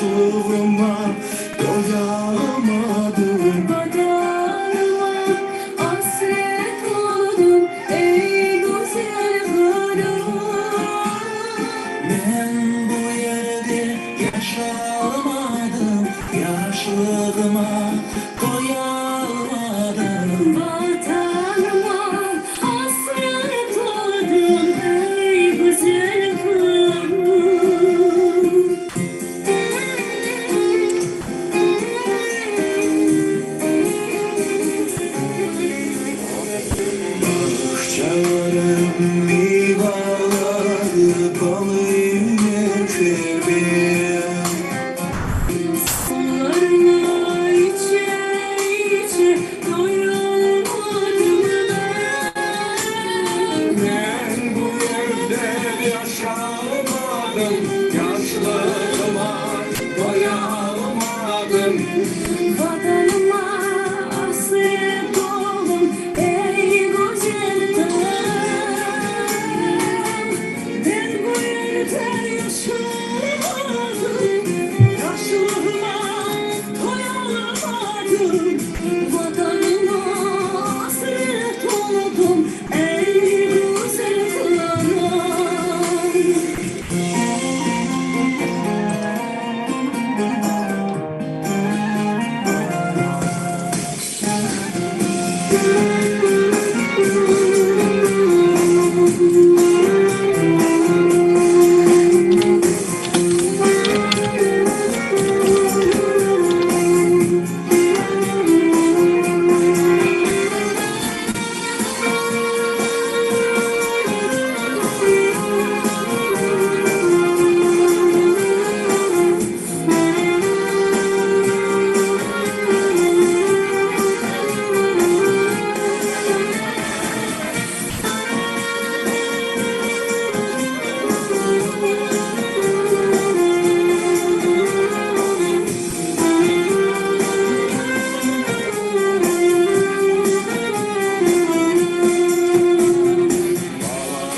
yaşlılığıma doyamadım. Vatanıma hasret oldum ey güzel kızım. Ben bu yerde yaşamadım, yaşlılığıma doyamadım. Vatanıma hasret oldum ey güzel kızım. Bahçelerim vivaları balıyım sevdim. Sularına içe içe doyamadım Ben bu yerde yaşamadım, yaşlılığıma doyamadım. Vatanıma hasret oldum ey güzel kızım. Ben bu yerde yaşamadım, yaşlılığıma doyamadım. Vatanıma hasret oldum ey güzel kızım.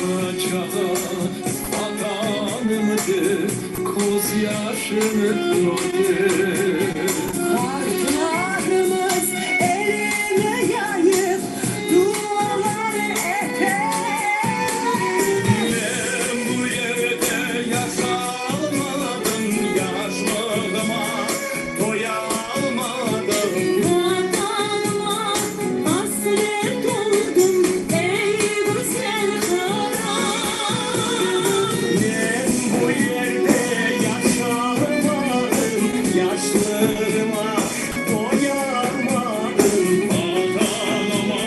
Alacağı vatanımdır, koz yaşını gördüm. Kartlarımız eline yayıp dualar eder. Ben bu yerde yaşamadım, yaşlılığıma doyamadım. Vatanıma hasret oldum ey güzel kızım. Ben bu yerde yaşamadım, yaşlılığıma doyamadım. Vatanıma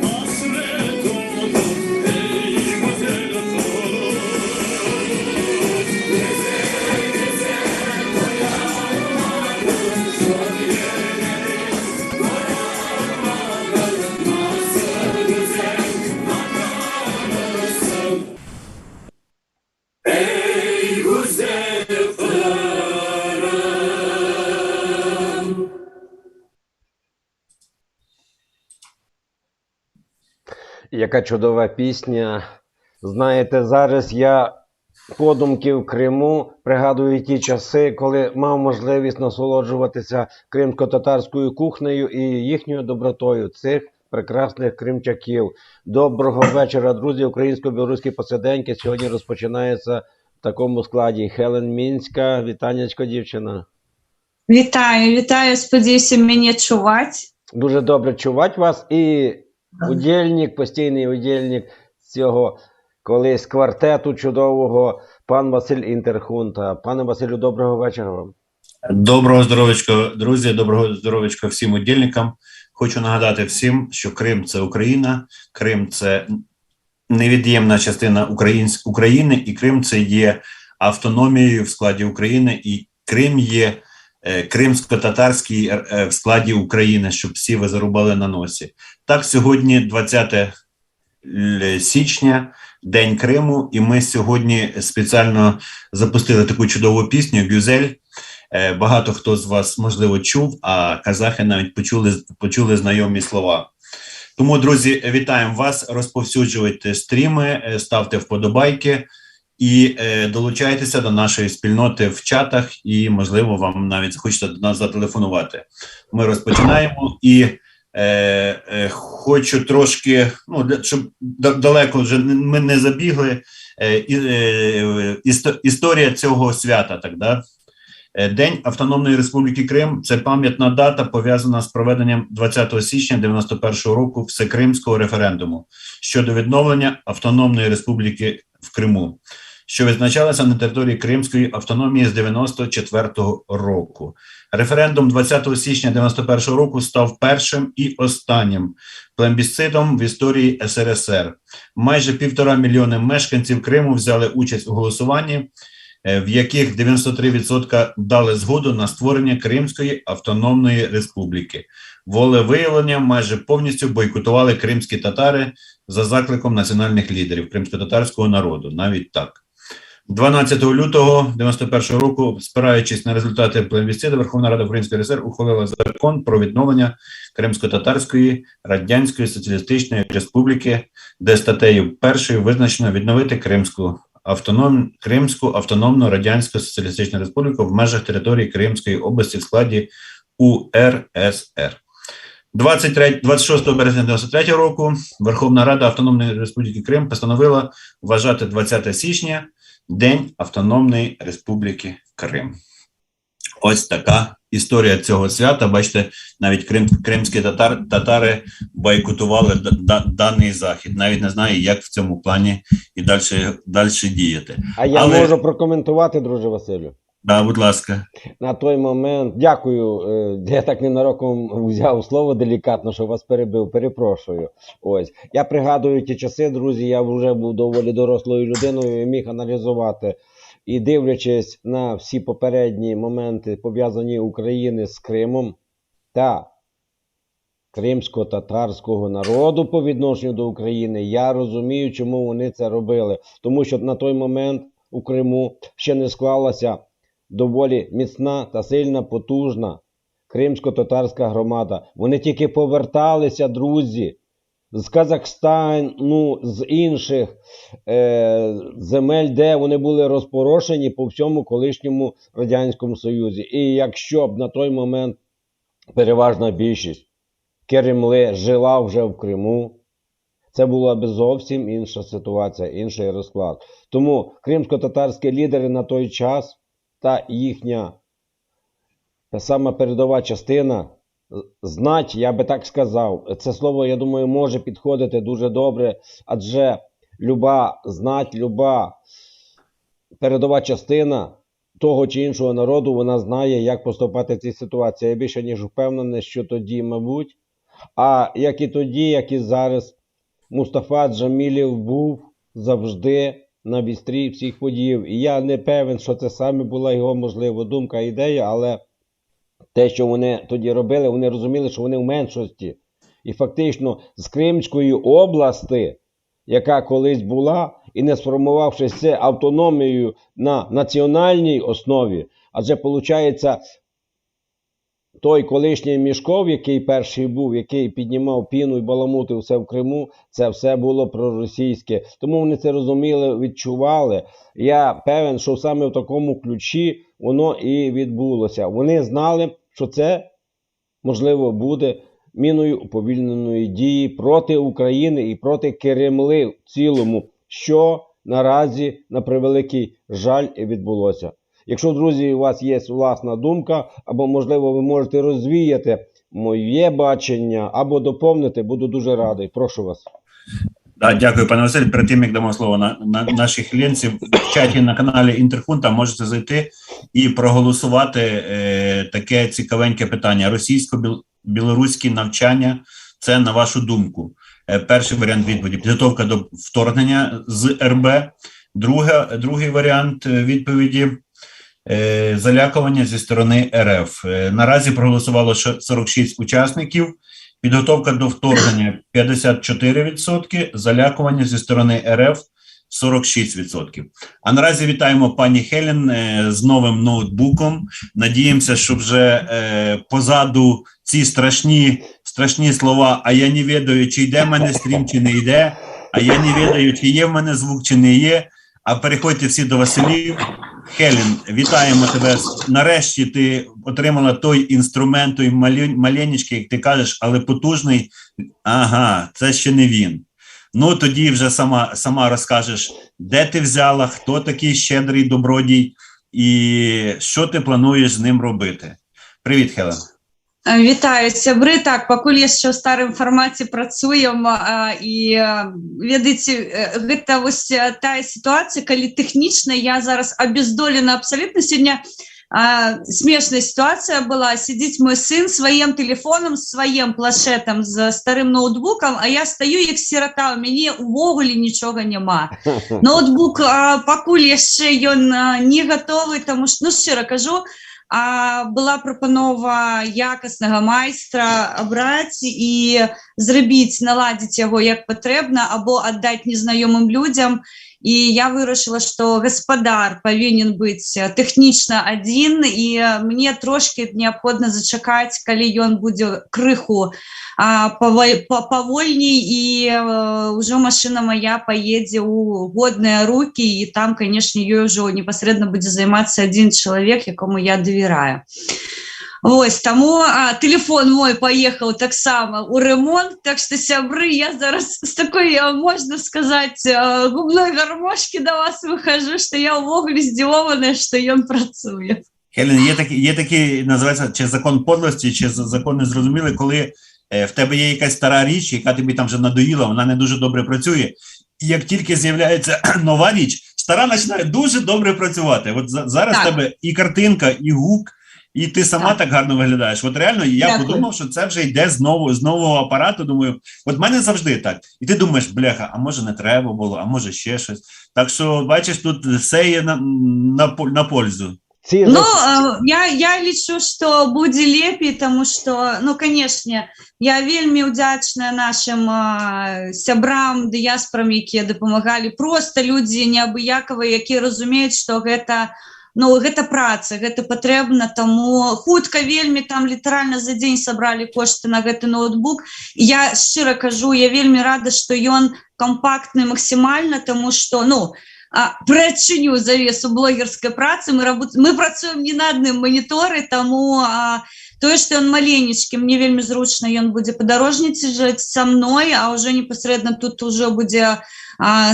hasret oldum ey güzel kızım. Ey güzel kızım. Яка чудова пісня. Знаєте, зараз я подумки в Криму пригадую ті часи, коли мав можливість насолоджуватися кримсько-татарською кухнею і їхньою добротою цих прекрасних кримчаків. Доброго вечора, друзі. Українсько-білоруські посиденьки сьогодні розпочинається в такому складі. Хелен Мінська, вітаннячко, дівчина. Вітаю, вітаю, сподіваюся, мене чувати. Дуже добре чувати вас. І удільник, постійний удільник цього колись квартету чудового, пан Василь Інтерхунта. Пане Василю, доброго вечора вам. Доброго здоровечка, друзі, доброго здоровечка всім удільникам. Хочу нагадати всім, що Крим – це Україна, Крим – це невід'ємна частина України, і Крим – це є автономією в складі України, і Крим є кримсько-татарський в складі України, щоб всі ви зарубали на носі. Так, сьогодні 20 січня, День Криму, і ми сьогодні спеціально запустили таку чудову пісню «Гюзель». Багато хто з вас, можливо, чув, а казахи навіть почули знайомі слова. Тому, друзі, вітаємо вас, розповсюджуйте стріми, ставте вподобайки і долучайтеся до нашої спільноти в чатах, і, можливо, вам навіть захочеться до нас зателефонувати. Ми розпочинаємо, і хочу трошки, щоб далеко вже ми не забігли, історія цього свята, так, да? День Автономної Республіки Крим – це пам'ятна дата, пов'язана з проведенням 20 січня 1991 року всекримського референдуму щодо відновлення Автономної Республіки в Криму, що відзначалася на території Кримської автономії з 1994 року. Референдум 20 січня 1991 року став першим і останнім плебісцитом в історії СРСР. Майже 1,5 мільйони мешканців Криму взяли участь у голосуванні, в яких 93% дали згоду на створення Кримської автономної республіки. Волевиявлення майже повністю бойкотували кримські татари за закликом національних лідерів кримсько-татарського народу, навіть так. 12 лютого 1991 року, спираючись на результати плебісциту, Верховна Рада Української РСР ухвалила закон про відновлення Кримсько-Татарської Радянської Соціалістичної Республіки, де статтею 1 визначено відновити Кримську автономну Радянську Соціалістичну Республіку в межах території Кримської області в складі УРСР. 26 березня 1993 року Верховна Рада Автономної Республіки Крим постановила вважати 20 січня День Автономної Республіки Крим. Ось така історія цього свята. Бачите, навіть кримські татари бойкотували даний захід. Навіть не знаю, як в цьому плані і далі діяти. А я можу прокоментувати, друже Василю? Да, будь ласка. На той момент, дякую, я так ненароком взяв слово делікатно, що вас перебив, перепрошую. Ось, я пригадую ті часи, друзі, я вже був доволі дорослою людиною і міг аналізувати. І дивлячись на всі попередні моменти, пов'язані України з Кримом та кримсько-татарського народу по відношенню до України, я розумію, чому вони це робили. Тому що на той момент у Криму ще не склалася доволі міцна та сильна, потужна кримсько-татарська громада. Вони тільки поверталися, друзі, з Казахстану, з інших земель, де вони були розпорошені по всьому колишньому Радянському Союзі. І якщо б на той момент переважна більшість Кремли жила вже в Криму, це була б зовсім інша ситуація, інший розклад. Тому кримсько-татарські лідери на той час та їхня сама передова частина, знать, я би так сказав, це слово, я думаю, може підходити дуже добре, адже люба знать, люба передова частина того чи іншого народу, вона знає, як поступати в цій ситуації. Я більше ніж впевнений, що тоді, мабуть, а як і тоді, як і зараз, Мустафа Джамілєв був завжди на вістрі всіх подій. І я не певен, що це саме була його, можливо, думка, ідея, але те, що вони тоді робили, вони розуміли, що вони в меншості. І фактично з Кримської області, яка колись була, і не сформувавшись це автономією на національній основі, адже, виходить, той колишній Мішков, який перший був, який піднімав піну і баламутив все в Криму, це все було проросійське. Тому вони це розуміли, відчували. Я певен, що саме в такому ключі воно і відбулося. Вони знали, що це, можливо, буде міною уповільненої дії проти України і проти Кремли в цілому, що наразі, на превеликий жаль, і відбулося. Якщо, друзі, у вас є власна думка, або, можливо, ви можете розвіяти моє бачення, або доповнити, буду дуже радий. Прошу вас. Да, дякую, пане Василь. Перед тим, як дамо слово нашій хвилинці, в чаті на каналі Інтерхунта можете зайти і проголосувати таке цікавеньке питання. Російсько-білоруські навчання – це, на вашу думку, перший варіант відповіді. Підготовка до вторгнення з РБ. Другий варіант відповіді – залякування зі сторони РФ. Наразі проголосувало 46 учасників. Підготовка до вторгнення 54%, залякування зі сторони РФ 46%. А наразі вітаємо пані Хелен з новим ноутбуком. Надіємося, що вже позаду ці страшні слова «а я не ведаю, чи йде в мене стрім, чи не йде», «а я не ведаю, чи є в мене звук, чи не є», А переходьте всі до Василів. Хелен, вітаємо тебе. Нарешті ти отримала той інструмент, той маленький, як ти кажеш, але потужний. Ага, це ще не він. Ну, тоді вже сама розкажеш, де ти взяла, хто такий щедрий добродій і що ти плануєш з ним робити. Привіт, Хелен. Вітаю, сябры. Так, пакуль яшчэ ў старым фармаце працуем, і ведаеце, гэта вось тая сітуацыя, калі тэхнічна я зараз абездолена абсалютна. Сёння смешная сітуацыя была. Сидзіць мой сын сваім тэлефонам, сваім планшетам з старым ноутбукам, а я стаю як сірата, у мяне увогуле нічога няма. Ноутбук пакуль яшчэ ён не гатовы, таму што, ну, шчыра кажу, была прапанова якаснага майстра абраць і зрабіць, наладзіць яго як патрэбна, або аддаць незнаёмым людзям. І я вырашыла, што гаспадар павінен быць тэхнічна адзін, і мне трошкі неабходна зачакаць, калі ён будзе крыху павольней, і ўжо машына мая паедзе ў годныя рукі, і там, канешне, ёй ужо непасрэдна будзе займацца адзін чалавек, якому я давяраю. Вось, таму тэлефон мой паехаў таксама ў ремонт, так што, сябры, я зараз з такой, можна сказаць, губной гармошкі да вас выхожу, што я ўвогуле здзівованая, што ён працуе. Хелен, є такі, називається, чи закон подлості, чи закон незрозумілий, коли в тебе є якась стара річ, яка тобі там вже надоїла, вона не дуже добре працює, і як тільки з'являється нова річ, стара починає дуже добре працювати. От зараз в тебе і картинка, і гук, і ти сама так гарно виглядаєш. От реально, я подумав, що це вже йде з нового апарату, думаю, от в мене завжди так. І ти думаєш, бляха, а може не треба було, а може ще щось. Так що, бачиш, тут все є на пользу. Ну, я лічу, што будзе лепей, таму што, ну, канешне, я вельмі ўдзячная нашим сябрам, дыяспорам, якія дапамагалі, просто людзі неабыякавыя, якія разумеюць, што гэта, ну, гэта праца, гэта патрэбна, таму хутка вельмі там літаральна за дзень сабралі кошты на гэты ноутбук. Я шчыра кажу, я вельмі рада, што ён кампактны максімальна, таму што, ну, прычыню завесу блогерскай працы, мы працуем не на адным маніторы, таму тое, што ён маленечкі, мне вельмі зручна, ён будзе падарожнічаць са мной, а ўжо непасрэдна тут ужо будзе,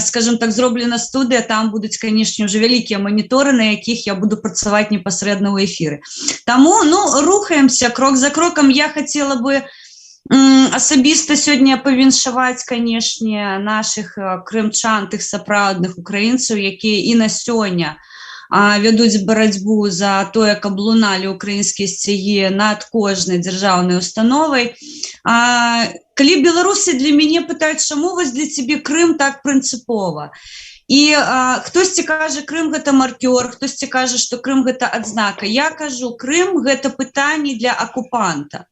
скажем так, зроблена студыя, там будуць, канешне, ўжо вялікія маніторы, на якіх я буду працаваць непасрэдна ў эфіры. Таму, ну, рухаемся крок за крокам. Я хацела бы асабіста сёння павіншаваць, канешне, нашых крымчан, тых сапраўдных украінцаў, якія і на сёння вядуць барацьбу за тое, каб луналі украінскія сцягі над кожнай дзяржаўнай установай. Калі беларусы для мяне пытаюць, чаму вось для цябе Крым так прынцыпова? І хтосьці кажа, Крым гэта маркёр, хтосьці кажа, што Крым гэта адзнака. Я кажу, Крым гэта пытанне для акупанта.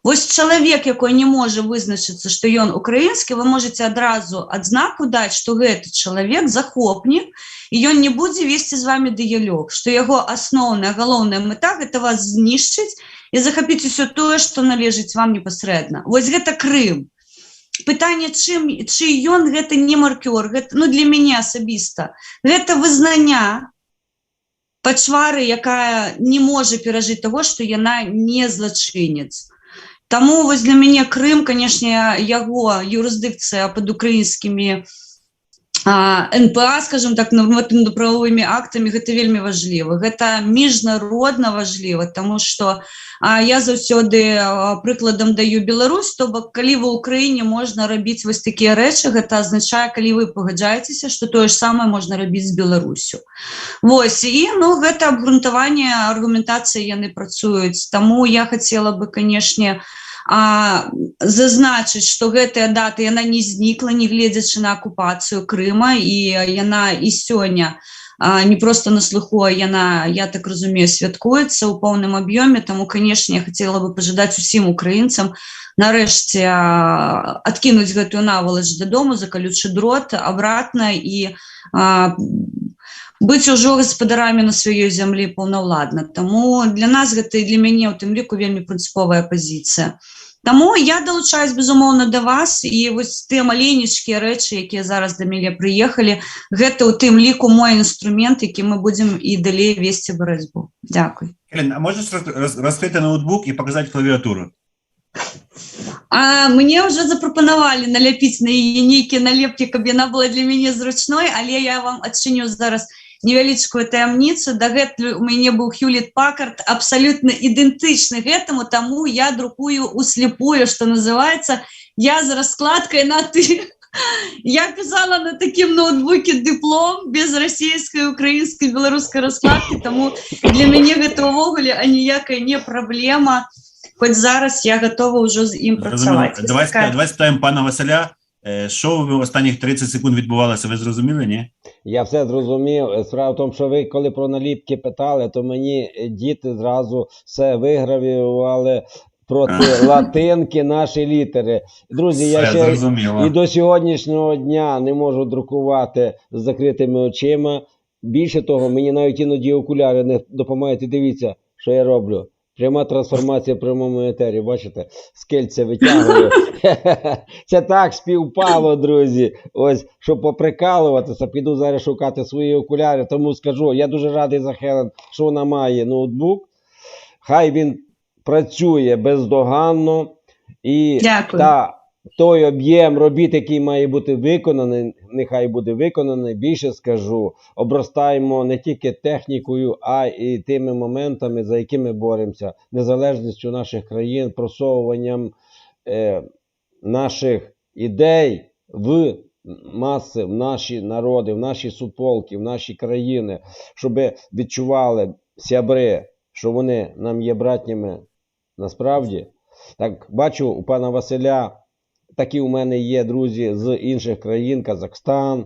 Вось чалавек, якой не можа вызначыцца, што ён украінскі, вы можаце адразу адзнаку даць, што гэты чалавек захопнік, і ён не будзе весці з вамі дыялог, што яго асноўная, галоўная мэта – гэта вас знішчыць і захапіць усё тое, што належыць вам непасрэдна. Вось гэта Крым. Пытанне, чый ён, гэта не маркёр, гэта, ну, для мяне асабіста. Гэта вызнання пачвары, якая не можа перажыць таго, што яна не злачынец. Таму вось для мяне Крым, канешне, яго юрысдыкцыя пад украінскімі НПА, скажем так, норматыўна-правовымі актамі, гэта вельмі важліва. Гэта міжнародна важліва, таму што я заўсёды прыкладам даю Беларусь, то бок, калі ва ўкраіне можна рабіць вось такія рэчы, гэта азначае, калі вы пагаджаецеся, што тое ж самае можна рабіць з Беларусю. Вось, і, ну, гэта абгрунтаванне аргументацыі яны працуюць. Таму я хацела бы, канешне, зазначыць, што гэтая дата, яна не знікла, не гледзячы на акупацыю Крыма, і яна і сёння не проста на слыху, а яна, я так разумею, святкуецца ў поўным аб'ёме. Таму, канешне, я хацела бы пажадаць усім украінцам нарэшце адкінуць гэтую навалач дадому, закалючы дрот абратна і быць ужо гаспадарамі на сваёй зямлі паўнаўладна. Таму для нас гэта і для мяне ў тым ліку вельмі прынцыповая пазіцыя. Тому я долучаюсь, безумоўна, до вас, і вось тыя маленечкія рэчы, якія зараз да мяне прыехалі, гэта ў тым ліку мой інструмент, які мы будзем і далей весці барацьбу. Дзякуй. Хелен, а можеш розкрити ноутбук і показати клавіатуру? Мне ўжо запрапанавалі наляпіць на яе нейкія налепкі, каб яна была для мяне зручной, але я вам адчыню зараз невялічкую таямніцу. Дагэтуль у мяне быў Hewlett-Packard абсалютна ідэнтычны гэтаму, таму я друкую услепую, што называецца, я з раскладкай на «ты». Я писала на такім ноутбуке дыплом без расійскай, украінскай, беларускай раскладкі, таму для мяне гэта ўвогуле аніякая не праблема, хоць зараз я готова ўжо з ім працаваць. Давай спитаємо пана Василя, що в останніх 30 секунд відбувалося, ви зрозуміли, ні? Я все зрозумів. Справа в тому, що ви коли про наліпки питали, то мені діти зразу все вигравірували проти латинки наші літери. Друзі, я ще і до сьогоднішнього дня не можу друкувати з закритими очима. Більше того, мені навіть іноді окуляри не допомагають. І дивіться, що я роблю. Пряма трансформація в прямому етері, бачите? Скельце витягую. Це так співпало, друзі. Ось, щоб поприкалуватися, піду зараз шукати свої окуляри. Тому скажу, я дуже радий за Хелен, що вона має ноутбук. Хай він працює бездоганно. І той об'єм робіт, який має бути виконаний, нехай буде виконаний. Більше скажу, обростаємо не тільки технікою, а і тими моментами, за якими боремося. Незалежністю наших країн, просовуванням наших ідей в маси, в наші народи, в наші суполки, в наші країни, щоб відчували сябри, що вони нам є братніми насправді. Так, бачу у пана Василя, такі у мене є друзі з інших країн, Казахстан,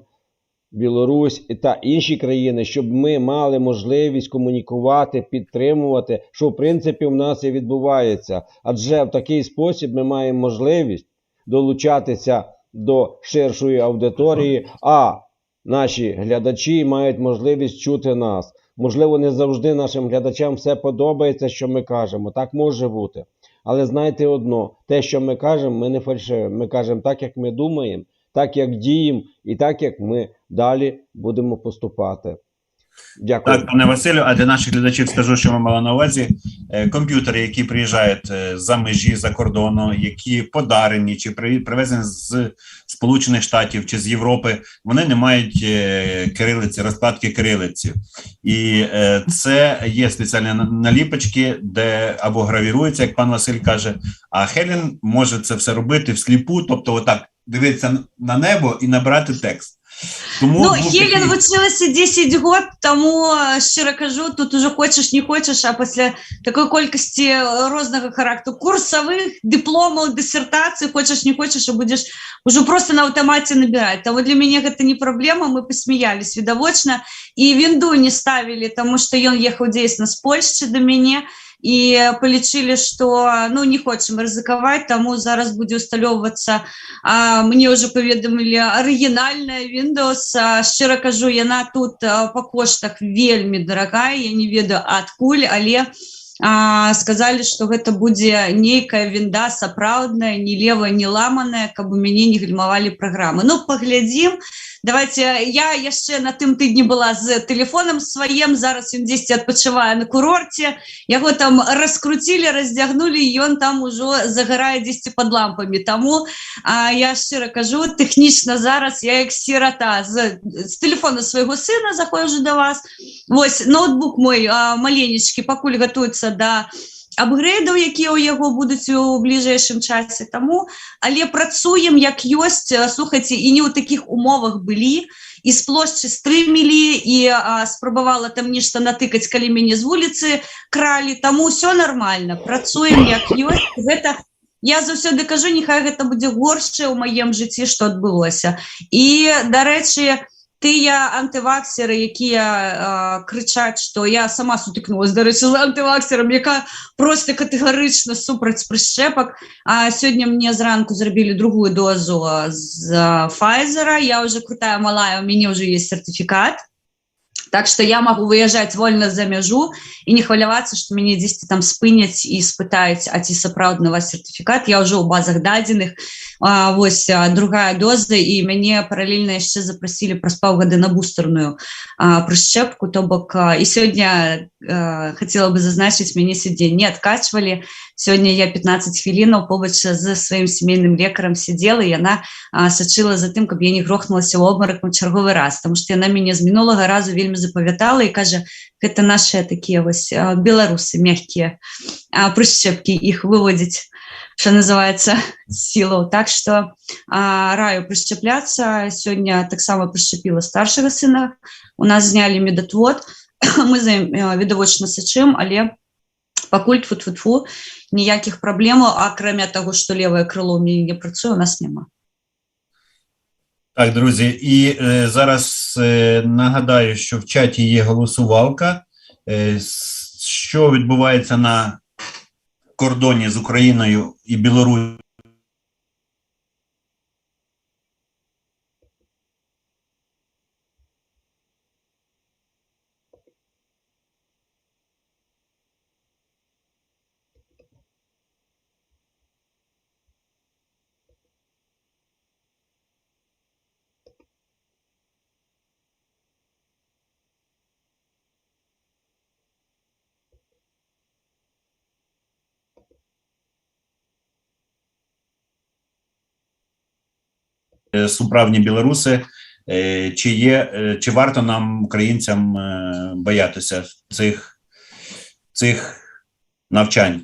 Білорусь та інші країни, щоб ми мали можливість комунікувати, підтримувати, що в принципі в нас і відбувається. Адже в такий спосіб ми маємо можливість долучатися до ширшої аудиторії, а наші глядачі мають можливість чути нас. Можливо, не завжди нашим глядачам все подобається, що ми кажемо. Так може бути. Але знайте одно, те, що ми кажемо, ми не фальшивимо. Ми кажемо так, як ми думаємо, так, як діємо і так, як ми далі будемо поступати. Дякую. Так, пане Василю, а для наших глядачів скажу, що ми мали на увазі. Комп'ютери, які приїжджають за межі, за кордону, які подарені чи привезені з Сполучених Штатів чи з Європи, вони не мають кирилиці, розкладки кирилиці. І це є спеціальні наліпочки, де або гравірується, як пан Василь каже, а Хелен може це все робити всліпу, тобто отак дивитися на небо і набирати текст. Тому, Хелен вучилася 10 год, тому, щиро кажу, тут уже хочеш, не хочеш, а після такої кількості різного характеру курсових, дипломів, дисертацій, хочеш, не хочеш, а будеш уже просто на автоматі набирати. Тому для мене це не проблема, ми посміялись видовочно, і вінду не ставили, тому що він їхав дійсно з Польщі до мене, і полічили, що ну, не хочемо ризикувати, тому зараз буде усталюватися, мені вже повідомили, оригінальна Windows. Щиро кажу, яна тут по коштах вельми дорогая, я не ведаю адкуль, але сказали, что гэта будзе нейкая вінда сапраўдная, не левая, не ламаная, каб у мяне не гальмавалі праграмы. Ну, паглядзім. Давайте, я яшчэ на тым тыдні была з тэлефонам сваім, зараз ён дзесьці адпачывае на курорце, яго там раскруцілі, раздзягнулі, і ён там ужо загарае дзесьці пад лампамі. Таму я шчыра кажу, тэхнічна зараз я як сірата з тэлефона свайго сына заходжу да вас. Вось, ноутбук мой маленечкі пакуль гатуецца да апгрэйдаў, якія ў яго будуць у бліжэйшым часе. Таму, але працуем як ёсць, слухайце, і не ў такіх умовах былі, і з плошчы стрымілі, і спрабавала там нешта натыкаць, калі мяне з вуліцы кралі, таму ўсё нармальна, працуем як ёсць. Гэта я заўсёды кажу, няхай гэта будзе горшае ў маім жыцці, што адбылося. І, дарэчы, тыя антываксеры, якія крычаць, што я сама сутыкнулася, дарэчы, з антываксерам, яка проста катэгарычна супраць прышчэпак. Сёння мне зранку зрабілі другую дозу з Pfizer, я ўжо крутая малая, у мяне ўжо ёсць сертыфікат. Так что я могу выезжать вольно за мяжу и не хвалявацца, что мяне дзесьці там спыняць і спытаюць, а ці сапраўдны у вас сертыфікат. Я ўжо ў базах дадзеных, вось другая доза, і мяне паралельна яшчэ запрасілі праз паўгады на бустерную прышчэпку, то бок і сёння хотела бы зазначыць, мяне сёння не адкачвалі. Сёння я 15 хвілінаў побач з сваім сямейным лекарам сидела, і яна сачыла за тым, каб я не грохнулася ў обмарак у чарговы раз, потому что яна мяне з мінулага разу вельмі запавятала і кажа, гэта наши такія вось беларусы мягкія прышчэпкі, іх выводзіць, что называется, силу. Так что раю прышчэпляцца. Сёння таксама прышчэпіла старшага сына. У нас знялі медотвод, мы за ім відавочна сачым, але пакуль тфу-тфу-тфу, ніякіх праблемаў, акрамя таго, што левае крыло ў мяне не працуе, у нас няма. Так, друзі, і зараз нагадаю, що в чаті є голосувалка. Що відбувається на кордоні з Україною і Білоруссю? Суправні білоруси, чи варто нам, українцям, боятися цих навчань?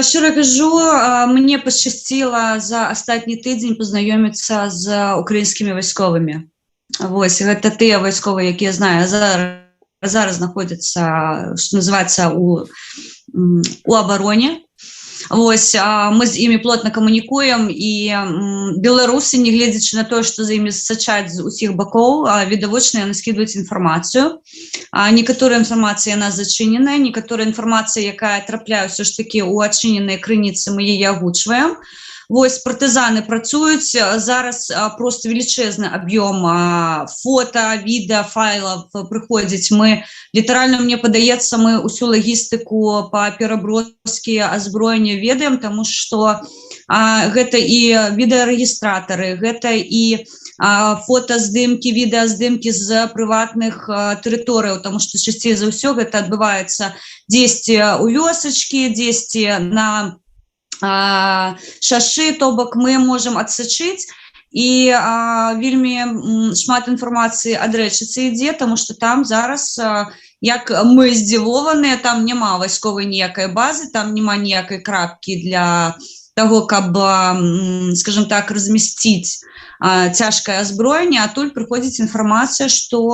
Щиро кажу, мне пощастило за астатні тиждень познаёміцца з українськими військовими. Вось, гэта тыя військові, які я знаю, зараз знаходяцца, што называецца, у абароне. Вось, мы з імі плотна камунікуем, і беларусы, не гледзячы на тое, што за імі сачаць з усіх бакоў, відавочна яны скідваюць інфармацыю. Некаторая інфармацыя яна зачыненая, некаторая інфармацыя, якая трапляе ўсё ж такі ў адчыненыя крыніцы, мы яе агучваем. Вось, партызаны працуюць, зараз просто велічэзны аб'ём фото, відэа, файлаў прыходзіць. Мы, літаральна, мне падаецца, мы ўсю лагістыку па пераброскі азброення ведаем, таму што гэта і відэарэгістратары, гэта і фотаздымкі, відэаздымкі з прыватных тэрыторыяў, таму што часцей за ўсё гэта адбываецца дзесьці ў вёсачкі, дзесьці на шашы, то бок мы можам адсачыць, і вельмі шмат інфармацыі ад рэчыцы ідзе, таму што там зараз, як мы здзівованыя, там няма вайсковай ніякай базы, там няма ніякай крапкі для таго, каб, скажем так, размясціць цяжкае азброенне, а тут прыходзіць інфармацыя, што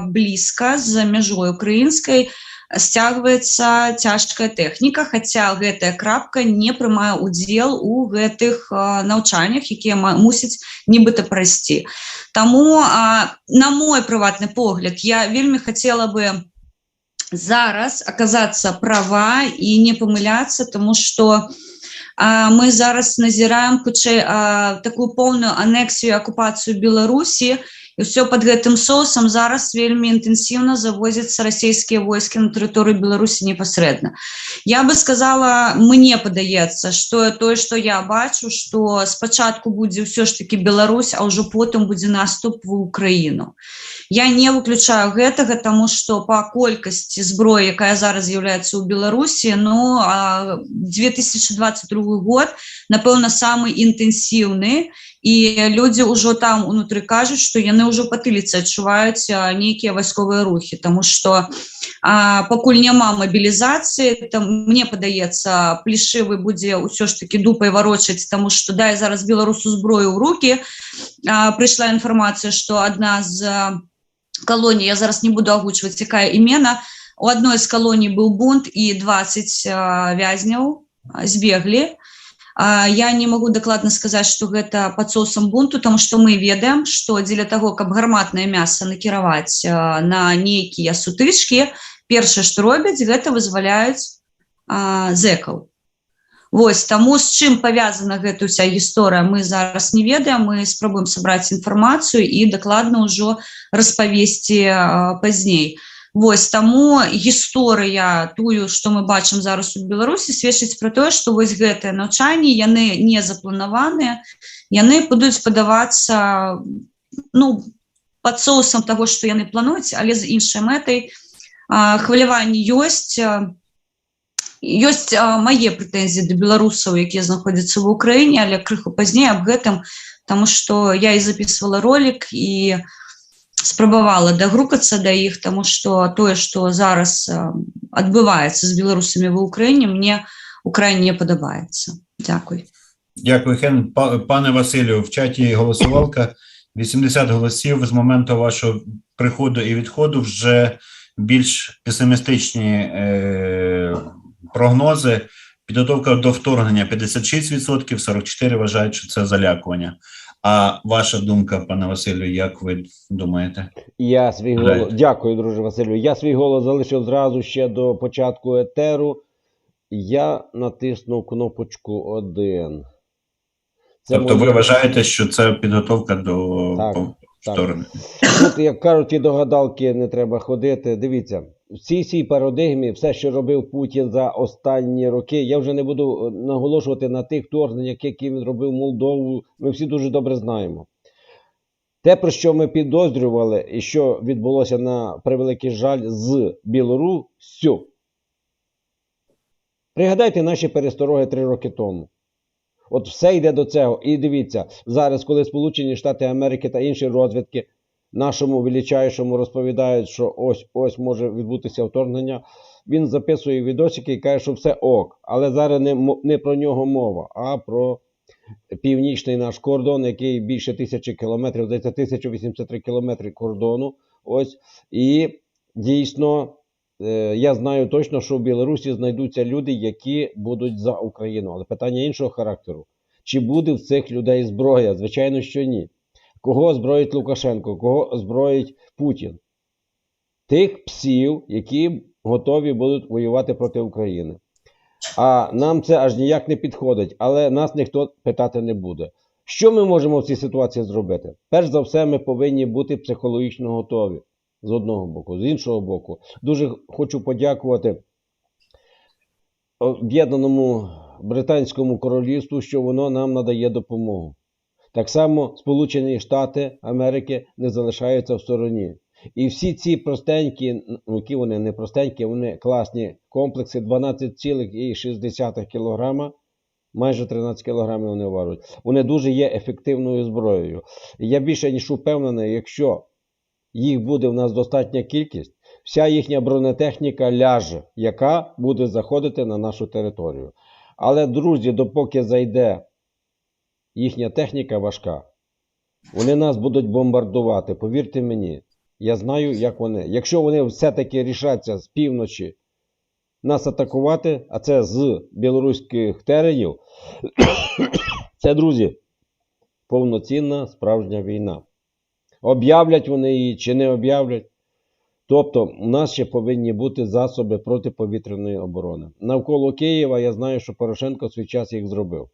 блізка з мяжой украінскай сцягваецца цяжкая тэхніка, хаця гэтая крапка не прымае ўдзел у гэтых навчаннях, якія мусяць нібыта прайсці. Таму, на мой прыватны погляд, я вельмі хацела бы зараз аказацца права і не памыляцца, таму што мы зараз назіраем хутчэй такую поўную анексію і акупацыю Беларусі, і ўсё пад гэтым соусам зараз вельмі інтэнсіўна завозяцца расійскія войскі на тэрыторыю Беларусі непасрэдна. Я бы сказала, мне падаецца, што тое, што я бачу, што спачатку будзе ўсё ж такі Беларусь, а ўжо потым будзе наступ в Украіну. Я не выключаю гэтага, таму што па колькасці зброі, якая зараз з'яўляецца ў Беларусі, 2022 год, напэўна, самы інтэнсіўны, і людзі ўжо там унутры кажуць, што яны ўжо патыліцы адчуваюць нейкія вайсковыя рухі, таму што пакуль няма мабілізацыі, там, мне падаецца, плешывы будзе ўсё ж такі дупай варочаць, таму што дай зараз беларусу зброю ў рукі. Прыйшла інфармацыя, што адна з калоній, я зараз не буду агучваць, якая імена, у адной з калоній быў бунт і 20 вязняў збеглі. Я не могу дакладна сказаць, што гэта пад соусам бунту, таму што мы ведаем, што дзеля таго, каб гарматнае мяса накіраваць на нейкія сутычкі, першае, што робяць, гэта вызваляюць зэкаў. Вось, таму з чым павязана гэта ўся гісторыя, мы зараз не ведаем, мы спробуем сабраць інфармацыю і дакладна ўжо распавесці пазней. Вось, таму гісторыя тую, што мы бачым зараз у Беларусі, сведчыць пра тое, што вось гэтыя навчанні, яны не запланаваныя, яны будуць падавацца, ну, пад соусам таго, што яны плануюць, але з іншай мэтай. Хваляванні ёсць. Ёсць мае прэтэнзіі да беларусаў, якія знаходзяцца ў Украіне, але крыху пазней аб гэтым, таму што я і записывала ролик, і спрабавала дагрукацца да іх, таму што тое, што зараз адбываецца з беларусамі ва Ўкраіне, мне ўкрайне не падабаецца. Дзякуй. Дякую, Хен. Пане Василю, в чаті голосувалка 80 голосів. З моменту вашого приходу і відходу вже більш песимістичні прогнози. Підготовка до вторгнення 56%, 44% вважають, що це залякування. А ваша думка, пане Василю, як ви думаєте? Я свій голос... Дякую, друже Василю. Я свій голос залишив зразу ще до початку етеру. Я натиснув кнопочку 1. Тобто ви вважаєте, що це підготовка до вторгнення? Тут, як кажуть, і до гадалки не треба ходити. Дивіться, в цій парадигмі все, що робив Путін за останні роки, я вже не буду наголошувати на тих вторгненнях, які він робив в Молдову, ми всі дуже добре знаємо. Те, про що ми підозрювали і що відбулося на превеликий жаль з Білоруссю, пригадайте наші перестороги 3 роки тому. От все йде до цього. І дивіться, зараз, коли Сполучені Штати Америки та інші розвідки нашому величайшому розповідають, що ось може відбутися вторгнення, він записує відосики і каже, що все ок. Але зараз не про нього мова, а про північний наш кордон, який більше 1000 кілометрів, здається, 1083 кілометри кордону. Ось. І дійсно, я знаю точно, що в Білорусі знайдуться люди, які будуть за Україну. Але питання іншого характеру. Чи буде в цих людей зброя? Звичайно, що ні. Кого озброїть Лукашенко? Кого озброїть Путін? Тих псів, які готові будуть воювати проти України. А нам це аж ніяк не підходить. Але нас ніхто питати не буде. Що ми можемо в цій ситуації зробити? Перш за все, ми повинні бути психологічно готові. З одного боку. З іншого боку, дуже хочу подякувати Об'єднаному Британському королівству, що воно нам надає допомогу. Так само Сполучені Штати Америки не залишаються в стороні. І всі ці простенькі, які вони не простенькі, вони класні комплекси, 12,6 кг, майже 13 кг вони варять. Вони дуже є ефективною зброєю. І я більше ніж впевнений, якщо їх буде в нас достатня кількість, вся їхня бронетехніка ляже, яка буде заходити на нашу територію. Але, друзі, допоки зайде їхня техніка важка, вони нас будуть бомбардувати, повірте мені. Я знаю, як вони. Якщо вони все-таки рішаться з півночі нас атакувати, а це з білоруських теренів, це, друзі, повноцінна справжня війна. Об'являть вони її чи не об'являть. Тобто, у нас ще повинні бути засоби протиповітряної оборони. Навколо Києва, я знаю, що Порошенко в свій час їх зробив.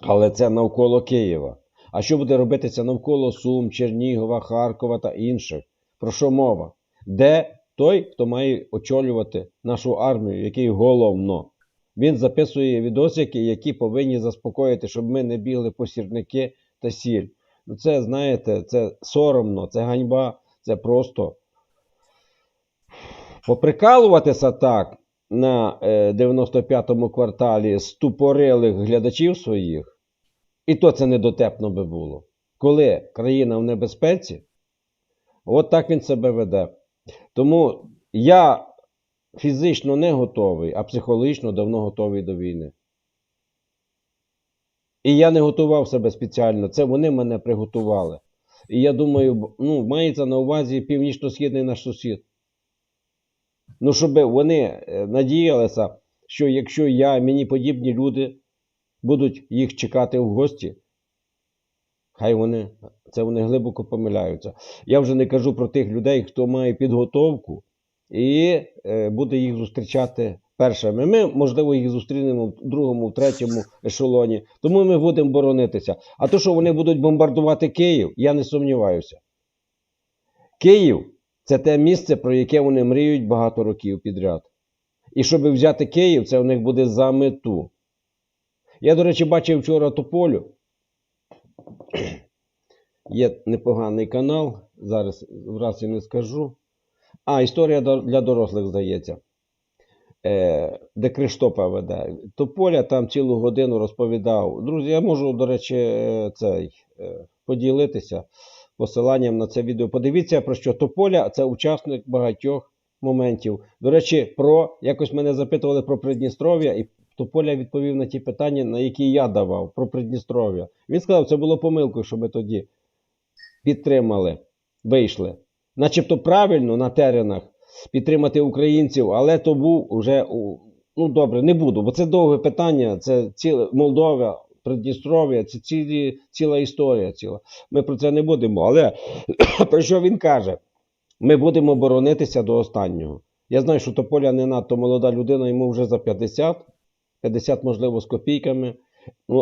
Але це навколо Києва. А що буде робитися навколо Сум, Чернігова, Харкова та інших? Про що мова? Де той, хто має очолювати нашу армію, який головно? Він записує відосики, які повинні заспокоїти, щоб ми не бігли по сірники та сіль. Ну це, знаєте, це соромно, це ганьба, це просто поприкалуватися так на 95-му кварталі ступорилих глядачів своїх, і то це недотепно би було. Коли країна в небезпеці, от так він себе веде. Тому я фізично не готовий, а психологічно давно готовий до війни. І я не готував себе спеціально, це вони мене приготували. І я думаю, мається на увазі північно-східний наш сусід. Ну, щоб вони надіялися, що якщо мені подібні люди будуть їх чекати в гості, хай вони глибоко помиляються. Я вже не кажу про тих людей, хто має підготовку і буде їх зустрічати першими. Ми, можливо, їх зустрінемо в другому, в третьому ешелоні. Тому ми будемо боронитися. А то, що вони будуть бомбардувати Київ, я не сумніваюся. Київ – це те місце, про яке вони мріють багато років підряд. І щоб взяти Київ, це у них буде за мету. Я, до речі, бачив вчора Тополю. Є непоганий канал, зараз враз я не скажу. Історія для дорослих, здається. Де Криштопа веде. Тополя там цілу годину розповідав. Друзі, я можу, до речі, поділитися посиланням на це відео. Подивіться, про що Тополя – це учасник багатьох моментів. До речі, якось мене запитували про Придністров'я, і Тополя відповів на ті питання, на які я давав, про Придністров'я. Він сказав, це було помилкою, що ми тоді підтримали, вийшли. Начебто правильно на теренах підтримати українців, але то був уже, добре, не буду, бо це довге питання, це Молдова, Придністров'я, це ціла історія ціла. Ми про це не будемо, але про що він каже? Ми будемо боронитися до останнього. Я знаю, що Тополя не надто молода людина, йому вже за 50 можливо з копійками,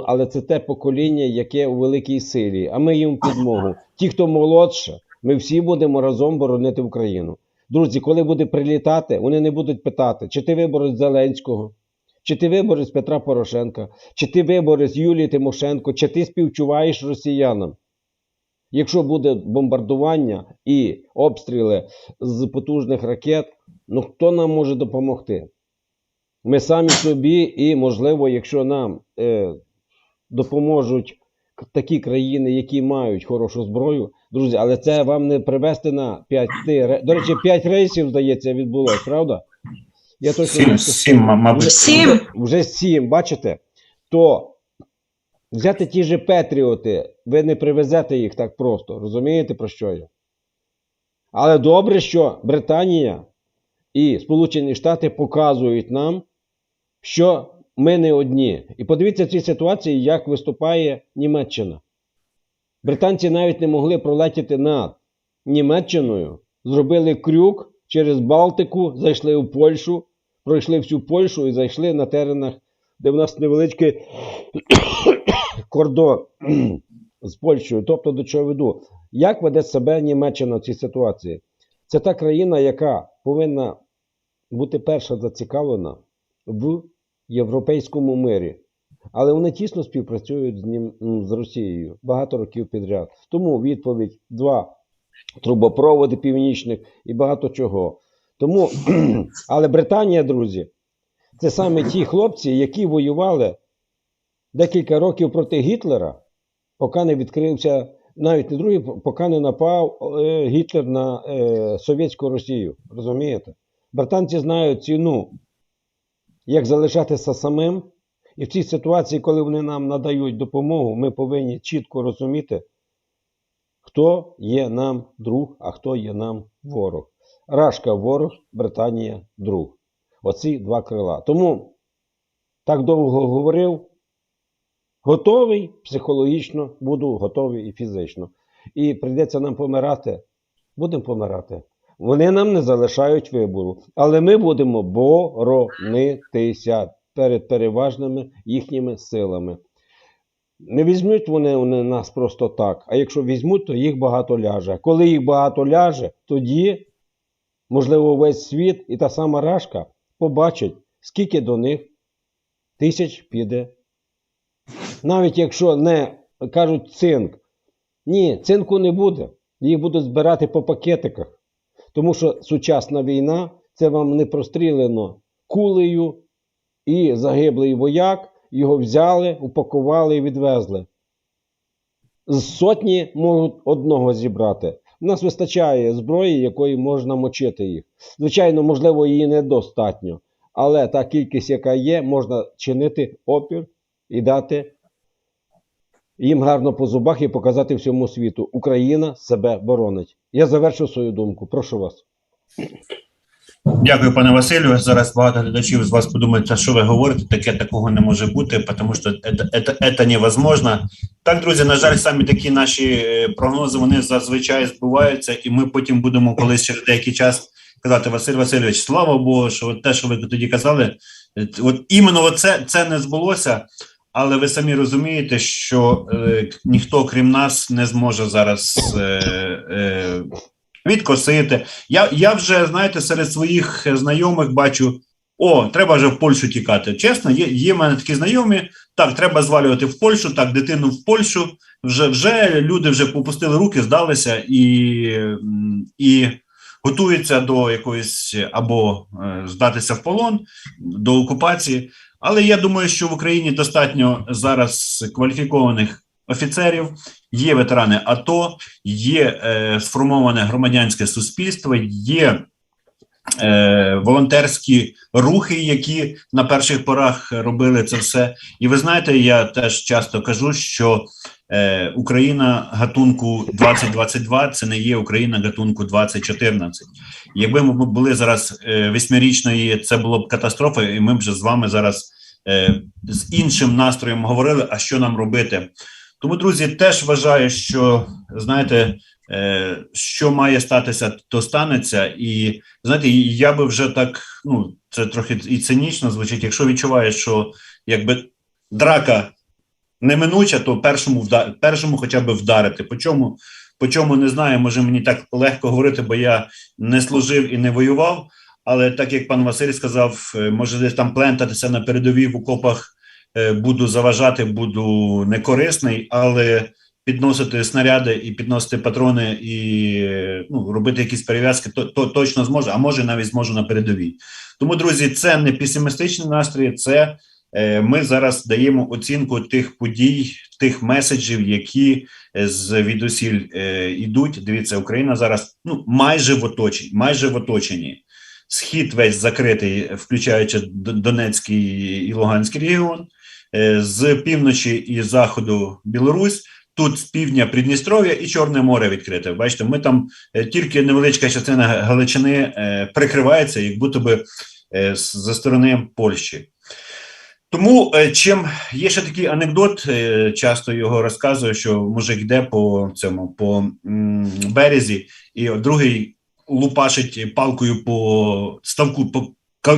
але це те покоління, яке у великій силі, а ми їм підмогу. Ті, хто молодше, ми всі будемо разом боронити Україну. Друзі, коли буде прилітати, вони не будуть питати, чи ти виборець Зеленського, чи ти виборець Петра Порошенка, чи ти виборець Юлії Тимошенко, чи ти співчуваєш росіянам. Якщо буде бомбардування і обстріли з потужних ракет, хто нам може допомогти? Ми самі собі і, можливо, якщо нам допоможуть такі країни, які мають хорошу зброю, друзі, але це вам не привезти на 5 До речі, 5 рейсів, здається, відбулось, правда? Я точно 7, мабуть. 7. Вже 7, бачите? То взяти ті же Петріоти, ви не привезете їх так просто, розумієте, про що я? Але добре, що Британія і Сполучені Штати показують нам, що ми не одні. І подивіться в цій ситуації, як виступає Німеччина. Британці навіть не могли пролетіти над Німеччиною, зробили крюк через Балтику, зайшли в Польщу, пройшли всю Польщу і зайшли на теренах, де в нас невеличкий кордон з Польщею. Тобто, до чого веду? Як веде себе Німеччина в цій ситуації? Це та країна, яка повинна бути перша зацікавлена в європейському мирі. Але вони тісно співпрацюють з Росією багато років підряд. Тому відповідь: 2 трубопроводи північних і багато чого. Тому, але Британія, друзі, це саме ті хлопці, які воювали декілька років проти Гітлера, поки не відкрився, навіть не другий, поки не напав Гітлер на совєтську Росію. Розумієте? Британці знають ціну, як залишатися самим. І в цій ситуації, коли вони нам надають допомогу, ми повинні чітко розуміти, хто є нам друг, а хто є нам ворог. Рашка – ворог, Британія – друг. Оці 2 крила. Тому так довго говорив. Готовий психологічно, буду готовий і фізично. І прийдеться нам помирати. Будемо помирати. Вони нам не залишають вибору. Але ми будемо боронитися перед переважними їхніми силами. Не візьмуть вони нас просто так. А якщо візьмуть, то їх багато ляже. Коли їх багато ляже, тоді, можливо, весь світ і та сама Рашка побачить, скільки до них тисяч піде. Навіть якщо не кажуть цинк. Ні, цинку не буде. Їх будуть збирати по пакетиках. Тому що сучасна війна – це вам не прострілено кулею і загиблий вояк, його взяли, упакували і відвезли. З сотні можуть одного зібрати. У нас вистачає зброї, якої можна мочити їх. Звичайно, можливо, її недостатньо. Але та кількість, яка є, можна чинити опір і дати їм гарно по зубах і показати всьому світу. Україна себе боронить. Я завершу свою думку. Прошу вас. Дякую, пане Василю. Зараз багато глядачів з вас подумають, а що ви говорите, такого не може бути, тому що це невозможно. Так, друзі, на жаль, самі такі наші прогнози, вони зазвичай збуваються, і ми потім будемо колись через деякий час сказати, Василь Васильович, слава Богу, що от те, що ви тоді казали, от іменно це не збулося, але ви самі розумієте, що ніхто, крім нас, не зможе зараз відкосити. Я вже, знаєте, серед своїх знайомих бачу, треба вже в Польщу тікати. Чесно, є в мене такі знайомі, так, треба звалювати в Польщу, так, дитину в Польщу, вже люди вже попустили руки, здалися і готуються до якоїсь, або здатися в полон, до окупації. Але я думаю, що в Україні достатньо зараз кваліфікованих офіцерів, є ветерани АТО, є сформоване громадянське суспільство, є волонтерські рухи, які на перших порах робили це все. І ви знаєте, я теж часто кажу, що Україна гатунку 2022 – це не є Україна гатунку 2014. Якби ми були зараз 8-річної, це було б катастрофа, і ми б вже з вами зараз з іншим настроєм говорили, а що нам робити. Тому, друзі, теж вважаю, що, знаєте, що має статися, то станеться. І, знаєте, я би вже так, це трохи і цинічно звучить, якщо відчуваєш, що якби драка неминуча, то першому хоча б вдарити. По чому не знаю, може мені так легко говорити, бо я не служив і не воював, але так як пан Василь сказав, може десь там плентатися на передовій в окопах, буду заважати, буду некорисний, але підносити снаряди і підносити патрони і робити якісь перев'язки, то точно зможу, а може навіть зможу на передовій. Тому, друзі, це не песимістичний настрій, це ми зараз даємо оцінку тих подій, тих меседжів, які звідусіль йдуть. Дивіться, Україна зараз майже в оточенні. Схід весь закритий, включаючи Донецький і Луганський регіон, з півночі і заходу Білорусь, тут з півдня Придністров'я і Чорне море відкрите. Бачите, ми там тільки невеличка частина Галичини прикривається, як будто би зі сторони Польщі. Тому є ще такий анекдот, часто його розказую, що мужик йде по березі, і другий лупашить палкою по ставку, по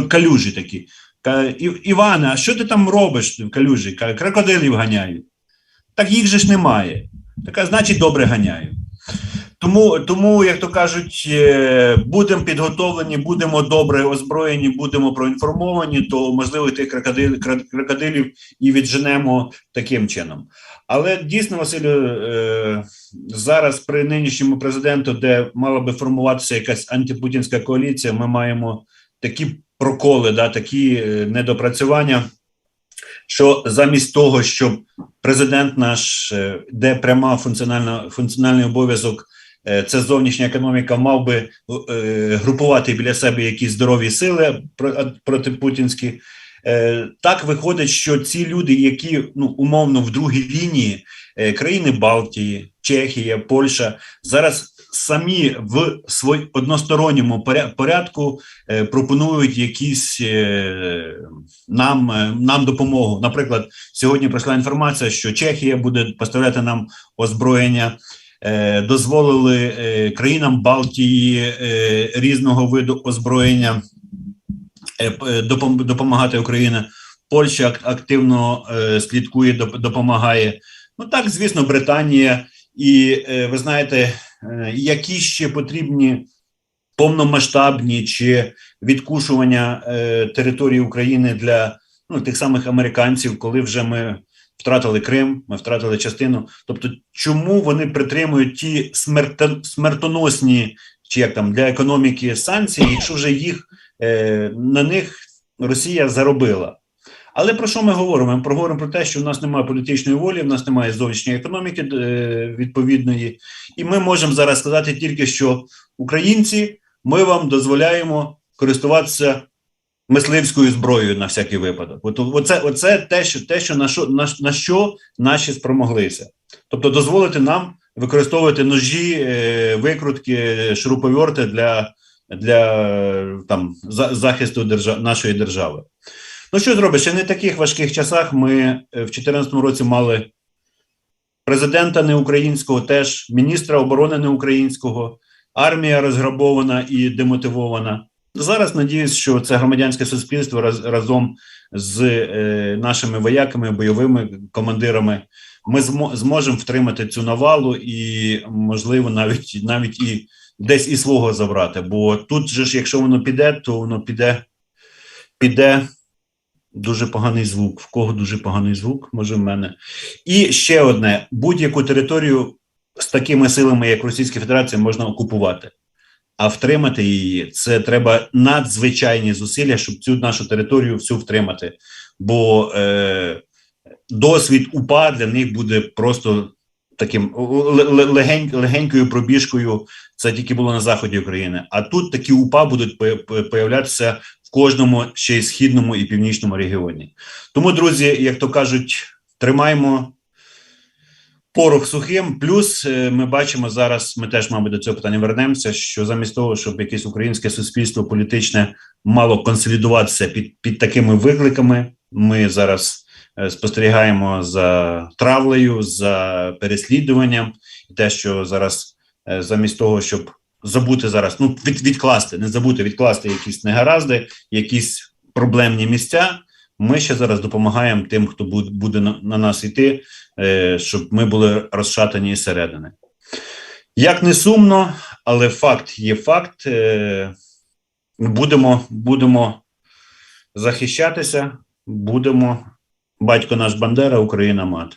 калюжі такі. Каже: Іване, а що ти там робиш в калюжі? Каже: крокодилів ганяю. Так їх же ж немає. Така, значить, добре ганяю. Тому, як то кажуть, будемо підготовлені, будемо добре озброєні, будемо проінформовані, то, можливо, тих крокодилів і відженемо таким чином. Але дійсно, Василю, зараз при нинішньому президенту, де мала би формуватися якась антипутінська коаліція, ми маємо такі проколи, такі недопрацювання, що замість того, щоб президент наш, де пряма функціональний обов'язок, це зовнішня економіка, мав би групувати біля себе якісь здорові сили протипутінські. Так виходить, що ці люди, які умовно в другій лінії, країни Балтії, Чехія, Польща, зараз самі в односторонньому порядку пропонують якісь нам допомогу. Наприклад, сьогодні прийшла інформація, що Чехія буде поставляти нам озброєння, дозволили країнам Балтії різного виду озброєння допомагати Україні. Польща активно слідкує, допомагає. Так, звісно, Британія. І ви знаєте, які ще потрібні повномасштабні чи відкушування території України для тих самих американців, коли вже ми втратили Крим, ми втратили частину. Тобто, чому вони притримують ті смертоносні, чи як там, для економіки санкції, якщо вже на них Росія заробила? Але про що ми говоримо? Ми говоримо про те, що в нас немає політичної волі, в нас немає зовнішньої економіки відповідної. І ми можемо зараз сказати тільки, що українці, ми вам дозволяємо користуватися мисливською зброєю на всякий випадок. Оце те, на що наші спромоглися. Тобто дозволити нам використовувати ножі, викрутки, шуруповерти для захисту нашої держави. Що зробиш? Ще не в таких важких часах ми в 2014 році мали президента неукраїнського, теж міністра оборони неукраїнського, армія розграбована і демотивована. Зараз надіюсь, що це громадянське суспільство разом з нашими вояками, бойовими командирами ми зможемо втримати цю навалу і, можливо, навіть і десь і свого забрати. Бо тут же ж, якщо воно піде, то воно піде дуже поганий звук. В кого дуже поганий звук? Може, в мене. І ще одне. Будь-яку територію з такими силами, як Російська Федерація, можна окупувати. А втримати її, це треба надзвичайні зусилля, щоб цю нашу територію всю втримати. Бо досвід УПА для них буде просто таким легенькою пробіжкою. Це тільки було на заході України. А тут такі УПА будуть появлятися в кожному ще й східному і північному регіоні. Тому, друзі, як то кажуть, тримаємо порох сухим. Плюс ми бачимо зараз, ми теж, мабуть, до цього питання вернемося, що замість того, щоб якесь українське суспільство політичне мало консолідуватися під такими викликами, ми зараз спостерігаємо за травлею, за переслідуванням, і те, що зараз замість того, щоб забути зараз, відкласти, не забути, відкласти якісь негаразди, якісь проблемні місця, ми ще зараз допомагаємо тим, хто буде на нас йти, щоб ми були розшатані із середини. Як не сумно, але факт є факт. Будемо захищатися, будемо. Батько наш Бандера, Україна мати.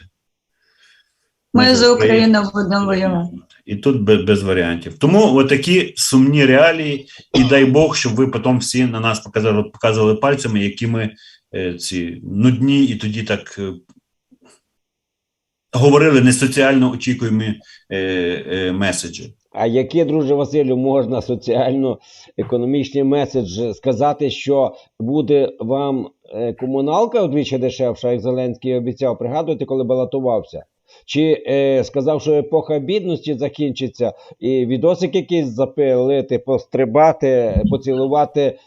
Ми за Україну будемо воювати. І тут без варіантів. Тому отакі сумні реалії, і дай Бог, щоб ви потім всі на нас показували пальцями, які ми ці нудні, і тоді так говорили не соціально очікуємі меседжі. А які, друже Василю, можна соціально-економічні меседжі сказати, що буде вам комуналка вдвічі дешевша, як Зеленський обіцяв? Пригадуєте, коли балотувався? Чи сказав, що епоха бідності закінчиться, і відосик якийсь запилити, пострибати, поцілувати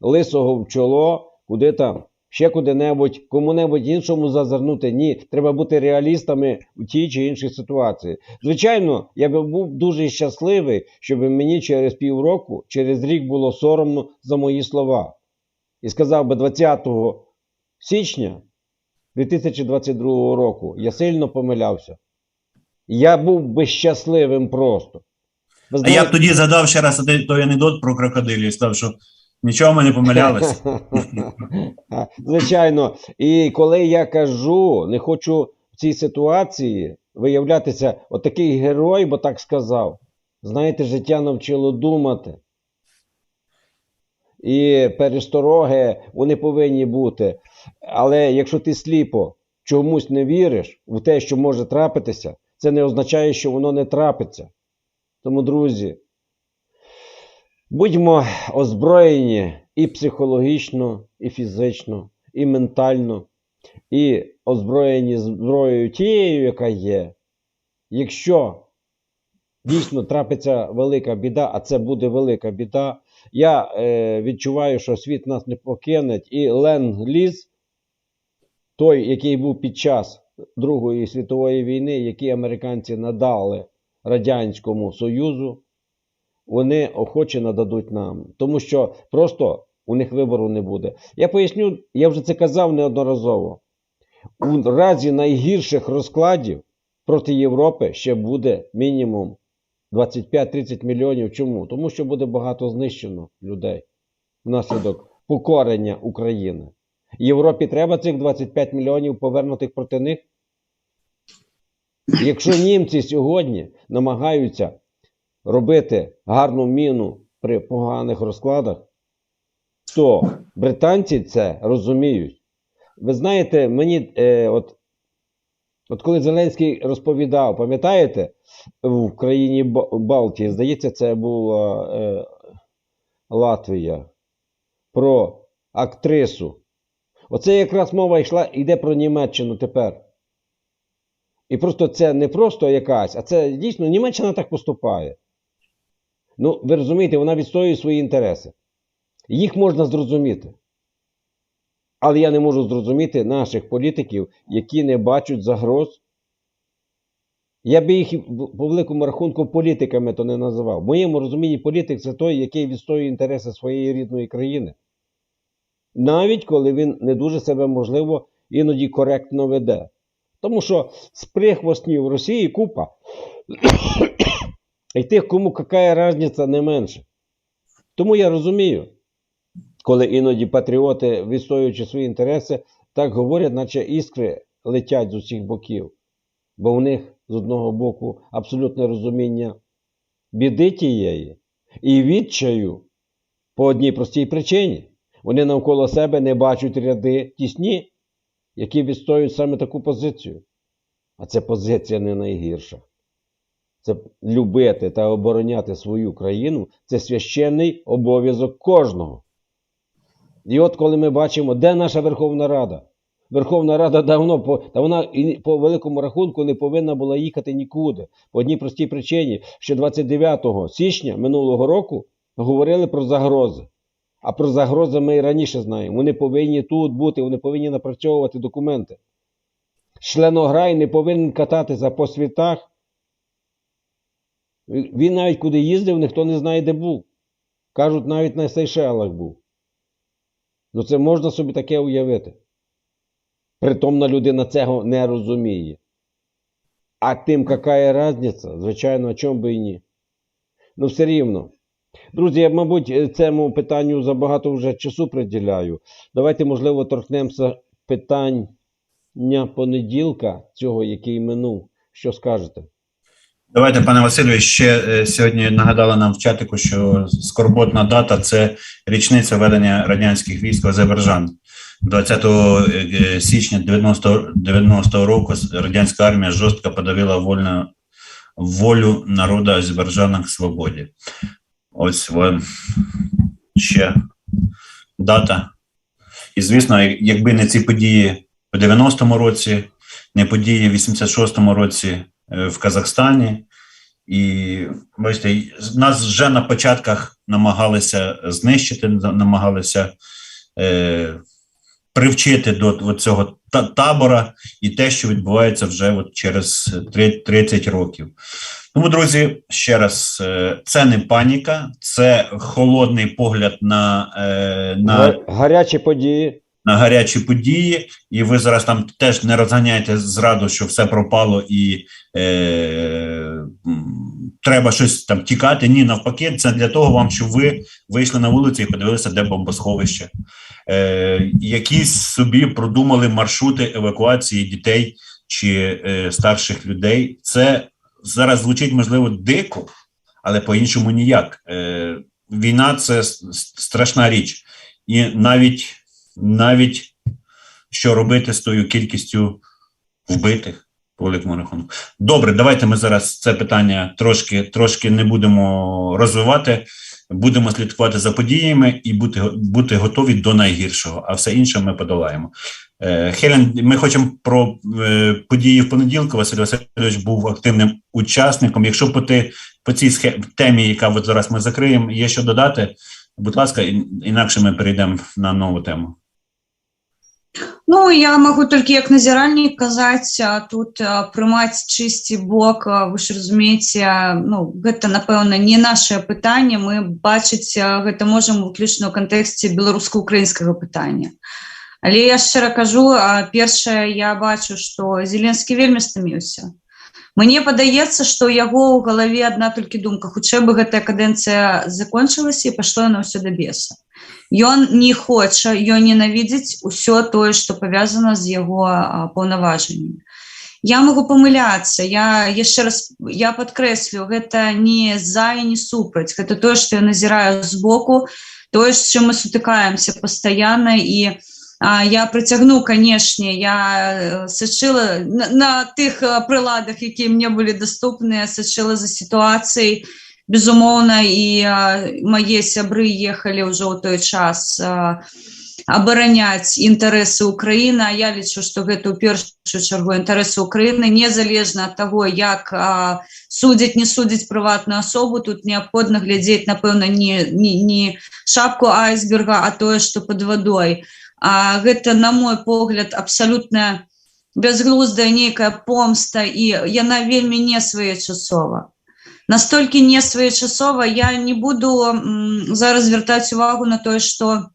лисого в чоло, куди там? Ще куди-небудь, кому-небудь іншому зазирнути. Ні, треба бути реалістами у тій чи іншій ситуації. Звичайно, я би був дуже щасливий, щоб мені через півроку, через рік було соромно за мої слова. І сказав би 20 січня 2022 року, я сильно помилявся. Я був би щасливим просто. А я б тоді задав ще раз той анекдот про крокодилів і сказав, що нічого ми не помилялися. Звичайно. І коли я кажу, не хочу в цій ситуації виявлятися отакий герой, бо так сказав. Знаєте, життя навчило думати. І перестороги, вони повинні бути. Але якщо ти сліпо чомусь не віриш в те, що може трапитися, це не означає, що воно не трапиться. Тому, друзі, будьмо озброєні і психологічно, і фізично, і ментально, і озброєні зброєю тією, яка є. Якщо дійсно трапиться велика біда, а це буде велика біда, я відчуваю, що світ нас не покине, і ленд-ліз, той, який був під час Другої світової війни, який американці надали Радянському Союзу, вони охоче нададуть нам. Тому що просто у них вибору не буде. Я поясню, я вже це казав неодноразово. У разі найгірших розкладів проти Європи ще буде мінімум 25-30 мільйонів. Чому? Тому що буде багато знищено людей внаслідок покорення України. Європі треба цих 25 мільйонів повернутих проти них? Якщо німці сьогодні намагаються робити гарну міну при поганих розкладах, то британці це розуміють. Ви знаєте, мені, от коли Зеленський розповідав, пам'ятаєте, в країні Балтії, здається, це була Латвія, про актрису. Оце якраз мова йде про Німеччину тепер. І просто це не просто якась, а це дійсно Німеччина так поступає. Ну, ви розумієте, вона відстоює свої інтереси. Їх можна зрозуміти. Але я не можу зрозуміти наших політиків, які не бачать загроз Я би їх по великому рахунку політиками то не називав. В моєму розумінні політик це той, який відстоює інтереси своєї рідної країни. Навіть коли він не дуже себе, можливо, іноді коректно веде. Тому що з прихвостнів в Росії купа. І тих, кому яка різниця, не менше. Тому я розумію, коли іноді патріоти, відстоюючи свої інтереси, так говорять, наче іскри летять з усіх боків. Бо в них з одного боку абсолютне розуміння біди тієї і відчаю по одній простій причині. Вони навколо себе не бачать ряди тісні, які відстоюють саме таку позицію. А ця позиція не найгірша. Це любити та обороняти свою країну – це священний обов'язок кожного. І от коли ми бачимо, де наша Верховна Рада? Верховна Рада давно, та вона по великому рахунку не повинна була їхати нікуди. По одній простій причині, що 29 січня минулого року говорили про загрози. А про загрози ми і раніше знаємо. Вони повинні тут бути, вони повинні напрацьовувати документи. Членограй не повинен кататися по світах. Він навіть куди їздив, ніхто не знає, де був. Кажуть, навіть на Сейшелах був. Ну це можна собі таке уявити. Притомна людина цього не розуміє. А тим, яка різниця, звичайно, о чому би і ні. Ну все рівно. Друзі, я, мабуть, цьому питанню забагато вже часу приділяю. Давайте, можливо, торкнемося питання понеділка, цього, який минув. Що скажете? Давайте, пане Василю, ще сьогодні нагадали нам в чатику, що скорботна дата – це річниця введення радянських військ в Азербайджан. 20 січня 90-го року радянська армія жорстко подавила волю народу Азербайджану к свободі. Ось вам ще дата. І, звісно, якби не ці події у 90-му році, не події в 86-му році в Казахстані, і, бачите, нас вже на початках намагалися знищити, намагалися привчити до цього табора і те, що відбувається вже от через 30 років. Тому, друзі, ще раз, це не паніка, це холодний погляд на гарячі події. На гарячі події, і ви зараз там теж не розганяєте зраду, що все пропало і треба щось там тікати. Ні, навпаки, це для того вам, щоб ви вийшли на вулицю і подивилися, де бомбосховище. Якісь собі продумали маршрути евакуації дітей чи старших людей. Це зараз звучить, можливо, дико, але по-іншому ніяк. Війна – це страшна річ. І навіть що робити з тою кількістю вбитих, по великому рахунку. Добре, давайте ми зараз це питання трошки не будемо розвивати, будемо слідкувати за подіями і бути готові до найгіршого, а все інше ми подолаємо. Хелен, ми хочемо про події в понеділку. Василь Васильович був активним учасником. Якщо по цій темі, яка от зараз ми закриємо, є що додати, будь ласка, інакше ми перейдемо на нову тему. Ну, я могу толькі як назіральнік казаць, тут прымаць чысці бок, вы ж разумееце, ну, гэта, напэўна, не наше пытанне, мы бачыць гэта можам выключна ў кантэксце беларуска-украінскага пытання. Але я шчыра кажу, першае, я бачу, што Зеленскі вельмі стаміўся. Мне падаецца, што яго ў галаве адна толькі думка, хутчэй бы гэтая кадэнцыя закончылася і пайшло яно ўсё да беса. Ён не хоча, ён ненавідзіць усё тое, што павязана з яго паўнаважаннямі. Я могу памыляцца, яшчэ раз падкрэслю, гэта не за і не супраць, гэта тое, што я назіраю збоку, тое, з чым мы сутыкаемся пастаянна, і я прыцягну, канешне, я сачыла на тых прыладах, якія мне былі даступныя, сачыла за сітуацыяй, безумоўна, і мае сябры ехалі ўжо ў той час абараняць інтарэсы Украіны. Я лічу, што гэта ў першую чаргу інтарэсы Украіны, незалежна ад таго, як судзяць, не судзяць прыватную асобу. Тут неабходна глядзець, напэўна, не шапку айсберга, а тое, што пад вадой. Гэта, на мой погляд, абсалютна бязглуздая нейкая помста, і яна вельмі не своечасова. Настолькі не своечасова, я не буду зараз звяртаць увагу на тое, што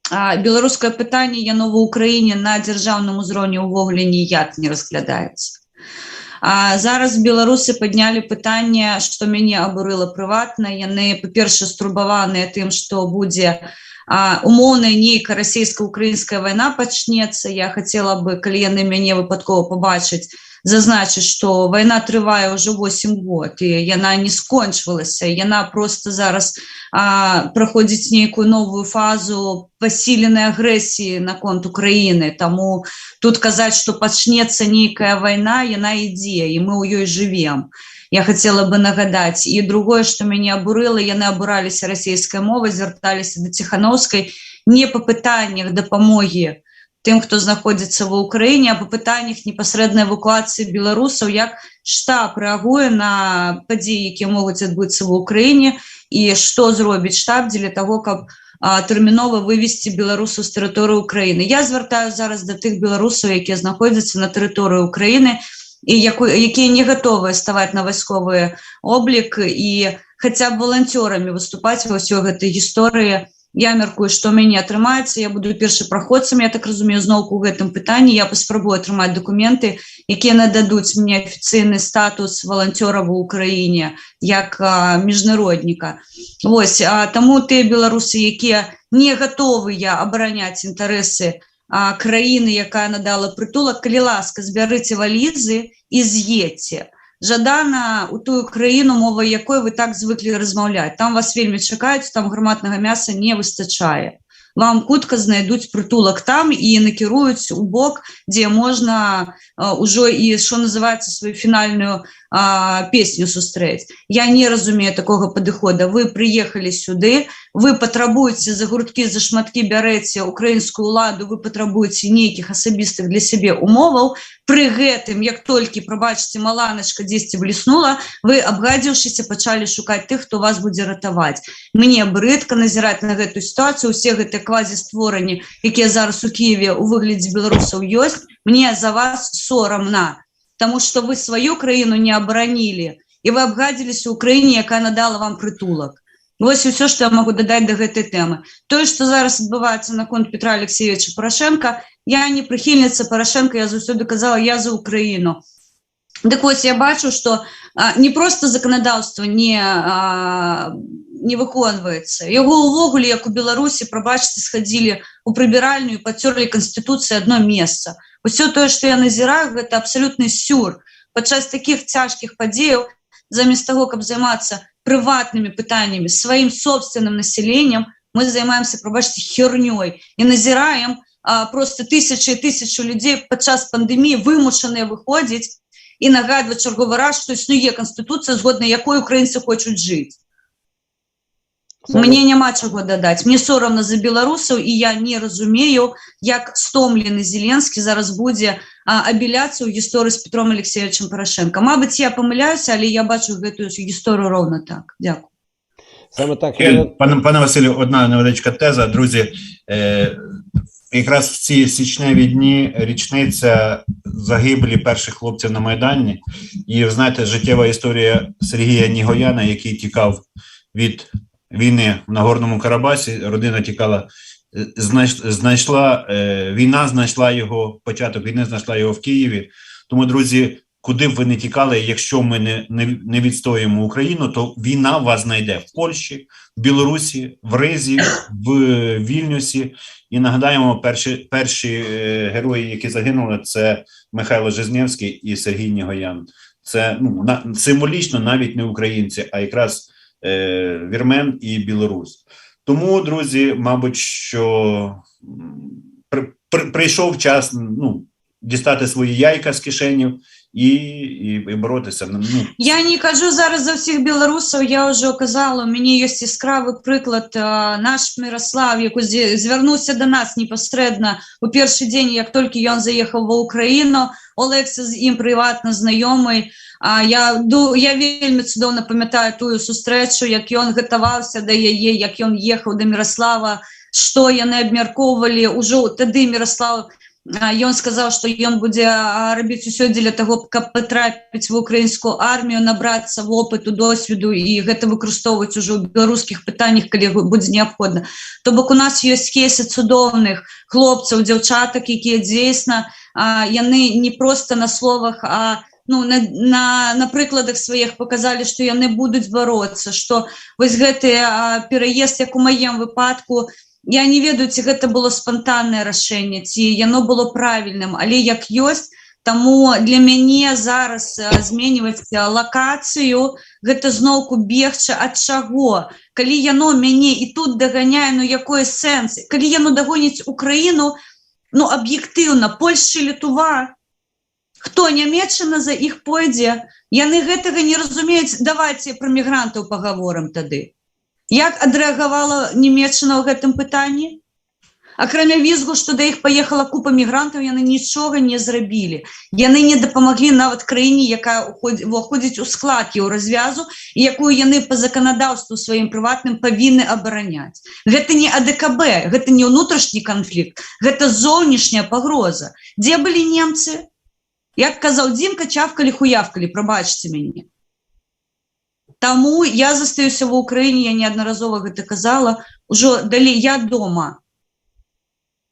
беларускае пытанне, яно ва Ўкраіне на дзяржаўным узроўні ўвогуле ніяк не разглядаецца. Зараз беларусы паднялі пытанне, што мяне абурыла прыватна. Яны, па-першае, стурбаваныя тым, што будзе умоўная нейкая расійска-украінская вайна пачнецца. Я хацела бы, калі яны мяне выпадкова пабачаць, зазначыць, што вайна трывае ўжо 8 год, і яна не скончвалася. Яна просто зараз праходзіць нейкую новую фазу пасіленай агрэсіі наконт Украіны. Таму тут казаць, што пачнецца нейкая вайна, яна ідзе, і мы ў ёй жывем. Я хацела бы нагадаць. І другое, што мяне абурыла, яны абураліся расійскай мовай, звярталіся да Ціханаўскай не па пытаннях дапамогі тым, хто знаходзіцца ва Ўкраіне, а па пытаннях непасрэднай эвакуацыі беларусаў, як штаб рэагуе на падзеі, якія могуць адбыцца ва Ўкраіне, і што зробіць штаб дзеля таго, каб тэрмінова вывесці беларусаў з тэрыторыі Ўкраіны. Я звяртаю зараз да тых беларусаў, якія знаходзяцца на тэрыторыі Ўкраіны і якія не гатовыя ставаць на вайсковы облік і хаця б валанцёрамі выступаць ва ўсёй гэтай гісторыі. Я мяркую, што ў мяне атрымаецца, я буду першапраходцам, я так разумею, зноўку ў гэтым пытанні, я паспрабую атрымаць дакументы, якія нададуць мне афіцыйны статус валанцёра ва Ўкраіне, як міжнародніка. Вось, таму тыя беларусы, якія не гатовыя абараняць інтарэсы краіны, якая надала прытулак, калі ласка, збярыце валізы і з'едзьце. Жадана у тую краіну, мова якой вы так звыклі размаўляць. Там вас вельмі чакаюць, там гарматнага мяса не выстачае. Вам хутка знайдуць прытулак там і накіруюць у бок, дзе можна ўжо і, што называецца, сваю фінальную песню сустрэць. Я не разумею такога падыхода. Вы прыехалі сюды, вы патрабуеце за гурткі, за шматкі бярэце украінскую ўладу, вы патрабуеце нейкіх асабістых для сябе умоваў. Пры гэтым, як толькі, прабачце, маланачка дзесьці бліснула, вы, абгадзіўшыся, пачалі шукаць тых, хто вас будзе ратаваць. Мне брыдка назіраць на гэтую сітуацыю. Усе гэтыя квазістворанні, якія зараз у Кіеве у выглядзе беларусаў ёсць, мне за вас сорамна. Таму што вы сваю краіну не абаранілі, і вы абгадзіліся ў краіне, якая надала вам прытулак. Вось і ўсё, што я магу дадаць да гэтай тэмы. Тое, што зараз адбываецца наконт Петра Алексеевича Парашенка, я не прыхільніца Парашенка, я заўсёды казала, я за Украіну. Дык вось, я бачу, што не проста заканадаўства не выконваецца. Яго ўвогуле, як у Беларусі, прабачце, схадзілі ў прыбіральню і пацёрлі Канстытуцыі адно месца. Усё тое, што я назіраю, гэта абсалютны сюр. Падчас такіх цяжкіх падзеяў, замест таго, каб займацца прыватнымі пытаннямі, сваім собственным населеннем, мы займаемся, прабачце, хернёй і назіраем просто тысячы і тысячу людзей падчас пандэміі вымушаныя выходзіць і нагадваць чарговы раз, што існуе Канстытуцыя, згодна якой украінцы хочуць жыць. Мне няма чаго дадаць. Мне сорамна за беларусаў, і я не разумею, як стомлены Зеленскі зараз будзе абіляцца ў гісторыі з Петром Алексеевичем Парашенко. Мабыць, я памыляюся, але я бачу гэтую гісторыю роўна так. Дякую. Саме так. Пане Василю, одна невеличка теза. Друзі, якраз в ці січневі дні річниця загибелі перших хлопців на Майдані. І, ви знаєте, життєва історія Сергія Нігояна, який тікав від війни в Нагорному Карабасі, родина тікала, війна знайшла його, початок війни знайшла його в Києві. Тому, друзі, куди б ви не тікали, якщо ми не відстоїмо Україну, то війна вас знайде в Польщі, в Білорусі, в Ризі, в Вільнюсі. І нагадаємо, перші герої, які загинули, це Михайло Жизнєвський і Сергій Нігоян. Це символічно навіть не українці, а якраз вірмен і білорус. Тому, друзі, мабуть, що прийшов час дістати свої яйка з кишенів і боротися. Я не кажу зараз за всіх білорусів, я вже казала, у мене є яскравий приклад, наш Мирослав, який звернувся до нас непосередньо у перший день, як тільки він заїхав в Україну, Олекса з ним приватно знайомий. Я вельмі цудоўна памятаю тую сустрэчу, як ён гатаваўся да яе, як ён ехаў да Мирослава, што яны абмяркоўвалі. Ужо тады Мирослав ён сказаў, што ён будзе рабіць усё дзеля таго, каб патрапіць ва ўкраінскую армію, набрацца вопыту, досведу і гэта выкарыстоўваць ужо ў беларускіх пытаннях, калі будзе неабходна. То бок у нас ёсць кейсы цудоўных хлопцаў, дзяўчатак, якія дзейсна яны не проста на словах, а на прыкладах сваіх паказалі, што яны будуць бароцца, што вось гэты пераезд, як у маім выпадку, я не ведаю, ці гэта было спантаннае рашэнне, ці яно было правільным, але як ёсць, таму для мяне зараз зменьваць лакацыю, гэта зноўку бегчы ад чаго? Калі яно мяне і тут даганяе, якой сэнс? Калі яно дагоніць Украіну, аб'ектыўна, Польшча, Літва, хто, Нямецчына за іх пойдзе? Яны гэтага не разумеюць. Давайте пра мігрантаў пагаворым тады. Як адрэагавала Нямецчына ў гэтым пытанні? Акрамя візгу, што да іх паехала купа мігрантаў, яны нічога не зрабілі. Яны не дапамаглі нават краіне, якая ўваходзіць у склад еўразвязу, і якую яны па заканадаўству сваім прыватным павінны абараняць. Гэта не АДКБ, гэта не ўнутрашні канфлікт, гэта зоўнішняя пагроза. Дзе былі немцы? Як казаў Дзімка, чавкалі-хуявкалі, прабачце мяне. Таму я застаюся ва ўкраіне, я неаднаразова гэта казала, ужо далей я дома.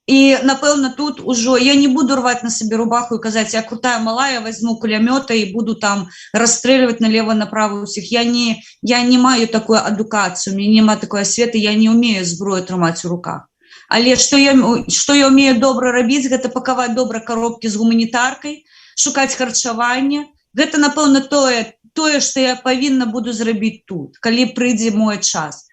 І, напэўна, тут ужо я не буду рваць на сабе рубаху і казаць, я крутая малая, возьму кулямёта і буду там расстрэльваць налева-направо ўсіх. Я не маю такую адукацыю, у мяне няма такой асветы, я не ўмею зброю трымаць у руках. Але што я ўмею добра рабіць, гэта пакаваць добра коробкі з гуманітаркай, шукаць харчаванне. Гэта, напэўна, тое, што я павінна буду зрабіць тут, калі прыйдзе мой час.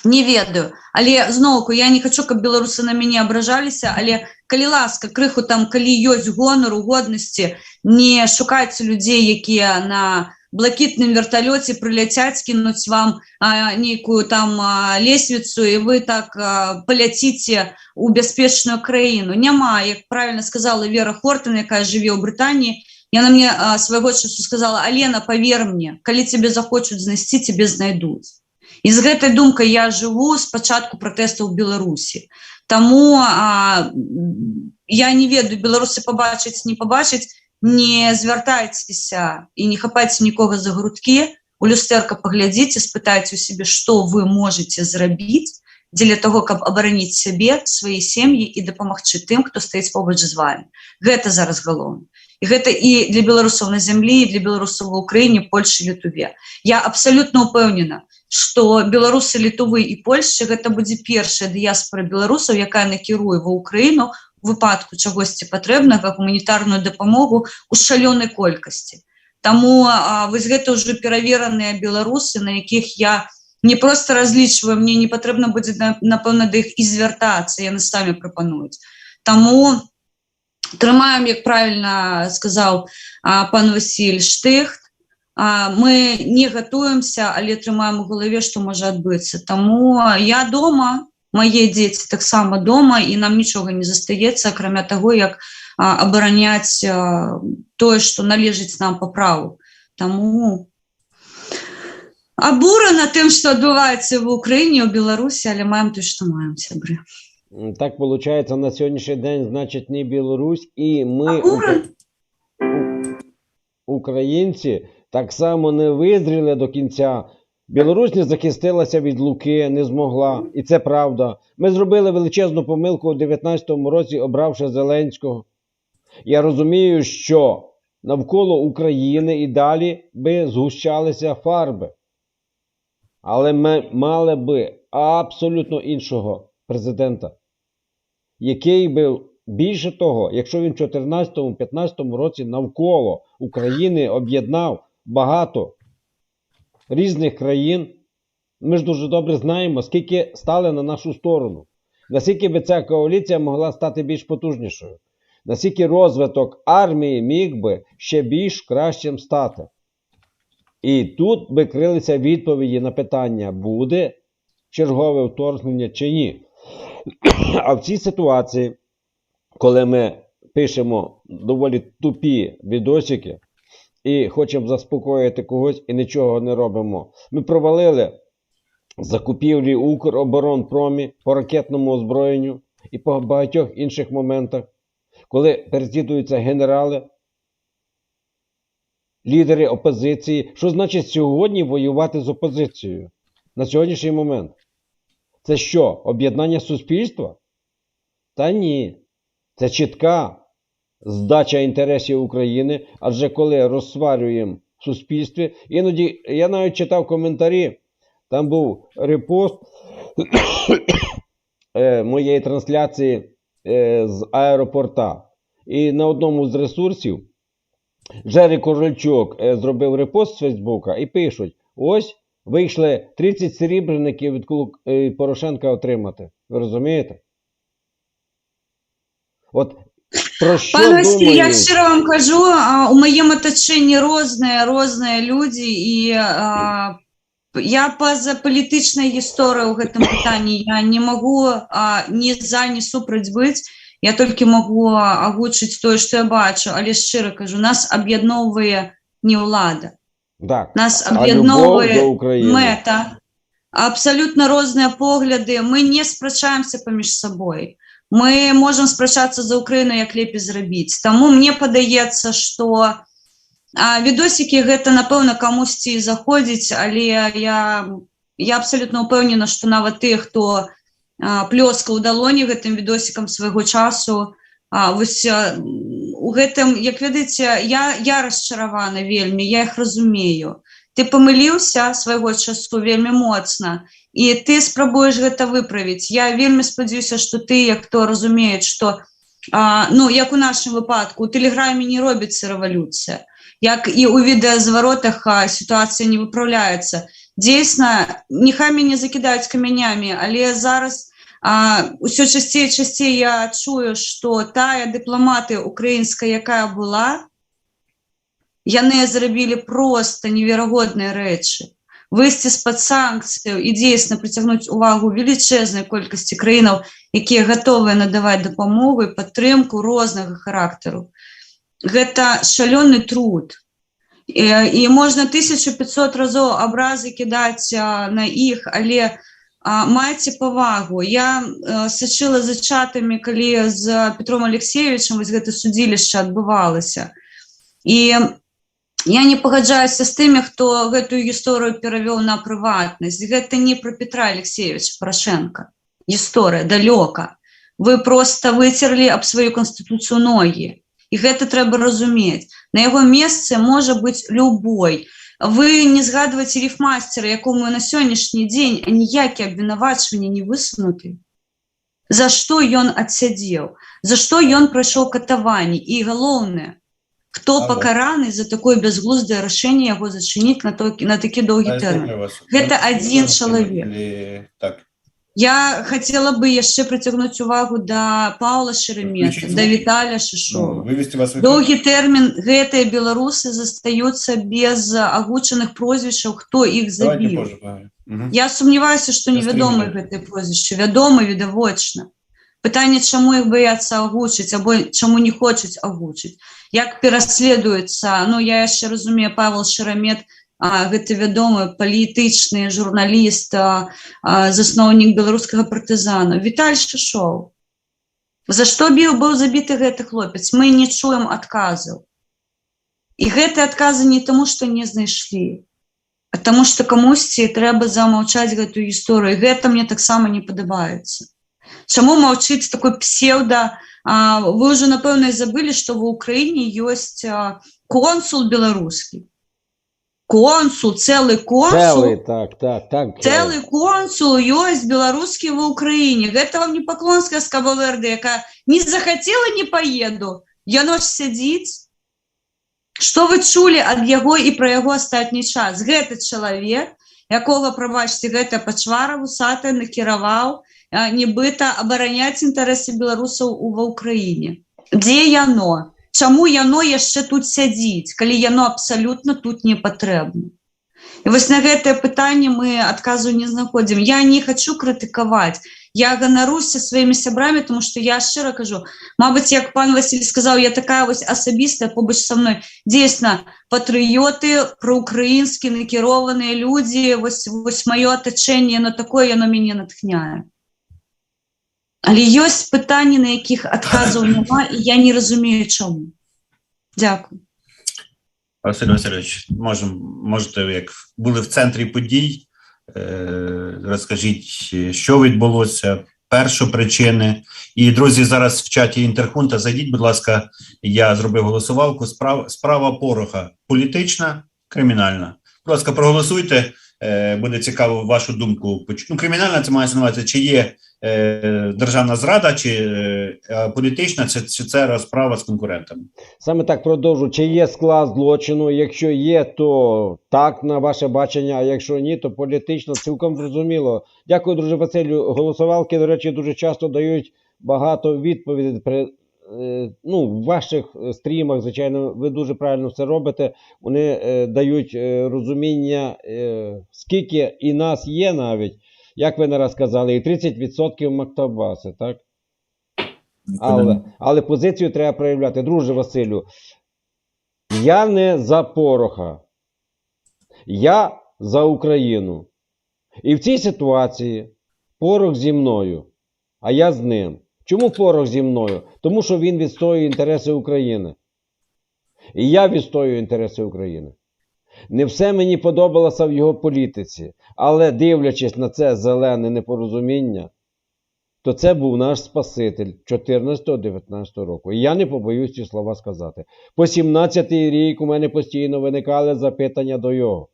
Не ведаю, але зноўку я не хачу, каб беларусы на мяне абражаліся, але калі ласка, крыху там, калі ёсць гонару, годнасці, не шукайце людзей, якія на блакітным верталёце прыляцяць, кінуць вам нейкую там лесвіцу, і вы так паляціце ў бяспечную краіну. Няма, як правільна сказала Вера Хортон, якая жыве ў Брытаніі, яна мне свайго часу сказала: Алена, павер мне, калі цябе захочуць знайсці, цябе знайдуць. І з гэтай думкай я жыву з пачатку пратэстаў у Беларусі. Таму я не ведаю, беларусы пабачыць, не пабачыць, не звяртайцеся і не хапайце нікога за грудкі, у люстэрка паглядзіце, спытайце ў сябе, што вы можаце зрабіць дзеля таго, каб абараніць сябе, свае сем'і і дапамагчы тым, хто стаіць побач з вамі. Гэта зараз галоўна. І гэта і для беларусаў на зямлі, і для беларусаў ва Ўкраіне, Польшы, Літве. Я абсалютна ўпэўнена, што беларусы, Літвы і Польшчы гэта будзе першая дыяспора беларусаў, якая накіруе ва Ўкраіну у выпадку чагосьці патрэбнага гуманітарную дапамогу ў шалёнай колькасці. Таму вось гэта ўжо перавераныя беларусы, на якіх я не проста разлічваю, мне не патрэбна будзе, напэўна, да іх і звяртацца, яны самі прапануюць. Таму трымаем, як правільна сказаў пан Васіль, штыхт. Мы не гатуемся, але трымаем у галаве, што можа адбыцца. Таму я дома, мае дзеці таксама дома, і нам нічога не застаецца, акрамя таго, як абараняць тое, што належыць нам па праву. Таму абурана тым, што адбываецца ва Ўкраіне, у Беларусі, але маем тое, што маем, сябры. Так получается на сьогоднішній день, значить, не Білорусь, і ми, українці, так само не визріли до кінця. Білорусь не захистилася від Луки, не змогла, і це правда. Ми зробили величезну помилку у 19-му році, обравши Зеленського. Я розумію, що навколо України і далі би згущалися фарби. Але ми мали би абсолютно іншого президента, який би, більше того, якщо він в 2014-2015 році навколо України об'єднав багато різних країн, ми ж дуже добре знаємо, скільки стали на нашу сторону, наскільки би ця коаліція могла стати більш потужнішою, наскільки розвиток армії міг би ще більш кращим стати. І тут би крилися відповіді на питання, буде чергове вторгнення чи ні. А в цій ситуації, коли ми пишемо доволі тупі відосики і хочемо заспокоїти когось і нічого не робимо, ми провалили закупівлі Укроборонпромі по ракетному озброєнню і по багатьох інших моментах. коли переслідуються генерали, лідери опозиції. Що значить сьогодні воювати з опозицією? На сьогоднішній момент. Це що, об'єднання суспільства? Та ні. Це чітка здача інтересів України, адже коли розсварюємо в суспільстві, іноді я навіть читав коментарі, там був репост моєї трансляції з аеропорта. І на одному з ресурсів Джері Корольчук зробив репост з Фейсбука і пишуть: ось вийшли 30 срібреників від Порошенка отримати. Ви розумієте? От про що Пан Василь, я думають? щиро вам кажу, у моєму оточенні різні люди, і я поза політичною історією в цьому питанні, я не можу ні за, ні супроть бути, я тільки можу озвучити те, що я бачу, але щиро кажу, нас об'єднує не влада, Так. нас А любов до об'єднує України. мета, абсолютно різні погляди, ми не сперечаємося поміж собою. Ми можемо сперечатися за Україну, як лепі зробити. Тому мені подається, що відосики гэта, напевно, комусь і заходять, але я абсолютно впевнена, що навіть ті, хто плескав у долоні гэтым відосикам свого часу, ось у гэтым, як ведаеце, я розчарована вельмі, я їх розумію. Ти помилився свого часу вельмі моцна, і ти спробуєш гэта виправити. Я вельмі сподіваюся, що ти, як хто розуміє, що, ну, як у нашому випадку, у Телеграмі не робиться революція, як і у відеозворотах ситуація не виправляється. Дійсно, нехай мене закидають каменями, але зараз все частіше і частіше я чую, що та дипломати українська, яка була, яны зрабілі просто неверагодныя рэчы. Выйсці з-пад санкцыяў і дзейсна прыцягнуць увагу велічэзнай колькасці краінаў, якія гатовыя надаваць дапамогу і падтрымку рознага характару. Гэта шалёны труд. І можна 1500 разоў абразы кідаць на іх, але майце павагу. Я сачыла за чатамі, калі з Петром Алексеевичем вось гэта судзілішча адбывалася. І я не пагаджаюся з тымі, хто гэтую гісторыю перавёў на прыватнасць. Гэта не пра Петра Алексеевича Порошенка. Гісторыя далёка. Вы проста выцерлі аб сваю канстытуцыю ногі. І гэта трэба разумець. На яго месцы можа быць любой. Вы не згадваеце рифмастера, якому на сённяшні дзень ніякія абвінавачванні не высунуты. За што ён адсядзеў? За што ён прайшоў катаванні? І галоўнае, хто пакараны за такое бязглуздае рашэнне яго зачыніць на такі доўгі тэрмін. Гэта адзін чалавек. Так. Я хотела бы яшчэ прыцягнуць увагу да Паўла Шеремета, да Віталя Шишова. Доўгі тэрмін гэтыя беларусы застаюцца без агучаных прозвішчаў, хто іх забіў. Я сумняваюся, што невядомыя гэтыя прозвішчы, вядомы відавочна. Пытанне, чаму іх баяцца агучыць, або чаму не хочуць агучыць. Як пераследуецца, ну я яшчэ разумею, Павел Шеремет, гэта вядомы палітычны журналіст, засноўнік беларускага партызана. Віталь Шишов. За што быў забіты гэты хлопец? Мы не чуем адказаў. І гэтыя адказы не таму, што не знайшлі, а таму, што камусьці трэба замаўчаць гэтую гісторыю. Гэта мне таксама не падабаецца. Чаму маўчыць такой псеўда? Вы ўжо, напэўна, забылі, што ва ўкраіне ёсць консул беларускі. Консул, цэлы консул. Цэлы консул ёсць беларускі ва ўкраіне. Гэта вам не Паклонская з Кабо-Верде, якая не захацела, не паеду. Яно ж сядзіць. Што вы чулі ад яго і пра яго астатні час? Гэты чалавек, якога, прабачце, гэта пачвара вусатая накіраваў нібыта абараняць інтарэсы беларусаў ва ўкраіне. Дзе яно? Чаму яно яшчэ тут сядзіць, калі яно абсалютна тут не патрэбна? І вось на гэтае пытанне мы адказу не знаходзім. Я не хачу крытыкаваць. Я ганаруся сваімі сябрамі, тому што я шчыра кажу, мабыць, як пан Васіль сказаў, я такая вось асабістая побач са мной. Дзейсна, патрыёты, праўкраінскі накіраваныя людзі, вось маё атачэнне на такое, яно мяне натхняе. Але ёсць пытанні, на якіх адказаў няма, і я не разумею, чому. Дякую. Василь Васильович, можете, як були в центрі подій, розкажіть, що відбулося, першопричини. І, друзі, зараз в чаті Інтерхунта зайдіть, будь ласка, я зробив голосувалку. Справа Пороха політична, кримінальна. Будь ласка, проголосуйте, буде цікаво вашу думку. Ну, кримінальна це мається на увазі, чи є державна зрада, чи політична, чи це розправа з конкурентами. Саме так продовжу. Чи є склад злочину? Якщо є, то так, на ваше бачення, а якщо ні, то політично, цілком зрозуміло. Дякую, друже Василю. Голосувалки, до речі, дуже часто дають багато відповідей. В ваших стрімах, звичайно, ви дуже правильно все робите. Вони дають розуміння, скільки і нас є навіть, як ви не раз казали, і 30% Мактабаси, так? Але позицію треба проявляти. Друже Василю, я не за Пороха. Я за Україну. І в цій ситуації Порох зі мною, а я з ним. Чому Порох зі мною? Тому що він відстоює інтереси України. І я відстоюю інтереси України. Не все мені подобалося в його політиці, але дивлячись на це зелене непорозуміння, то це був наш Спаситель 14-19 року. І я не побоюсь ці слова сказати. По 17-й рік у мене постійно виникали запитання до його.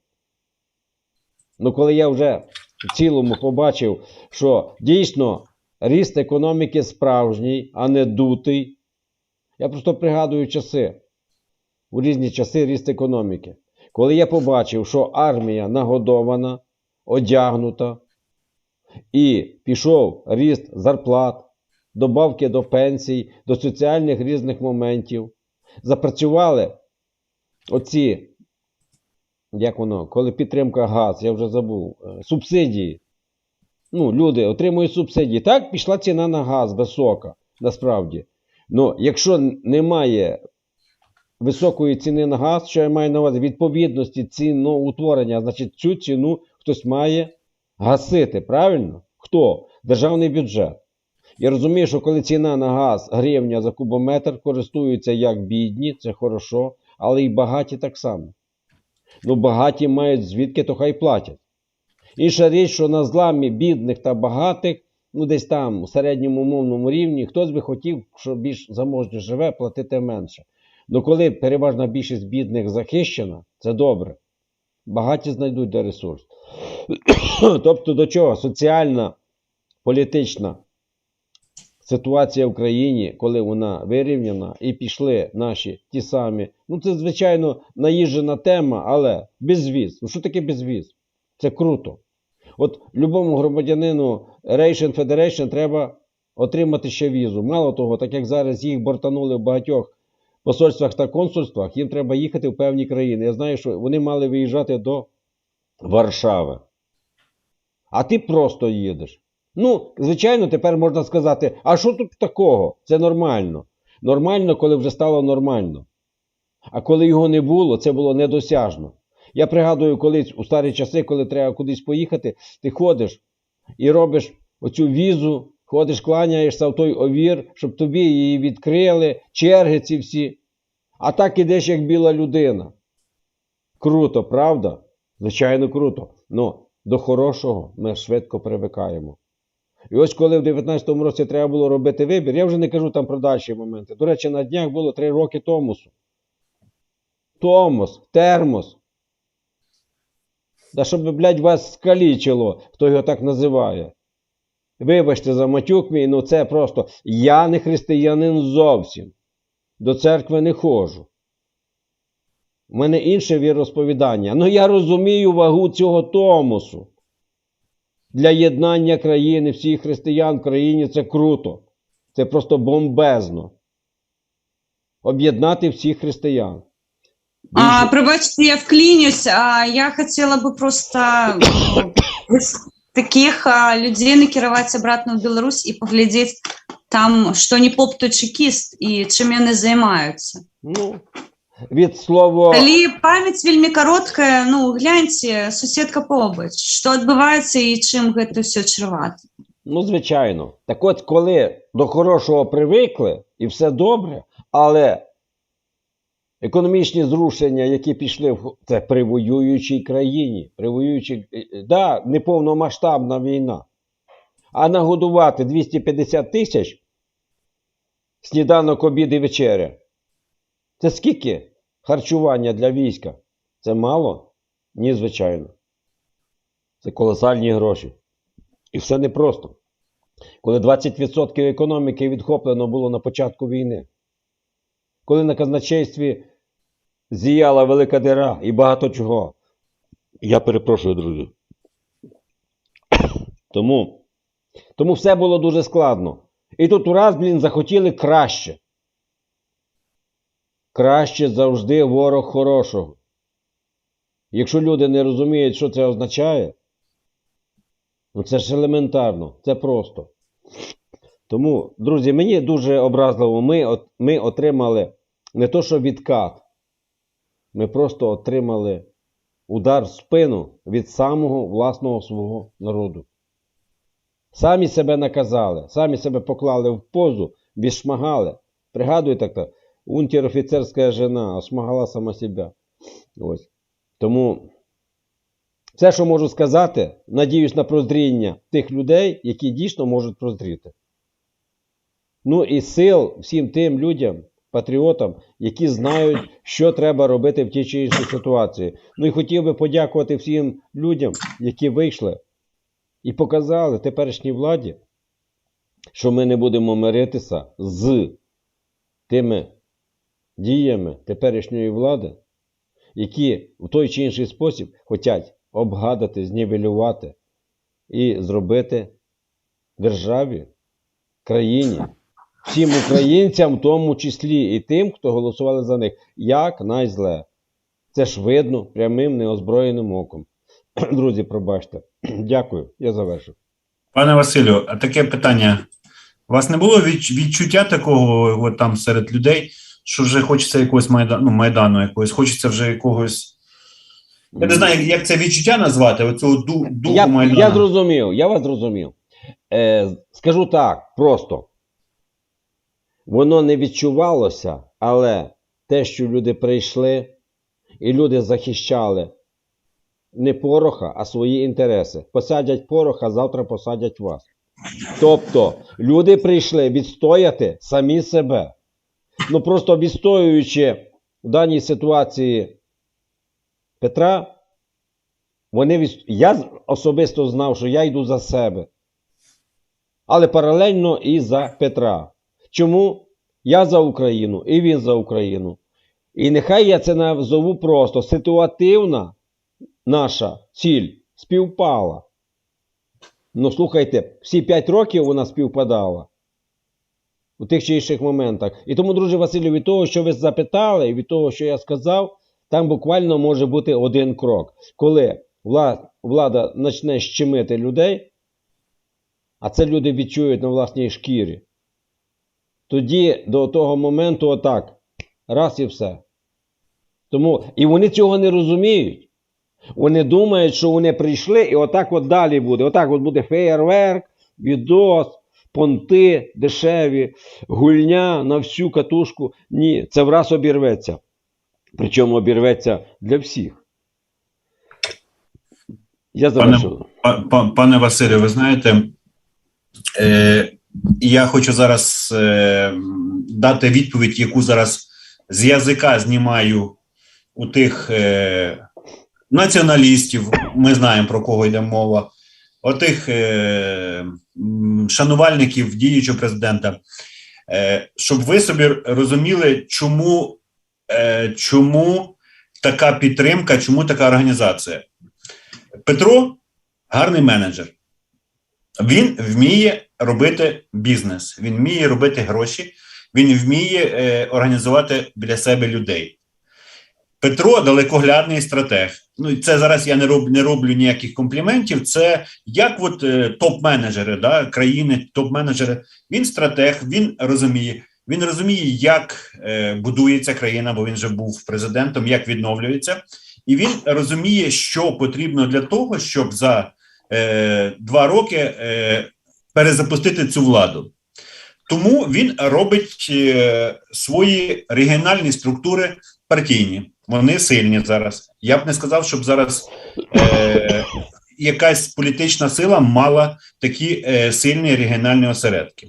Ну, коли я вже в цілому побачив, що дійсно ріст економіки справжній, а не дутий, я просто пригадую часи, у різні часи ріст економіки. Коли я побачив, що армія нагодована, одягнута, і пішов ріст зарплат, добавки до пенсій, до соціальних різних моментів, запрацювали оці, як воно, коли підтримка газ, я вже забув, субсидії. Ну, люди отримують субсидії. Так, пішла ціна на газ висока, насправді. Ну, якщо немає високої ціни на газ, що я маю на увазі, відповідності ціноутворення, значить цю ціну хтось має гасити, правильно? Хто? Державний бюджет. Я розумію, що коли ціна на газ гривня за кубометр, користуються як бідні, це хорошо, але і багаті так само. Ну, багаті мають звідки, то хай платять. Інша річ, що на зламі бідних та багатих, ну десь там, у середньому умовному рівні, хтось би хотів, що більш заможно живе, платити менше. Ну коли переважна більшість бідних захищена, це добре. Багаті знайдуть де ресурс. Тобто до чого? Соціальна, політична ситуація в країні, коли вона вирівняна, і пішли наші ті самі. Ну це, звичайно, наїжджена тема, але безвіз. Ну що таке безвіз? Це круто. От любому громадянину Russian Federation треба отримати ще візу. Мало того, так як зараз їх бортанули в багатьох посольствах та консульствах, їм треба їхати в певні країни. Я знаю, що вони мали виїжджати до Варшави. А ти просто їдеш. Ну, звичайно, тепер можна сказати, а що тут такого? Це нормально. Нормально, коли вже стало нормально. А коли його не було, це було недосяжно. Я пригадую колись у старі часи, коли треба кудись поїхати, ти ходиш і робиш оцю візу, ходиш, кланяєшся в той овір, щоб тобі її відкрили, черги ці всі. А так ідеш, як біла людина. Круто, правда? Звичайно, круто. Но до хорошого ми швидко привикаємо. І ось коли в 19-му році треба було робити вибір, я вже не кажу там про дальші моменти. До речі, на днях було 3 роки Томосу. Томос, термос. Да щоб, блядь, вас скалічило, хто його так називає. Вибачте за матюк мій, ну це просто, я не християнин зовсім. До церкви не ходжу. У мене інше віросповідання. Ну я розумію вагу цього Томосу. Для єднання країни, всіх християн в країні це круто. Це просто бомбезно. Об'єднати всіх християн. Пробачте, я вклинюсь. Я хотела бы просто таких людей накіровать обратно в Беларусь і поглядеть там, що не поп, то чекіст, і чим вони займаються. Ну, від слова... Калі памяць вельмі кароткая, ну, гляньте, суседка побач, што адбываецца і чым гэта ўсё чрывата. Ну, звичайно. Так от, коли до хорошого привикли, і все добре, але економічні зрушення, які пішли це при воюючій країні, да, неповномасштабна війна. А нагодувати 250 тисяч сніданок, обід і вечеря. Це скільки харчування для війська? Це мало? Ні, звичайно. Це колосальні гроші. І все непросто. Коли 20% економіки відхоплено було на початку війни. Коли на казначействі зіяла велика діра і багато чого. Я перепрошую, друзі. Тому все було дуже складно. І тут раз, захотіли краще. Краще завжди ворог хорошого. Якщо люди не розуміють, що це означає, ну це ж елементарно, це просто. Тому, друзі, мені дуже образливо, ми отримали не то, що відкат, ми просто отримали удар в спину від самого власного свого народу. Самі себе наказали, самі себе поклали в позу, відшмагали. Пригадуєте, так, унтер-офіцерська жена осмагала сама себе. Ось. Тому все, що можу сказати, надіюсь на прозріння тих людей, які дійсно можуть прозріти. Ну і сил всім тим людям, патріотам, які знають, що треба робити в тій чи іншій ситуації. Ну і хотів би подякувати всім людям, які вийшли і показали теперішній владі, що ми не будемо миритися з тими діями теперішньої влади, які в той чи інший спосіб хочуть обгадати, знівелювати і зробити державі, країні, всім українцям, в тому числі і тим, хто голосували за них, як найзле. Це ж видно прямим неозброєним оком. Друзі, пробачте. Дякую, я завершив. Пане Василю, а таке питання. У вас не було відчуття такого от там серед людей, що вже хочеться якогось майдану якогось, хочеться вже якогось... Я не знаю, як це відчуття назвати, оцього духу майдану. Я вас зрозумів. Скажу так, просто. Воно не відчувалося, але те, що люди прийшли, і люди захищали не Пороха, а свої інтереси. Посадять Пороха, завтра посадять вас. Тобто, люди прийшли відстояти самі себе. Ну просто відстоюючи в даній ситуації Петра, я особисто знав, що я йду за себе. Але паралельно і за Петра. Чому? Я за Україну, і він за Україну. І нехай я це назову просто. Ситуативна наша ціль співпала. Ну, слухайте, всі 5 років вона співпадала. У тих чи інших моментах. І тому, друже Василю, від того, що ви запитали, і від того, що я сказав, там буквально може бути один крок. Коли влада почне щемити людей, а це люди відчують на власній шкірі, тоді до того моменту отак, раз і все. Тому, і вони цього не розуміють. Вони думають, що вони прийшли і отак от далі буде. Отак от буде феєрверк, відос, понти дешеві, гульня на всю катушку. Ні, це враз обірветься. Причому обірветься для всіх. Я завершую. Пане Василю, ви знаєте, я хочу зараз дати відповідь, яку зараз з язика знімаю у тих націоналістів, ми знаємо, про кого йде мова, отих шанувальників діючого президента, щоб ви собі розуміли, чому така підтримка, чому така організація. Петро гарний менеджер. Він вміє робити бізнес, він вміє робити гроші, він вміє організувати біля себе людей. Петро далекоглядний стратег. Ну, це зараз я не роблю ніяких компліментів. Це як от топ-менеджери, да, країни, топ-менеджери. Він стратег, він розуміє, як будується країна, бо він вже був президентом, як відновлюється. І він розуміє, що потрібно для того, щоб за 2 роки перезапустити цю владу. Тому він робить свої регіональні структури партійні. Вони сильні зараз. Я б не сказав, щоб зараз якась політична сила мала такі сильні регіональні осередки.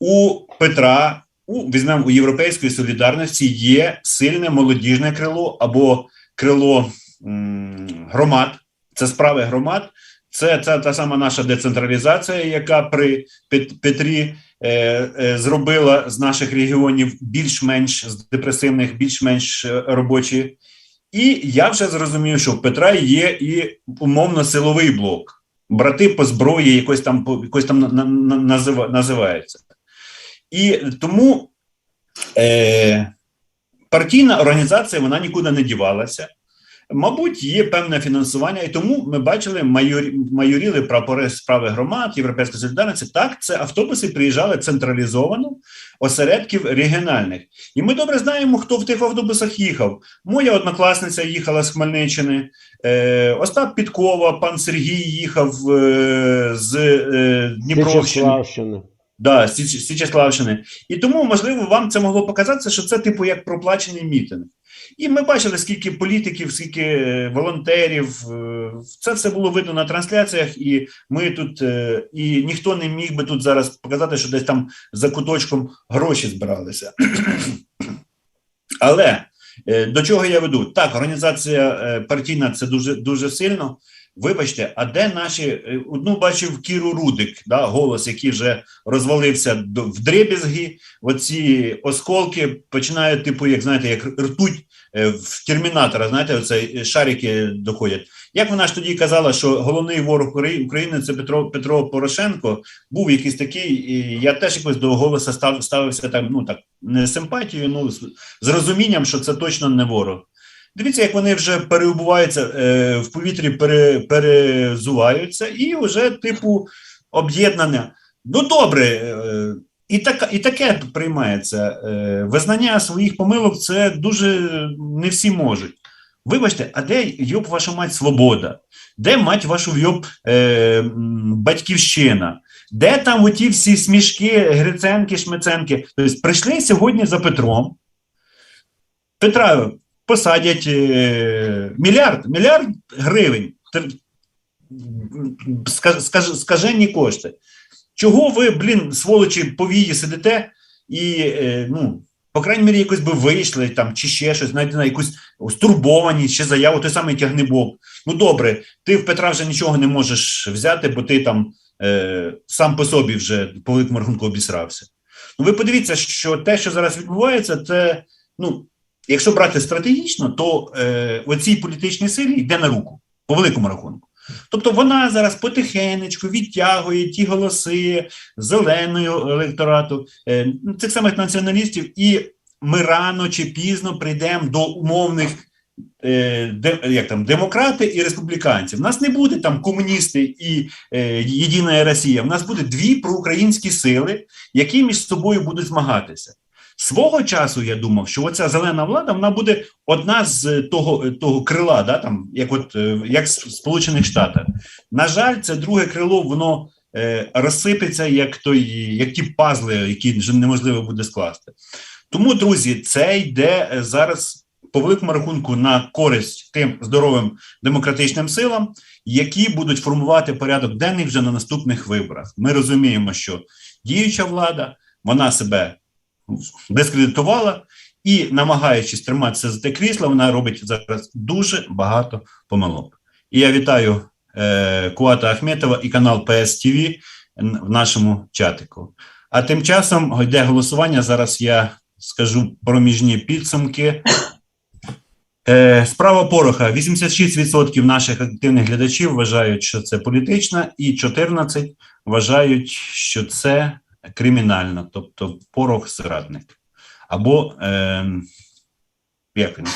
У Петра, візьмемо, у Європейської солідарності є сильне молодіжне крило або крило громад. Це справи громад. Це та сама наша децентралізація, яка при Петрі зробила з наших регіонів більш-менш з депресивних, більш-менш робочі. І я вже зрозумів, що в Петра є і умовно-силовий блок. Брати по зброї якось там називається. І тому партійна організація, вона нікуди не дівалася. Мабуть, є певне фінансування, і тому ми бачили, майоріли прапори справи громад, Європейської солідарності. Так, це автобуси приїжджали централізовано, осередків регіональних. І ми добре знаємо, хто в тих автобусах їхав. Моя однокласниця їхала з Хмельниччини, Остап Підкова, пан Сергій їхав з Дніпровщини. Да, з Січеславщини. І тому, можливо, вам це могло показатися, що це типу як проплачений мітинг. І ми бачили, скільки політиків, скільки волонтерів, це все було видно на трансляціях, і ми тут, і ніхто не міг би тут зараз показати, що десь там за куточком гроші збиралися. Але до чого я веду? Так, організація партійна – це дуже, дуже сильно. Вибачте, а де наші, бачив Кіру Рудик, да, голос, який вже розвалився в дребезги, оці осколки починають, типу, як, знаєте, як ртуть в Термінатора, знаєте, оце шарики доходять. Як вона ж тоді казала, що головний ворог України – це Петро Порошенко, був якийсь такий, і я теж якось до голосу ставився так, не з симпатією, з розумінням, що це точно не ворог. Дивіться, як вони вже переобуваються в повітрі, перезуваються і вже типу об'єднання. Ну добре, і таке приймається. Визнання своїх помилок – це дуже не всі можуть. Вибачте, а де, йоб вашу мать, свобода? Де, мать вашу, йоб, батьківщина? Де там оті всі смішки, Гриценки, Шмиценки? Тобто прийшли сьогодні за Петром. Петра посадять мільярд гривень, скажені кошти. Чого ви, сволочі, повії сидите і, по крайній мірі, якось би вийшли там, чи ще щось, знаєте, на якусь стурбованість, ще заяву, той самий Тягнебок. Ну добре, ти в Петра вже нічого не можеш взяти, бо ти там сам по собі вже по великому рахунку обісрався. Ну ви подивіться, що те, що зараз відбувається, це, якщо брати стратегічно, то оцій політичній силі йде на руку, по великому рахунку. Тобто вона зараз потихенечку відтягує ті голоси зеленого електорату, цих самих націоналістів, і ми рано чи пізно прийдемо до умовних демократи і республіканців. У нас не буде там комуністи і Єдина Росія, у нас буде дві проукраїнські сили, які між собою будуть змагатися. Свого часу я думав, що оця зелена влада, вона буде одна з того крила, да, там, як в Сполучених Штатах. На жаль, це друге крило, воно розсипеться, як ті пазли, які вже неможливо буде скласти. Тому, друзі, це йде зараз по великому рахунку на користь тим здоровим демократичним силам, які будуть формувати порядок денний вже на наступних виборах. Ми розуміємо, що діюча влада, вона себе дискредитувала і, намагаючись триматися за те крісло, вона робить зараз дуже багато помилок. І я вітаю Куата Ахметова і канал ПС-ТВ в нашому чатику. А тим часом йде голосування, зараз я скажу проміжні підсумки. Справа Пороха. 86% наших активних глядачів вважають, що це політична, і 14% вважають, що це кримінально, тобто Порох зрадник. Або, як він,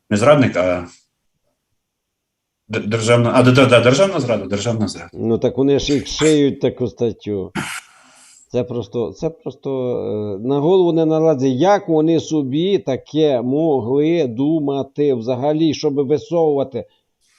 не зрадник, а державна зрада. Ну так вони ж їх шиють таку статтю. Це просто на голову не налазить. Як вони собі таке могли думати взагалі, щоб висовувати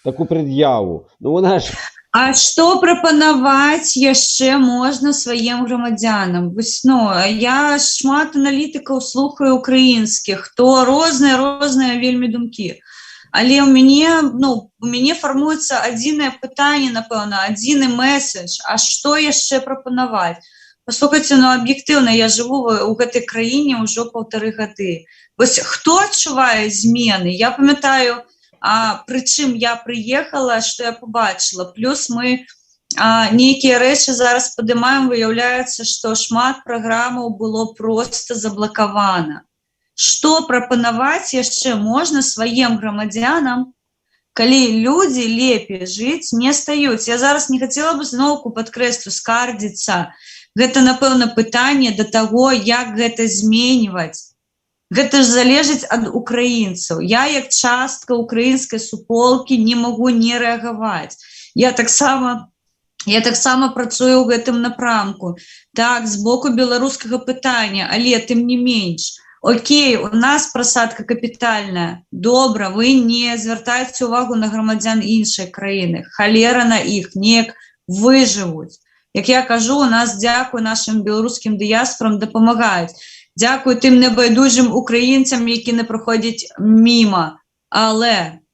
таку пред'яву? Ну вона ж А што прапанаваць яшчэ можна сваім грамадзянам? Вось, ну, я шмат аналітыкаў слухаю украінскіх, то розныя вельмі думкі. Але у мяне фармуецца адзінае пытанне, напэўна, адзіны месседж, а што яшчэ прапанаваць? Паслухайце, ну, аб'ектыўна, я жыву ў гэтай краіне ўжо 1,5 гады. Вось хто адчувае змены? Я памятаю, прычым я прыехала, што я побачыла. Плюс мы нейкія рэчы зараз падымаем, выяўляецца, што шмат праграмаў было проста заблакавана. Што прапанаваць яшчэ можна сваім грамадзянам, калі людзі лепей жыць не стаюць? Я зараз не хацела бы зноўку падкрэслю скардзіцца. Гэта, напэўна, пытанне да таго, як гэта зменьваць. Гэта ж залежыць ад украінцаў. Я, як частка украінскай суполкі, не магу не рэагаваць. Я таксама працую ў гэтым напрамку. Так, з боку беларускага пытання, але тым не менш. Окей, у нас прасадка капітальная. Добра, вы не звяртаеце ўвагу на грамадзян іншай краіны. Халера на іх, неяк выжывуць. Як я кажу, у нас, дзякуй нашым беларускім дыяспорам, дапамагаюць. Дзякуй тым небайдужым украінцам, які не праходзяць міма. Але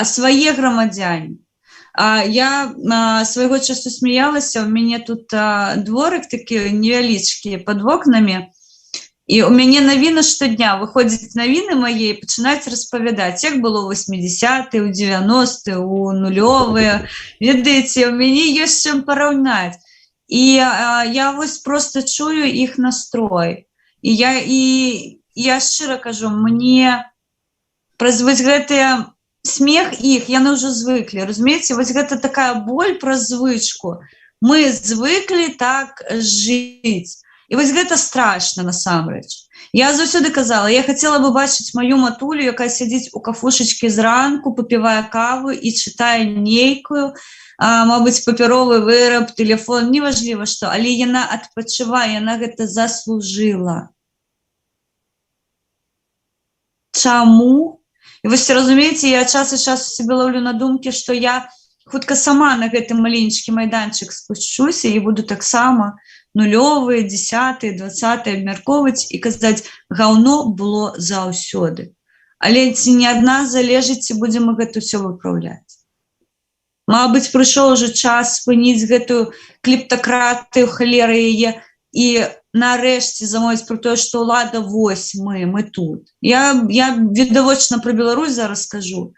свае грамадзяне. Я свайго часу смяялася, у мяне тут дворык такі невялічкі пад вокнамі, і у мяне навіны штодня, выходзяць навіны мае і пачынаюць распавядаць, як было ў 80-е, у 90-е, у нулёвыя. Ведаеце, у мяне ёсць чым параўнаць. І я вось просто чую іх настрой. І я шчыра кажу, мне праз вось гэтыя смех іх, яны ўжо звыклі, разумееце? Вось гэта такая боль праз звычку. Мы звыклі так жыць. І вось гэта страшна насамрэч. Я заўсёды казала, я хацела бы бачыць маю матулю, якая сядзіць у кафушачкі зранку, папівае каву і чытае нейкую, мабыць, папяровы выраб, тэлефон, неважліва што, але яна адпачывае, яна гэта заслужыла. Чаму? І вось, разумееце, я час і час сябе ловлю на думкі, што я хутка сама на гэты маленькі майданчык спушчуся і буду таксама нулёвыя, 10-е, 20-е абмяркоўваць і казаць, гаўно было заўсёды. Але ці не ад нас залежыць, ці будзем мы гэта ўсё выпраўляць. Мабыць, прыйшоў уже час спыніць гэтую клептакратыю, халеры яе, і нарэшце замовіць пра тое, што ўлада вось мы тут. Я відавочна пра Беларусь зараз скажу.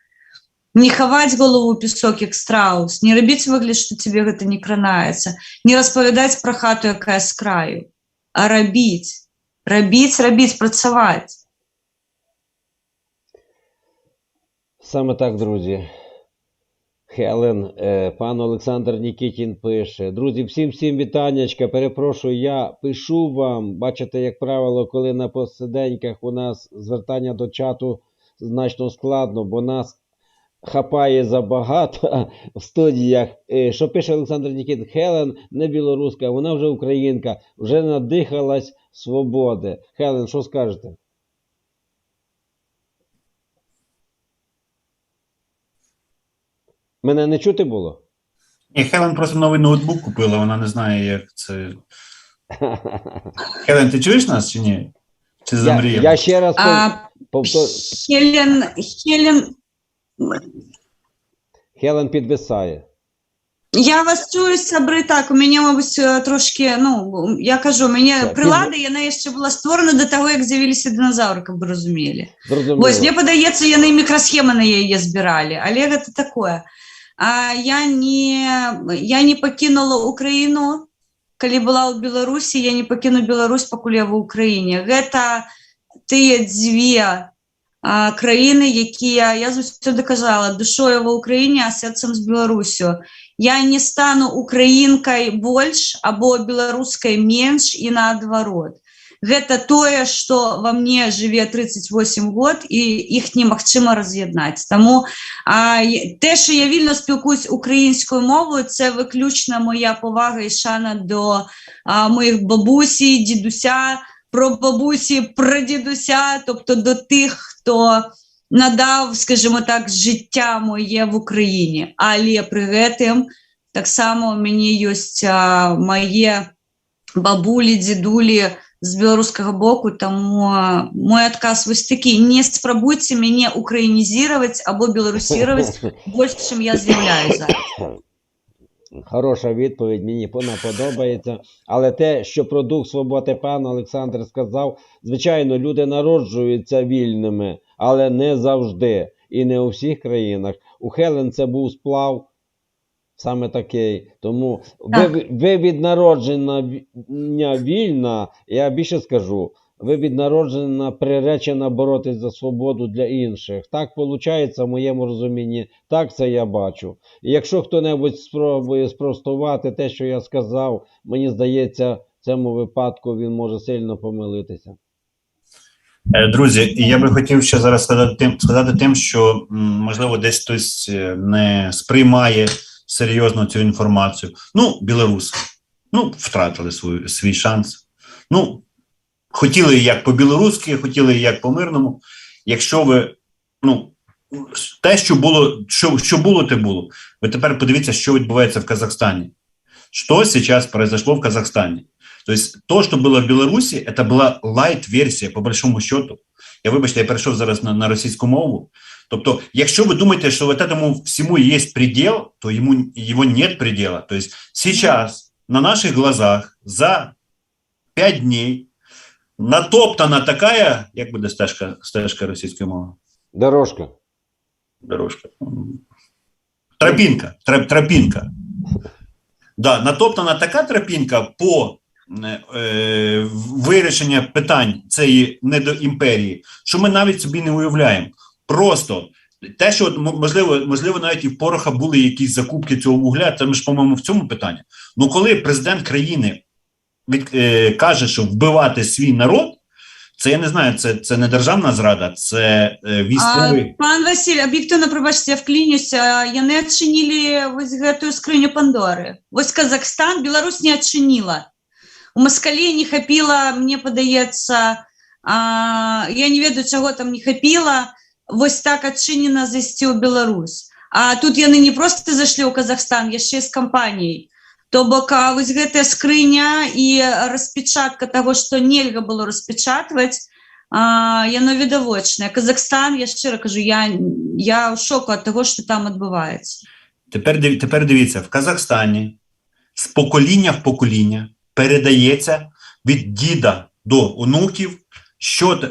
Не хаваць голову ў песок, як страус, не рабіць выгляд, што тебе гэта не кранаецца, не распавядаць пра хату, якая з краю, а рабіць, працаваць. Саме так, друзі. Хелен, пан Олександр Нікітін пише. Друзі, всім вітаннячка, перепрошую, я пишу вам, бачите, як правило, коли на посиденьках у нас звертання до чату значно складно, бо нас хапає забагато в студіях. Що пише Олександр Нікітін? Хелен не білоруська, вона вже українка, вже надихалась свободи. Хелен, що скажете? Мене не чути було? Ні, Хелен просто новий ноутбук купила, вона не знає, як це... Хелен, ти чуєш нас чи ні? Чи замріяв? Я ще раз повторю. Хелен підвисає. Я вас чую, сябры, так, у мяне, мабыць, трошки, я кажу, у мяне прылада, яна яшчэ была створана до таго, як з'явіліся дыназаўры, каб вы разумелі. Вось, мне падаецца, яны мікрасхемы на яе збіралі, але гэта такое. Я не пакінула Украіну, калі была ў Беларусі, я не пакіну Беларусь, пакуль я ва Украіне. Гэта тыя дзве краіны, якія, я заўсёды казала, душою ва Украіне, а сэрцам з Беларусю. Я не стану украінкай больш, або беларускай менш і наадварот. Гэта тое, што ва мне жыве 38 год, і іх немагчыма раз'яднаць. Таму те, што я вільна спілкуюсь українською мовою, це виключна моя повага і шана до моїх бабусі, дідуся, прабабусі, прадідуся, тобто до тих, хто надав, скажімо так, життя моє в Україні. Але при гэтым таксама у мяне ёсць мае бабулі, дзедулі з беларускага боку, таму мой адказ вось такі: не спрабуйце мяне украінізировать або беларусировать больш, чым я з'яўляюся. Хороша відповідь, мені вона подобається. Але те, що продукт свободи пан Олександр сказав, звичайно, люди народжуються вільними, але не завжди і не у всіх країнах. У Хелен це був сплав саме такий. Тому ви від народження вільна, я більше скажу, ви від народження приречена боротись за свободу для інших. Так виходить в моєму розумінні, так це я бачу. І якщо хто-небудь спробує спростувати те, що я сказав, мені здається, в цьому випадку він може сильно помилитися. Друзі, я би хотів ще зараз сказати тим, що, можливо, десь хтось не сприймає серйозно цю інформацію. Ну, білоруси, втратили свій шанс. Хотіли як по-білоруськи, хотіли як по-мирному. Якщо ви, те, що було, те було. Ви тепер подивіться, що відбувається в Казахстані. Что сейчас произошло в Казахстане? То есть то, что было в Беларуси, это была лайт-версія, по большому счету. Я перейшов зараз на російську мову. Тобто, якщо ви думаєте, що вот этому всему есть предел, то его нет предела. То есть сейчас на наших глазах за 5 дней натоптана такая, як буде стежка російської мови? Дорожка. Тропінка. Да, натоптана така тропінка по вирішення питань цієї недоімперії, що ми навіть собі не уявляємо. Просто те, що, можливо, навіть і в Пороха були якісь закупки цього вугля, це ж, по-моєму, в цьому питанні. Ну, коли президент країни каже, що вбивати свій народ, це, я не знаю, це не державна зрада, це військовий... Пан Василь, об'єктивно, пробачте, я вклінюся, яны адчинили вось гэтую скрыню Пандоры. Вось Казахстан, Беларусь не адчинила. У москалей не хапіла, мне падаецца, я не ведаю, чаго там не хапіла, вось так адчынена зайсці ў Беларусь. А тут яны не просто зашлі ў Казахстан, яшчэ з кампаніяй. То бок вось гэтая скрыня і распечатка таго, што нельга было распечатваць, яно відавочнае. Казахстан, я шчыра кажу, я ў шоку ад таго, што там адбываецца. Тепер дивіться, в Казахстані з покоління в покоління передається від діда до онуків,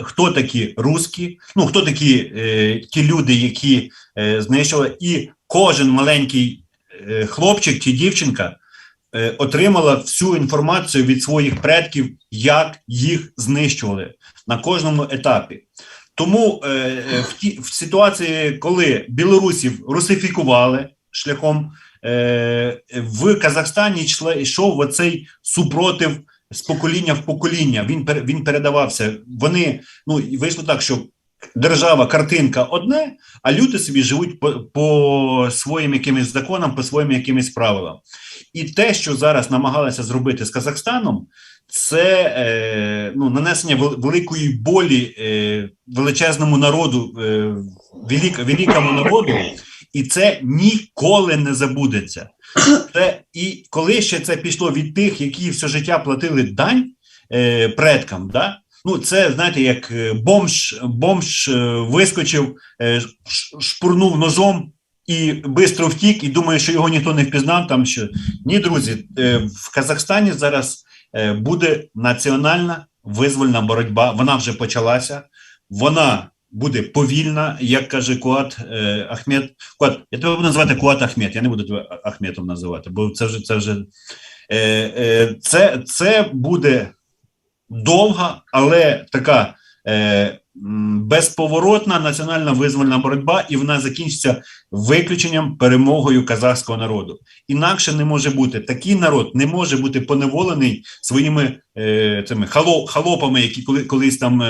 хто такі русські, хто такі ті люди, які знищували, і кожен маленький хлопчик чи дівчинка отримала всю інформацію від своїх предків, як їх знищували на кожному етапі. Тому в ситуації, коли білорусів русифікували шляхом, в Казахстані йшов оцей супротив з покоління в покоління, він передавався. Вийшло так, що держава, картинка одне, а люди собі живуть по своїм якимось законам, по своїм якимось правилам. І те, що зараз намагалися зробити з Казахстаном, це нанесення великої болі величезному народу, великому народу, і це ніколи не забудеться. І коли ще це пішло від тих, які все життя платили дань предкам, да? Це, знаєте, як бомж вискочив, шпурнув ножом і швидко втік, і думає, що його ніхто не впізнав. Ні, друзі, в Казахстані зараз буде національна визвольна боротьба, вона вже почалася, вона буде повільна, як каже Куат Ахмед. Куат, я тебе буду називати Куат Ахмед, я не буду тебе Ахметом називати, бо це буде довга, але така безповоротна національна визвольна боротьба, і вона закінчиться виключенням, перемогою казахського народу. Інакше не може бути. Такий народ не може бути поневолений своїми цими халопами, які колись там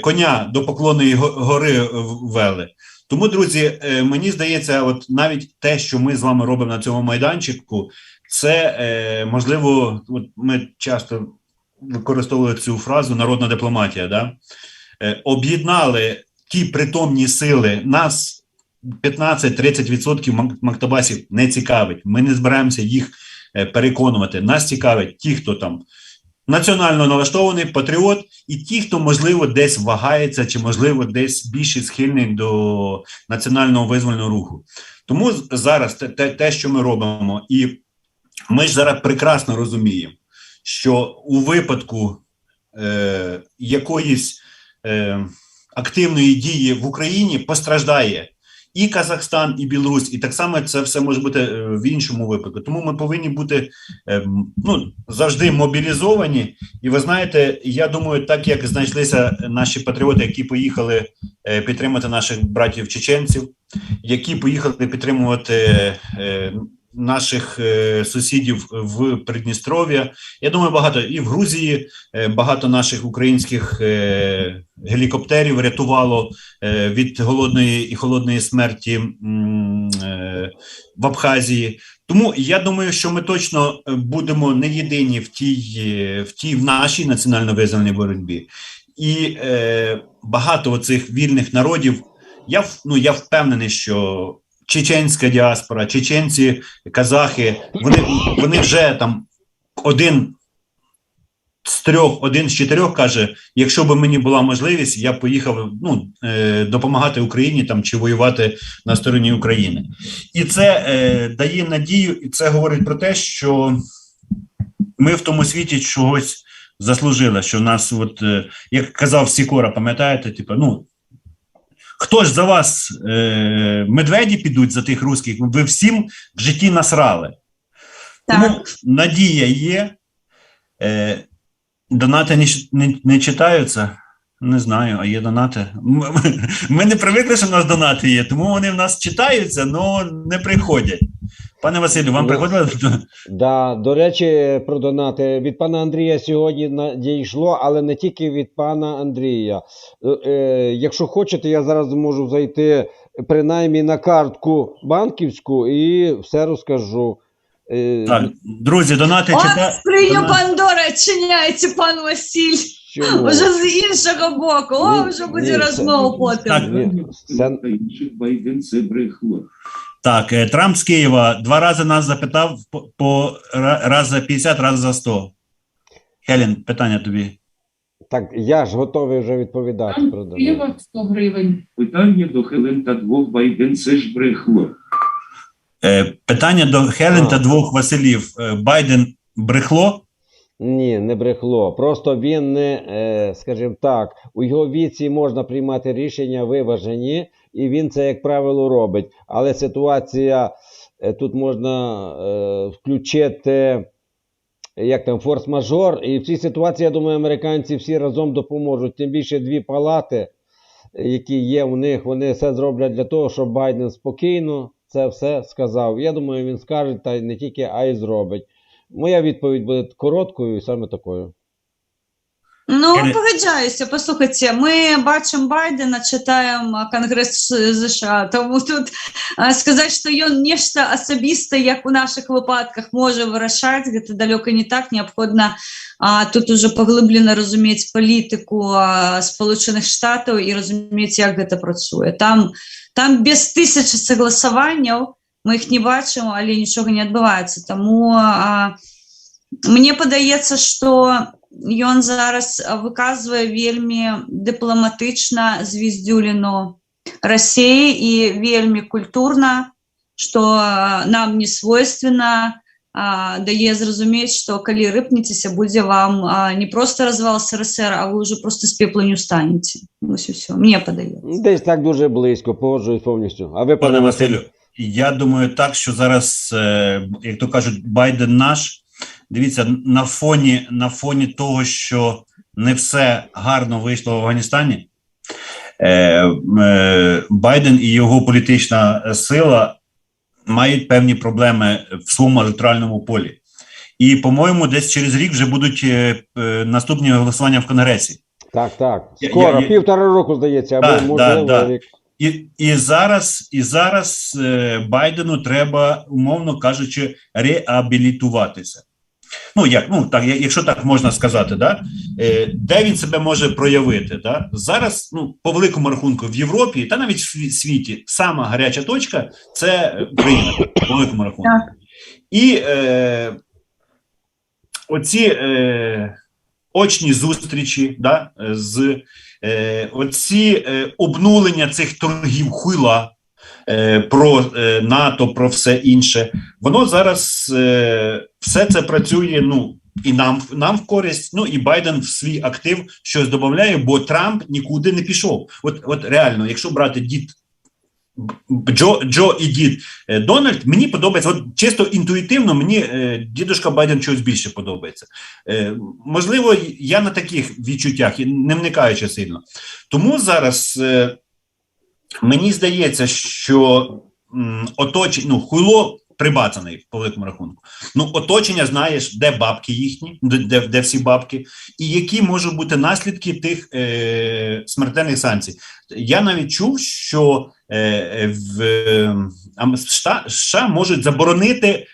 коня до Поклонної гори вели. Тому, друзі, мені здається, от навіть те, що ми з вами робимо на цьому майданчику, це, можливо, от ми часто використовували цю фразу «народна дипломатія», да? Об'єднали ті притомні сили, нас 15-30% мактабасів не цікавить. Ми не збираємося їх переконувати. Нас цікавить ті, хто там національно налаштований, патріот, і ті, хто, можливо, десь вагається, чи, можливо, десь більше схильний до національного визвольного руху. Тому зараз те, що ми робимо, і ми ж зараз прекрасно розуміємо, що у випадку якоїсь активної дії в Україні постраждає і Казахстан, і Білорусь, і так само це все може бути в іншому випадку. Тому ми повинні бути завжди мобілізовані. І ви знаєте, я думаю, так як знайшлися наші патріоти, які поїхали підтримати наших братів-чеченців, які поїхали підтримувати наших сусідів в Придністров'я. Я думаю, багато і в Грузії багато наших українських гелікоптерів рятувало від голодної і холодної смерті в Абхазії. Тому я думаю, що ми точно будемо не єдині в нашій національно-визвольній боротьбі. І багато оцих вільних народів, я впевнений, що чеченська діаспора, чеченці, казахи, вони вже там один з 4 каже, якщо б мені була можливість, я б поїхав допомагати Україні там, чи воювати на стороні України. І це дає надію, і це говорить про те, що ми в тому світі чогось заслужили, що в нас, от, як казав Сікора, пам'ятаєте, хто ж за вас, медведі підуть за тих русських, ви всім в житті насрали. Так. Тому надія є, донати не читаються, не знаю, а є донати. Ми не привикли, що в нас донати є, тому вони в нас читаються, але не приходять. Пане Василю, вам приходили? Да, до речі, про донати. Від пана Андрія сьогодні надійшло, але не тільки від пана Андрія. Якщо хочете, я зараз можу зайти принаймні на картку банківську і все розкажу. Так, друзі, донати читають. Скриню Пандори відчиняється, пан Василь. Чому? Вже з іншого боку. Вже буде розмова потім. Так, Трамп з Києва 2 рази нас запитав по раз за 50, раз за 100. Хелен, питання тобі. Так, я ж готовий вже відповідати. про донати. Києва 100 гривень. Питання до Хелен та 2 Байден – це ж брехло. Питання до Хелен та 2 Василів. Байден брехло? Ні, не брехло. Просто він не, скажімо так, у його віці можна приймати рішення виважені, і він це, як правило, робить. Але ситуація, тут можна включити, як там, форс-мажор, і в цій ситуації, я думаю, американці всі разом допоможуть. Тим більше 2 палати, які є у них, вони все зроблять для того, щоб Байден спокійно це все сказав. Я думаю, він скаже, та не тільки, а й зробить. Моя відповідь буде короткою і саме такою. Ну, погоджаюся. Послухайте, ми бачимо Байдена, читаємо Конгрес США, тому тут сказати, що він нечто особисте, як у наших випадках, може вирішати, це далеко не так, необхідно тут уже поглиблено розуміти політику Сполучених Штатів і розуміти, як це працює. Там без 1000 согласувань, ми їх не бачимо, але нічого не відбувається. Тому мені подається, що ён зараз виказує вельми дипломатично звіздюліну Росії і вельми культурно, що нам не свойственно, дає зрозуміти, що коли рипнетеся, буде вам не просто розвал СРСР, а ви вже просто з пеплу не встанете. Ось і все. Мені подається. Десь так дуже близько, погоджуюсь повністю. А ви, Пане Василю, я думаю так, що зараз, як то кажуть, Байден наш. Дивіться, на фоні того, що не все гарно вийшло в Афганістані, Байден і його політична сила мають певні проблеми в своєму електоральному полі. І, по-моєму, десь через рік вже будуть наступні голосування в Конгресі. Так. Скоро, 1,5 року, здається, або можливо рік. І зараз Байдену треба, умовно кажучи, реабілітуватися. Ну, як, ну, так, якщо так можна сказати, да? Де він себе може проявити. Да? Зараз, ну, по великому рахунку, в Європі та навіть в світі сама гаряча точка – це Україна, по великому рахунку. Так. І оці очні зустрічі, да, оці обнулення цих торгів хуйла, про НАТО, про все інше, воно зараз все це працює, ну, і нам в користь, ну, і Байден в свій актив щось додає, бо Трамп нікуди не пішов. От реально, якщо брати дід Джо і дід Дональд, мені подобається, от чисто інтуїтивно, мені дідушка Байден чогось більше подобається. Можливо, я на таких відчуттях, не вникаючи сильно. Тому зараз мені здається, що оточення, хуйло прибацаний, по великому рахунку. Ну, оточення, знаєш, де бабки їхні, де всі бабки, і які можуть бути наслідки тих смертельних санкцій. Я навіть чув, що США можуть заборонити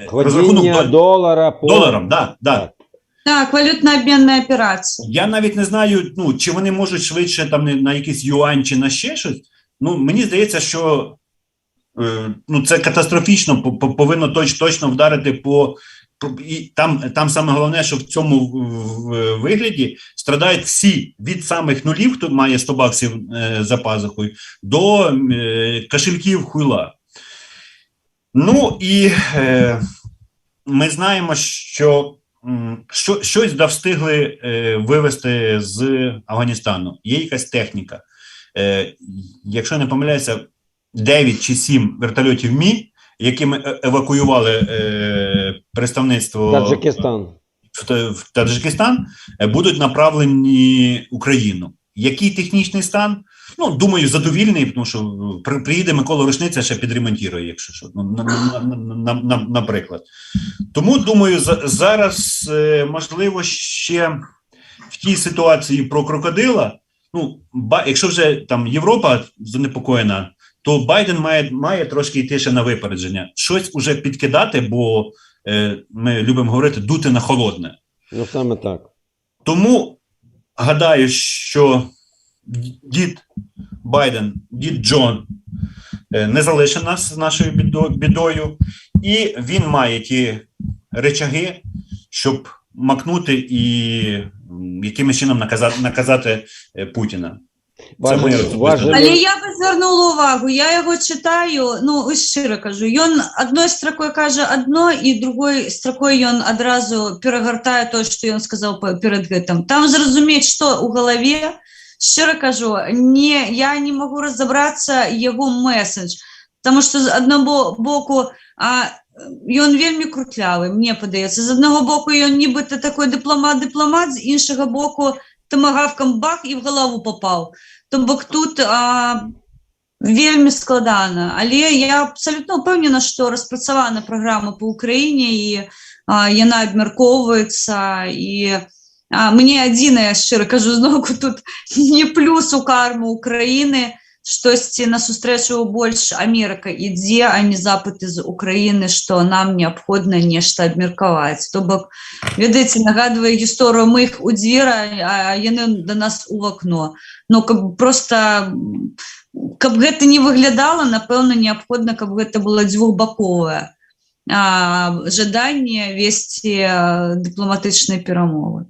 Ходіння долара по... доларом. Да. Так, валютно-обмінні операції. Я навіть не знаю, ну, чи вони можуть швидше там на якийсь юань чи на ще щось. Ну, мені здається, що ну, це катастрофічно, повинно точно вдарити і там саме головне, що в цьому вигляді страдають всі, від самих нулів, хто має 100 баксів за пазухою, до кошельків хуйла. Ну, і ми знаємо, що щось встигли вивезти з Афганістану. Є якась техніка. Якщо не помиляюся, 9 чи 7 вертольотів МІ, якими евакуювали представництво в Таджикистан, будуть направлені в Україну. Який технічний стан? Ну, думаю, задовільний, тому що приїде Микола Рушниця, ще підремонтує, якщо що, наприклад. Тому, думаю, зараз, можливо, ще в тій ситуації про крокодила, ну, якщо вже там Європа занепокоєна, то Байден має трошки йти ще на випередження. Щось уже підкидати, бо ми любимо говорити, дути на холодне. Ну, саме так. Тому гадаю, що дід Байден, дід Джон не залишить нас з нашою бідою, і він має ті речаги, щоб макнути і якимось чином наказати Путіна. Але я би звернула увагу, я його читаю, ну, ось щиро кажу, він одною строкою каже одно, і другою строкою він одразу перегортає те, що він сказав перед цим. Там зрозуміти, що у голові, щиро кажу, я не можу розібратися його меседж, тому що з одного боку, він вельми крутлявий, мені подається, з одного боку він нібито такий дипломат, з іншого боку томагавком бах і в голову попав. Тобто тут вельми складано, але я абсолютно впевнена, що розпрацьована програма по Україні і вона обмірковується, і мені єдине, я щиро кажу, знову тут не плюс у карму України, щось насустречу більш Америка йде, а не запит із України, що нам необхідно нечто обміркувати. Тобто, видите, нагадує історію моїх у двір, а вони до нас у вікно. Ну, просто, каб гэта не выглядало, напэўна, необходимо, каб гэта было двухбаковае жаданне весці дыпламатычныя перамовы.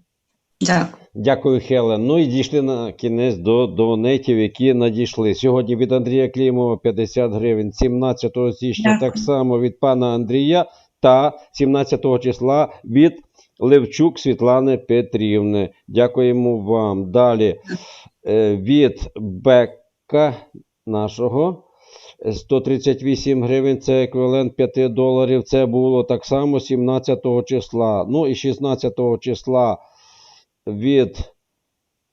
Дякую. Дякую, Хелен. Ну і дійшли на кінець до донейтів, які надійшли. Сьогодні від Андрія Клімова 50 гривень, 17 січня так само від пана Андрія та 17 числа від Левчук Світлани Петрівни. Дякуємо вам. Далі від Бека нашого 138 гривень, це еквівалент $5. Це було так само 17 числа. Ну і 16 числа від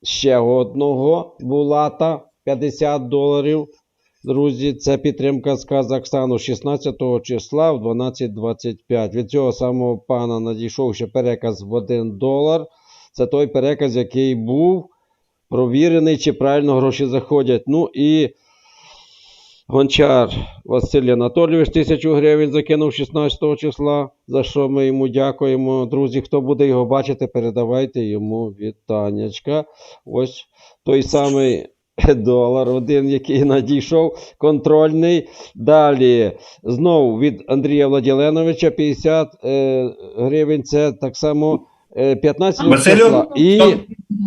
ще одного Булата $50. Друзі, це підтримка з Казахстану 16 числа в 12:25. Від цього самого пана надійшов ще переказ в $1. Це той переказ, який був провірений, чи правильно гроші заходять. Ну і Гончар Василь Анатолійович 1000 гривень закинув 16 числа, за що ми йому дякуємо. Друзі, хто буде його бачити, передавайте йому вітаннячка. Ось той самий долар один, який надійшов, контрольний. Далі знову від Андрія Владіленовича 50 гривень, це так само 15 Василю, числа. І стоп.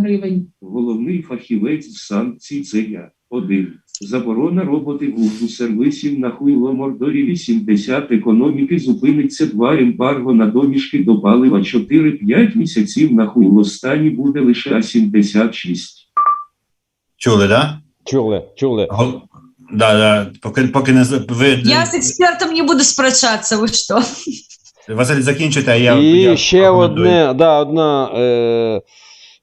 Гривень. Головний фахівець з санкцій це я. 1. Заборона роботи Google сервісів на хуйло-мордорі 80 економіки зупиниться 2 ембарго на домішки до палива 4-5 місяців на хуйлостані буде лише 76. Чули, да? чули. Да. Поки не ви... Я с экспертом не буду спрощаться, вы что? Василь, закінчуйте, а я... І ще одна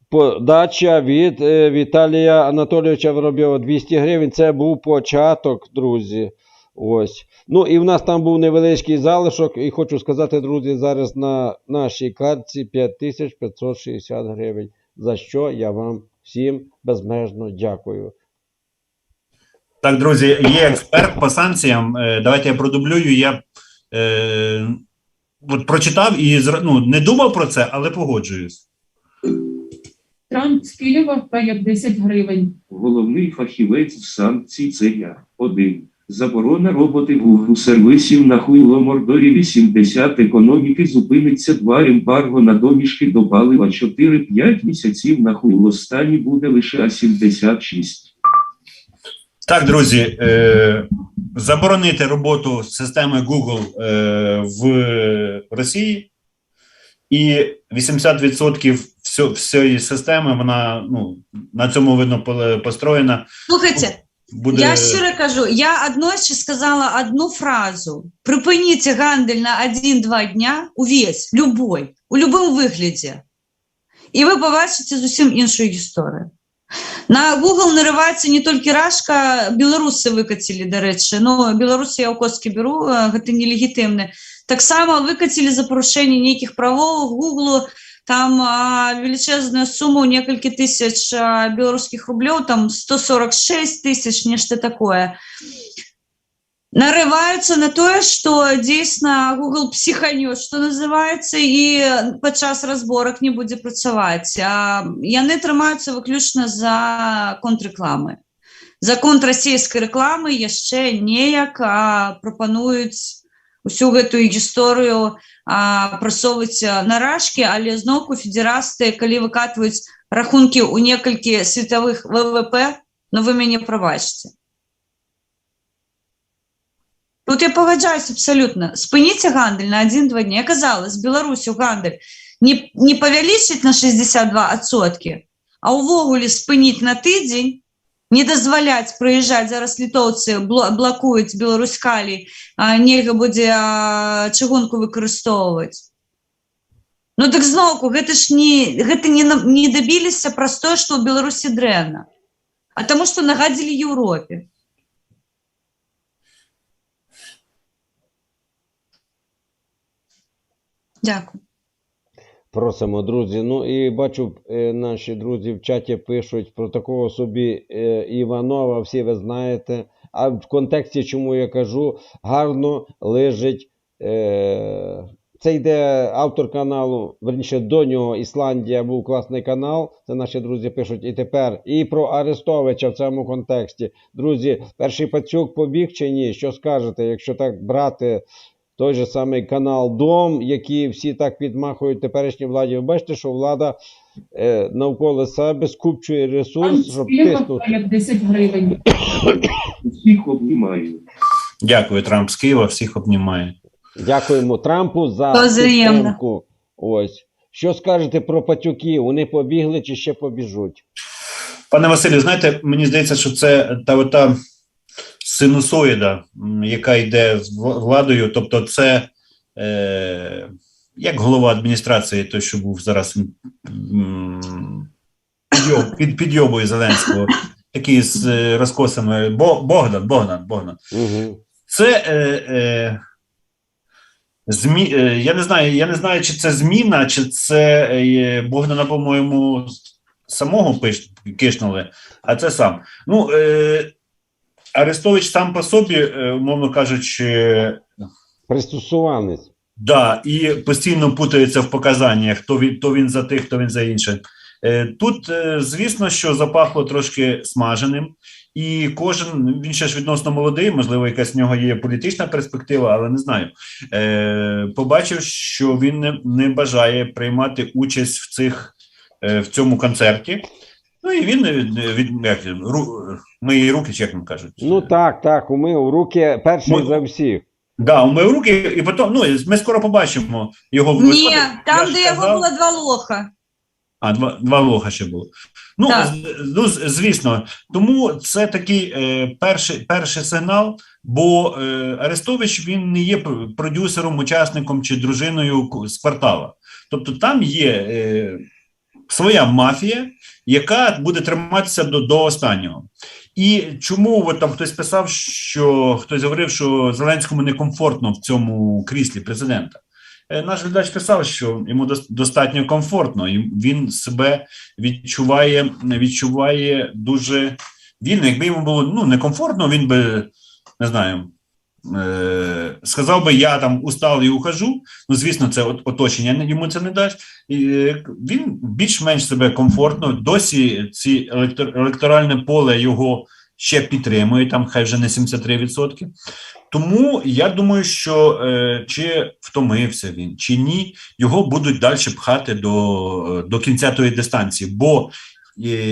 подача від Віталія Анатолійовича Воробйова 200 гривень. Це був початок, друзі. Ось. Ну і в нас там був невеличкий залишок. І хочу сказати, друзі, зараз на нашій картці 5560 гривень. За що я вам всім безмежно дякую. Так, друзі, є експерт по санкціям. Давайте я продублюю. Я от прочитав і не думав про це, але погоджуюсь. Трамп з Києва 50 гривень. Головний фахівець з санкцій це я. 1. Заборона роботи Google сервісів на хуйло-мордорі 80 економіки зупиниться 2 ембарго на домішки до палива 4-5 місяців на хуйлостані буде лише 76. Так, друзі, заборонити роботу системи Google в Росії, і 80% всієї системи, вона на цьому, видно, построєна. Слухайте, Буде... я щиро кажу, я одночі сказала одну фразу. Припиніть гандель на 1-2 дня, увесь, любой, у любому вигляді. І ви побачите зовсім іншу історію. На Google наривається не тільки Рашка, білоруси викатили, до речі. Ну, білоруси я у коски беру, це нелегітимне. Так само викатили за порушення ніяких правов Google, там величезную сумму, несколько тысяч белорусских рублей, там 146 тысяч, нечто такое. Нарываются на то, что дійсно Google психанет, что называется, и подчас разборок не буде працювати. Яны тримаються виключно за контрреклами. За контрросійської реклами яшчэ неяк пропонують усю гэту гісторыю прасоўваць на Рашкі, але зноўку федэрасты, калі выкатваюць рахункі ў некалькі светавых ВВП, ну вы мяне прабачце. Тут я пагаджаюсь абсолютно. Спыніце гандаль на 1-2 дні. Я казала, з Беларусю гандаль не павялічыць на 62%, а ўвогуле спыніць на тыдзень, не дазваляць прыязджаць, зараз літоўцы блакуюць Беларусь-Калій, нельга будзе чыгунку выкарыстоўваць. Ну так зноўку, гэта не дабіліся праз тое, што ў Беларусі дрэнна, а таму, што нагадзілі Еўропе. Дякую. Просимо, друзі. Ну і бачу, наші друзі в чаті пишуть про такого собі Іванова, всі ви знаєте. А в контексті, чому я кажу, гарно лежить, це йде автор каналу, верніше до нього Ісландія, був класний канал, це наші друзі пишуть і тепер, і про Арестовича в цьому контексті. Друзі, перший пацюк побіг чи ні? Що скажете, якщо так брати той же самий канал Дом, який всі так підмахують теперішній владі. Ви бачите, що влада навколо себе скупчує ресурс, щоб тиснути. 10 гривень. Всіх обнімаю. Дякую, Трамп з Києва, всіх обнімає. Дякуємо Трампу за Взаємно. підтримку. Ось. Що скажете про пацюків? Вони побігли чи ще побіжуть? Пане Василю, знаєте, мені здається, що це та синусоїда, яка йде з владою, тобто це як голова адміністрації, той, що був зараз підйобує Зеленського, такий з розкосами, Богдан. Угу. Це я не знаю, чи це зміна, чи це Богдана, по-моєму, самого кишнули, а це сам. Ну, Арестович сам по собі, умовно кажучи, Пристосуванець. да, і постійно путається в показаннях, то він за тих, то він за інших. Тут, звісно, що запахло трошки смаженим, і кожен, він ще ж відносно молодий, можливо, якась в нього є політична перспектива, але не знаю. Побачив, що він не бажає приймати участь в цьому концерті. Ну і він миє руки, чи як нам кажуть. Ну так, умив руки перший за всіх. Да, умив руки, і потім, ну, ми скоро побачимо його в Ні, Я там, ж де його казав- було 2 лоха. А, два лоха ще було. Ну, Так. звісно, тому це такий перший сигнал, бо Арестович, він не є продюсером, учасником чи дружиною з квартала. Тобто там є своя мафія, яка буде триматися до останнього. І чому от там хтось писав, що хтось говорив, що Зеленському некомфортно в цьому кріслі президента. Наш глядач писав, що йому достатньо комфортно, і він себе відчуває дуже вільно. Якби йому було некомфортно, він би, не знаю, сказав би, я там устав і ухожу. Ну, звісно, це оточення йому це не дасть. І він більш-менш себе комфортно, досі електоральне поле його ще підтримує, там хай вже не 73%. Тому я думаю, що чи втомився він, чи ні, його будуть далі пхати до кінця тої дистанції. Бо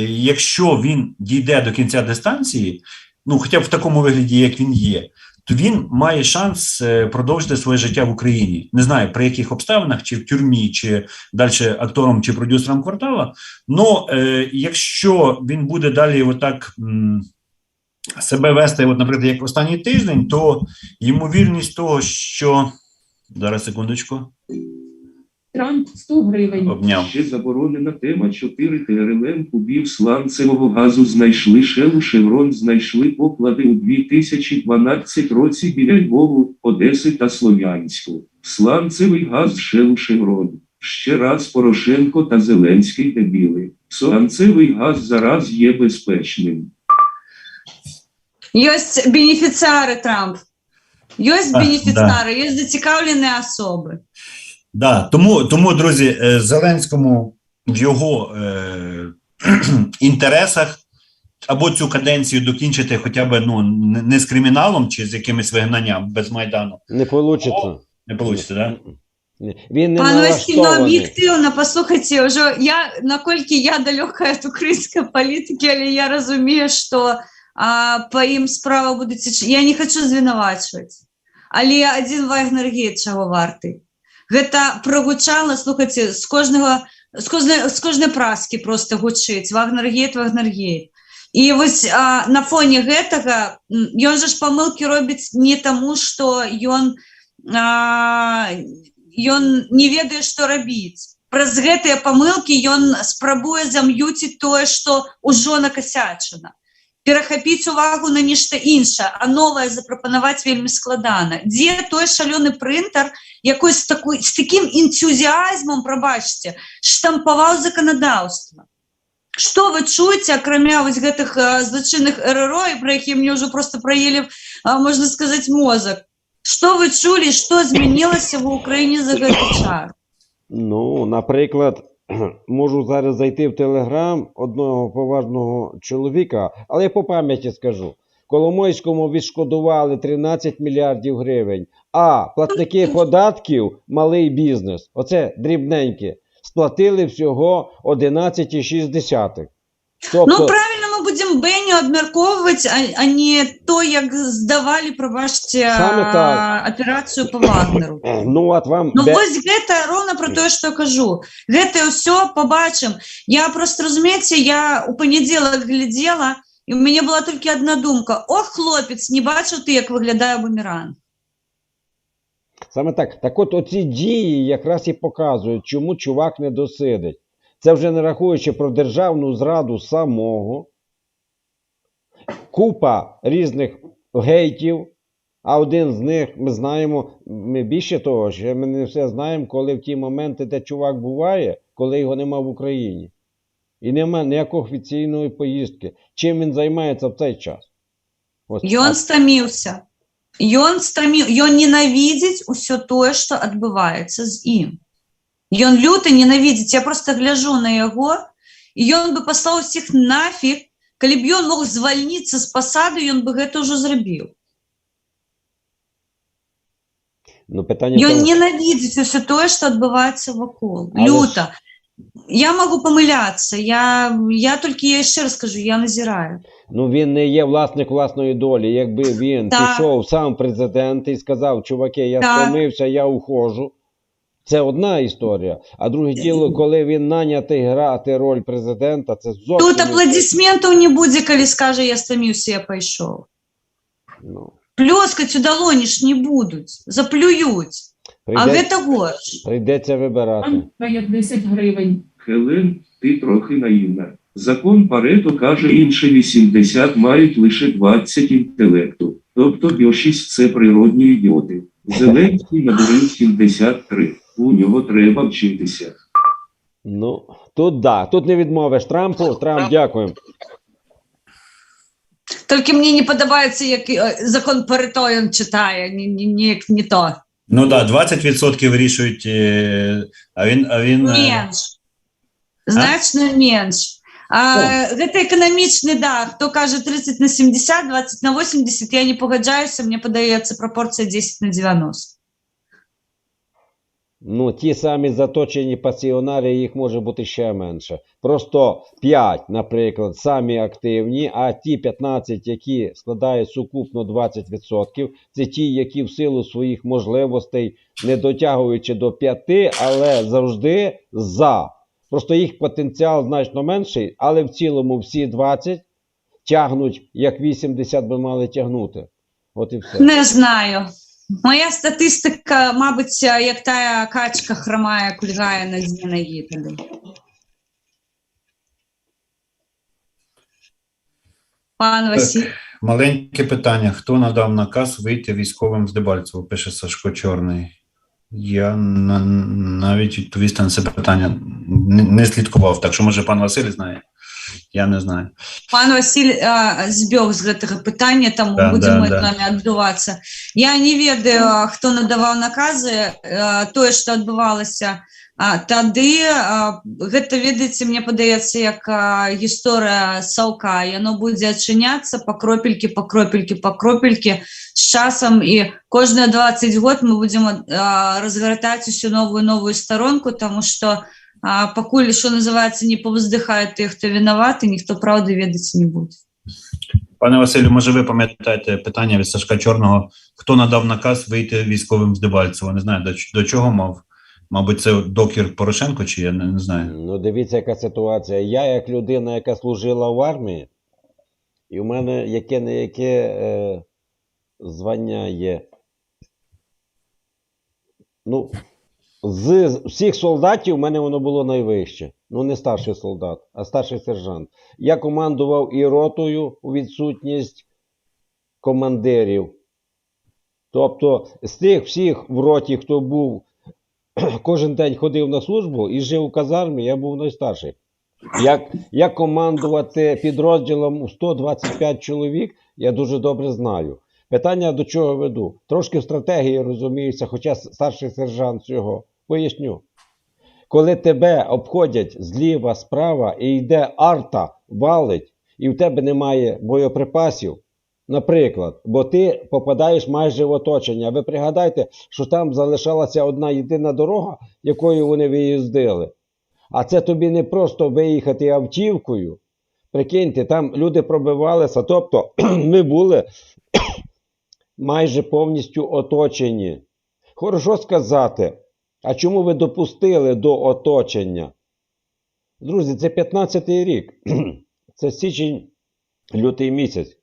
якщо він дійде до кінця дистанції, ну хоча б в такому вигляді, як він є, то він має шанс продовжити своє життя в Україні. Не знаю, при яких обставинах, чи в тюрмі, чи далі актором, чи продюсером квартала. Но якщо він буде далі отак себе вести, от, наприклад, як останній тиждень, то ймовірність того, що... Зараз, секундочку. Трамп 100 гривень. Обняв. Ще заборонена тема 4 ТРЛМ кубів сланцевого газу знайшли Shell, Chevron знайшли поклади у 2012 році біля Львову, Одеси та Слов'янську. Сланцевий газ Shell, Chevron. Ще раз Порошенко та Зеленський дебіли. Сланцевий газ зараз є безпечним. Ёсць бенефіціари Трамп. Ёсць Так, бенефіціари, ёсць зацікавлені особи. Да, тому, друзі, Зеленському в його інтересах або цю каденцію докінчити хоча б не з криміналом чи з якимось вигнанням без Майдану. Не вийде. Не вийде, так? Да? Він не Пане Василь, ну налаштований. об'єктивно, послухайте, вже наколькі я далека від української політики, але я розумію, що по ім справа буде... Я не хочу звинувачувати, але один Вагнергейт чого вартий. Гэта прогучала, слухайте, з кожної праски просто гучыць. Вагнергейт. І ось на фоне гэтага, ён же ж памылкі робіць не таму, што ён не ведае, што рабіць. Праз гэтыя памылкі ён спрабуе зам'юціць тое, што ўжо накасячана. Перахапіць увагу на нешта іншае, а новае запрапанаваць вельмі складана. Дзе той шалёны прынтер, якой з такім энтузіазмам, прабачце, штампаваў заканадаўства. Што вы чуеце, акрамя вось гэтых злачынных РРО, про які мне ўжо просто праелі, можна сказаць, мозак? Што вы чулі, што змянілася в Україні за гэты час? Ну, наприклад, можу зараз зайти в Телеграм одного поважного чоловіка, але я по пам'яті скажу. Коломойському відшкодували 13 мільярдів гривень, а платники податків, малий бізнес, оце дрібненькі, сплатили всього 11,6. Тобто, Ну, правильно, ми будемо Беню обмірковувати, а не то, як здавали, пробачте, операцію по Вагнеру. ну, от вам... Ну, ось гэта ровно про те, що кажу. Гэта все побачимо. Я просто, розумієте, я у понеділок глядела, і у мене була тільки одна думка. Ох, хлопець, не бачив ти, як виглядає бумеранг. Саме так. Так от оці дії якраз і показують, чому чувак не досидить. Це вже не рахуючи про державну зраду самого, купа різних гейтів, а один з них, ми знаємо, ми більше того, що ми не все знаємо, коли в ті моменти, де чувак буває, коли його нема в Україні. І нема ніякої офіційної поїздки. Чим він займається в цей час? Ось, Ён стаміўся. Ён ненавідзіць усё тое, што адбываецца з ім. Ён люты ненавідзіць. Я просто гляжу на яго, і ён бы паслаў усіх нафіг, калі б ён мог звальніцца з пасады, ён бы гэта ўжо зрабіў. Ну, питання в Ён тому, ненавідзіць усё тое, што адбывається вакол. Але ж- Люта. Я можу помилятися. Я тільки, я ще раз кажу, я назираю. ну він не є власник власної долі. Якби він Так. пішов сам президент і сказав, чуваки, я Так. стомився, я ухожу. Це одна історія. А друге діло, коли він нанятий грати роль президента, це зовсім... Тут інша- аплодисментів не буде, коли скаже, я стомився, я пішов. Ну, Плескать у долоні ж не будуть, заплюють. А прийдеться, гэта горш. прийдеться вибирати. Вам дає 10 гривень. Хелен, ти трохи наївна. Закон Парето каже, інші 80 мають лише 20 інтелекту. Тобто більшість – це природні ідіоти. Зеленський надурив 73. У нього треба вчитися. Ну, тут да, тут не відмовиш Трампу. Трамп, дякуємо. Тільки мені не подобається, як закон Парето він читає, не то. Ну так, 20% вирішують, а він Менш. Значно менш. Гэта эканамічны, да, хто кажа 30/70, 20/80, я не пагаджаюся, мне падаецца прапорцыя 10/90. Ну, ті самі заточені пасіонарі, їх може бути ще менше. Просто 5, наприклад, самі активні, а ті 15, які складають сукупно 20%, це ті, які в силу своїх можливостей, не дотягуючи до 5, але завжди за. Просто їх потенціал значно менший, але в цілому всі 20 тягнуть, як 80 би мали тягнути. От і все. Не знаю. Моя статистика, мабуть, як тая качка хромає, кульгає на дні ноги. Пан Василь. маленьке питання. Хто надав наказ вийти військовим з Дебальцево, пише Сашко Чорний. Я навіть відповісти на це питання не слідкував, так що може пан Василь знає. Я не знаю. Пан Василь збег з гэтага пытання, таму Да, будзем да, да. нами адбывацца. Я не ведаю, хто надаваў наказы, тое, што адбывалася тады. Гэта, ведаеце, мне падаецца, як гісторыя саўка. Яно будзе адчыняцца па кропелькі, па кропелькі, па кропелькі з часам, і кожныя 20 год мы будзем разгортаць усю новую старонку, таму што пакуль, що називається, не повздихають тих, хто винуватий, ніхто правди ведати не буде. Пане Василю, може ви пам'ятаєте питання від Сашка Чорного, хто надав наказ вийти військовим з Дебальцево? Не знаю, до чого мав? Мабуть, це докір Порошенко, чи я не знаю. Ну, дивіться, яка ситуація. Я, як людина, яка служила в армії, і в мене яке-не-яке звання є. Ну, з всіх солдатів у мене воно було найвище. Ну, не старший солдат, а старший сержант. Я командував і ротою у відсутність командирів. Тобто, з тих всіх в роті, хто був, кожен день ходив на службу і жив у казармі, я був найстарший. Як командувати підрозділом у 125 чоловік, я дуже добре знаю. Питання, до чого веду? Трошки в стратегії розуміюся, хоча старший сержант цього. Поясню. Коли тебе обходять зліва, справа і йде арта, валить, і в тебе немає боєприпасів, наприклад, бо ти попадаєш майже в оточення. Ви пригадайте, що там залишалася одна єдина дорога, якою вони виїздили. А це тобі не просто виїхати автівкою. Прикиньте, там люди пробивалися, тобто ми були майже повністю оточені. Хорошо сказати, а чому ви допустили до оточення? Друзі, це 15-й рік. Це січень-лютий місяць.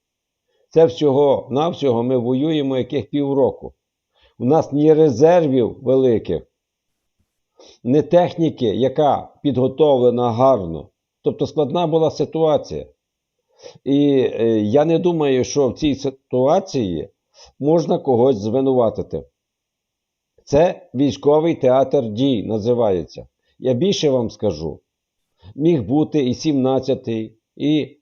Це всього-навсього ми воюємо яких півроку. У нас ні резервів великих, ні техніки, яка підготовлена гарно. Тобто складна була ситуація. І я не думаю, що в цій ситуації можна когось звинуватити. Це військовий театр дій називається. Я більше вам скажу. Міг бути і 17-й, і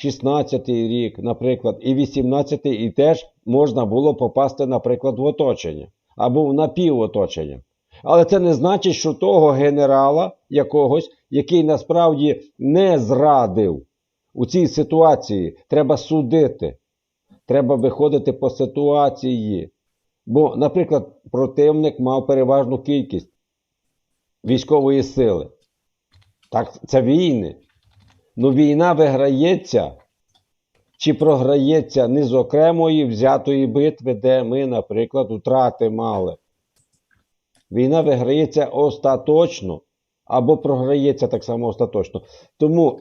16-й рік, наприклад, і 18-й, і теж можна було попасти, наприклад, в оточення або в напівоточення. Але це не значить, що того генерала якогось, який насправді не зрадив у цій ситуації, треба судити. Треба виходити по ситуації. Бо, наприклад, противник мав переважну кількість військової сили. Так, це війни. Ну, війна виграється чи програється не з окремої взятої битви, де ми, наприклад, втрати мали. Війна виграється остаточно або програється так само остаточно. Тому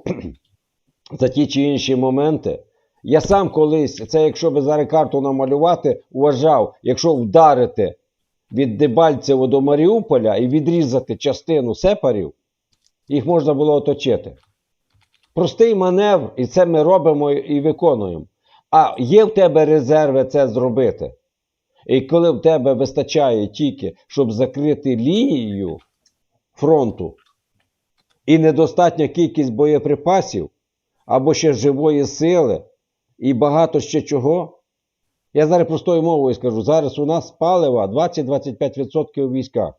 за ті чи інші моменти я сам колись, це якщо би зараз карту намалювати, вважав, якщо вдарити від Дебальцево до Маріуполя і відрізати частину сепарів, їх можна було оточити. Простий маневр, і це ми робимо і виконуємо. А є в тебе резерви це зробити. І коли в тебе вистачає тільки, щоб закрити лінію фронту, і недостатня кількість боєприпасів, або ще живої сили, і багато ще чого, я зараз простою мовою скажу, зараз у нас палива 20-25% у військах.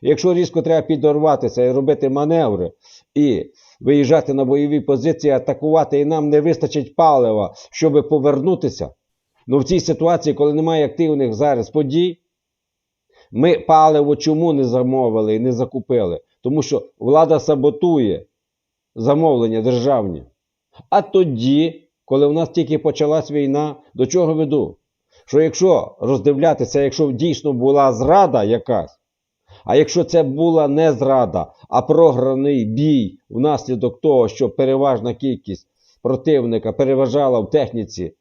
І якщо різко треба підорватися і робити маневри, і виїжджати на бойові позиції, атакувати, і нам не вистачить палива, щоб повернутися, ну в цій ситуації, коли немає активних зараз подій, ми паливо чому не замовили і не закупили? Тому що влада саботує замовлення державні. А тоді, коли в нас тільки почалась війна, до чого веду? Що якщо роздивлятися, якщо дійсно була зрада якась, а якщо це була не зрада, а програний бій внаслідок того, що переважна кількість противника переважала в техніці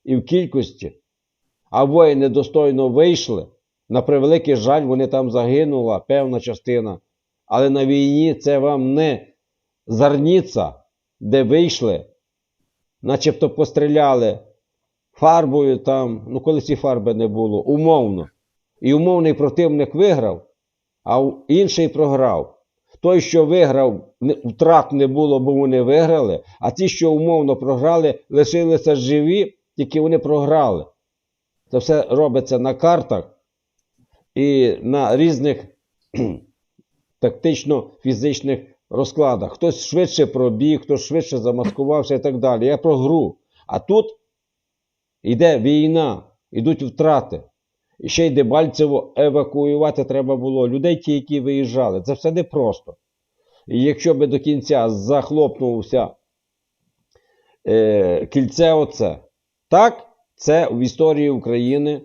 і в кількості, а воїни достойно вийшли, на превеликий жаль, вони там загинула, певна частина. Але на війні це вам не Зарніца, де вийшли, начебто постріляли фарбою там, ну колись і фарби не було, умовно. І умовний противник виграв, а інший програв. Той, що виграв, втрат не було, бо вони виграли, а ті, що умовно програли, лишилися живі, тільки вони програли. Це все робиться на картах і на різних тактично-фізичних розкладах. Хтось швидше пробіг, хтось швидше замаскувався і так далі. Я про гру. А тут йде війна, йдуть втрати. І ще й Дебальцево евакуювати треба було. Людей ті, які виїжджали. Це все непросто. І якщо би до кінця захлопнувся кільце оце, так, це в історії України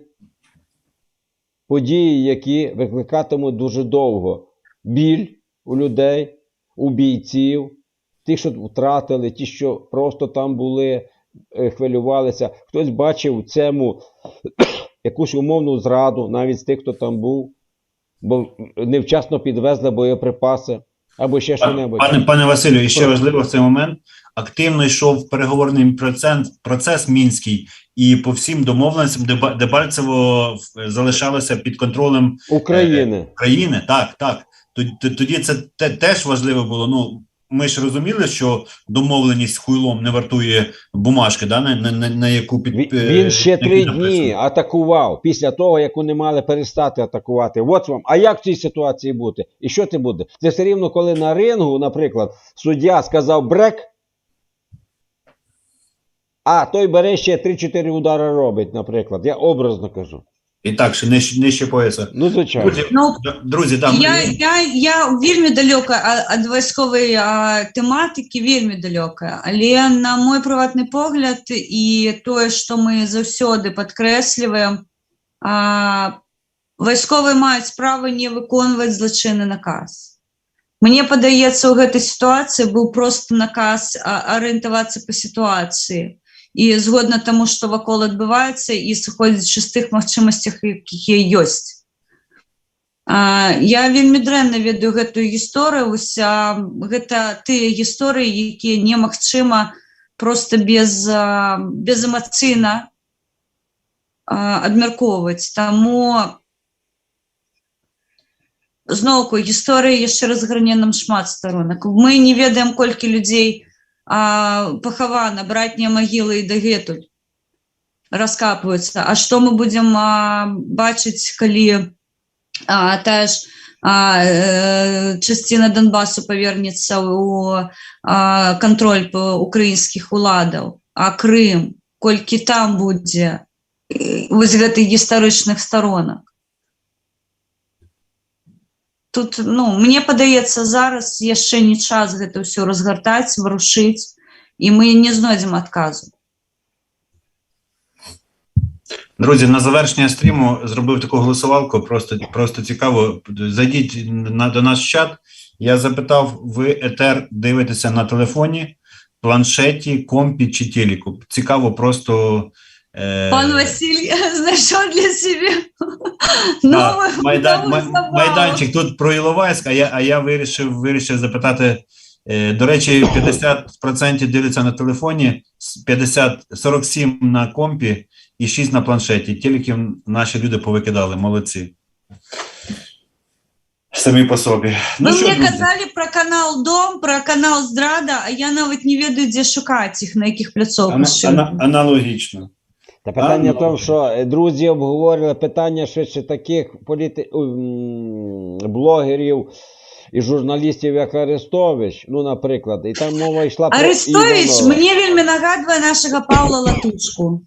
події, які викликатимуть дуже довго біль у людей, у бійців, ті, що втратили, ті, що просто там були, хвилювалися. Хтось бачив у цьому якусь умовну зраду, навіть з тих, хто там був, бо невчасно підвезли боєприпаси, або ще що-небудь. Пане Василю, і ще важливо в цей момент, активно йшов переговорний процес Мінський, і по всім домовленостям Дебальцево залишалося під контролем України. Так. Тоді це теж важливо було. Ну, ми ж розуміли, що домовленість хуйлом не вартує бумажки, да, на яку Він ще 3 дні атакував, після того, як вони мали перестати атакувати. От вам. А як в цій ситуації бути? І що це буде? Це все рівно, коли на рингу, наприклад, суддя сказав брек, а той бере ще 3-4 удари робить, наприклад. Я образно кажу. І так, що нижче пояса. Ну, звичайно. Друзі, да, я вельми далека від військової тематики, вельми далека. Але на мой приватний погляд і те, що ми завсюди підкреслюємо, військові мають право не виконувати злочинний наказ. Мені подається, у гэтej ситуації був просто наказ орієнтуватися по ситуації. І згодна тому, що вакол відбувається, і сходячи з тих магчимостях, які є. Я вельми дрэнна веду гэтую гісторыю, гэта тыя гісторыі, якія немагчыма просто безэмацыйна абмяркоўваць. Таму зноўку гісторыя яшчэ разгарне нам шмат старонак. Мы не ведаем, колькі людзей пахавана, братнія магілы і дагэтуль раскапваюцца. А што мы будзем бачыць, калі тая ж частина Донбасу павернецца ў кантроль украінскіх уладаў, а Крым, колькі там будзе вось гэтых гістарычных сторонак. Тут, мне падаецца, зараз яшчэ не час гэта ўсё разгартаць, варушыць, і мы не знойдзем адказу. Друзі, на завершення стріму зробив таку голосувалку, просто цікаво. Зайдіть до наш чат. Я запитав, ви етер дивитеся на телефоні, планшеті, компі чи телеку? Цікаво просто... Пан Василь знайшов для себе майданчик тут про Іловайськ, а я вирішив запитати. До речі, 50% дивляться на телефоні, 47% на компі і 6% на планшеті. Телеків наші люди повикидали, молодці. Самі по собі. Ви мені казали про канал Дом, про канал Здрада, а я навіть не ведаю, де шукати їх, на яких пляцовках. Аналогічно. Та питання в тому, що друзі обговорили питання швидше таких блогерів і журналістів, як Арестович, наприклад, і там мова йшла про Арестович мені вельми нагадує нашого Павла Латушку.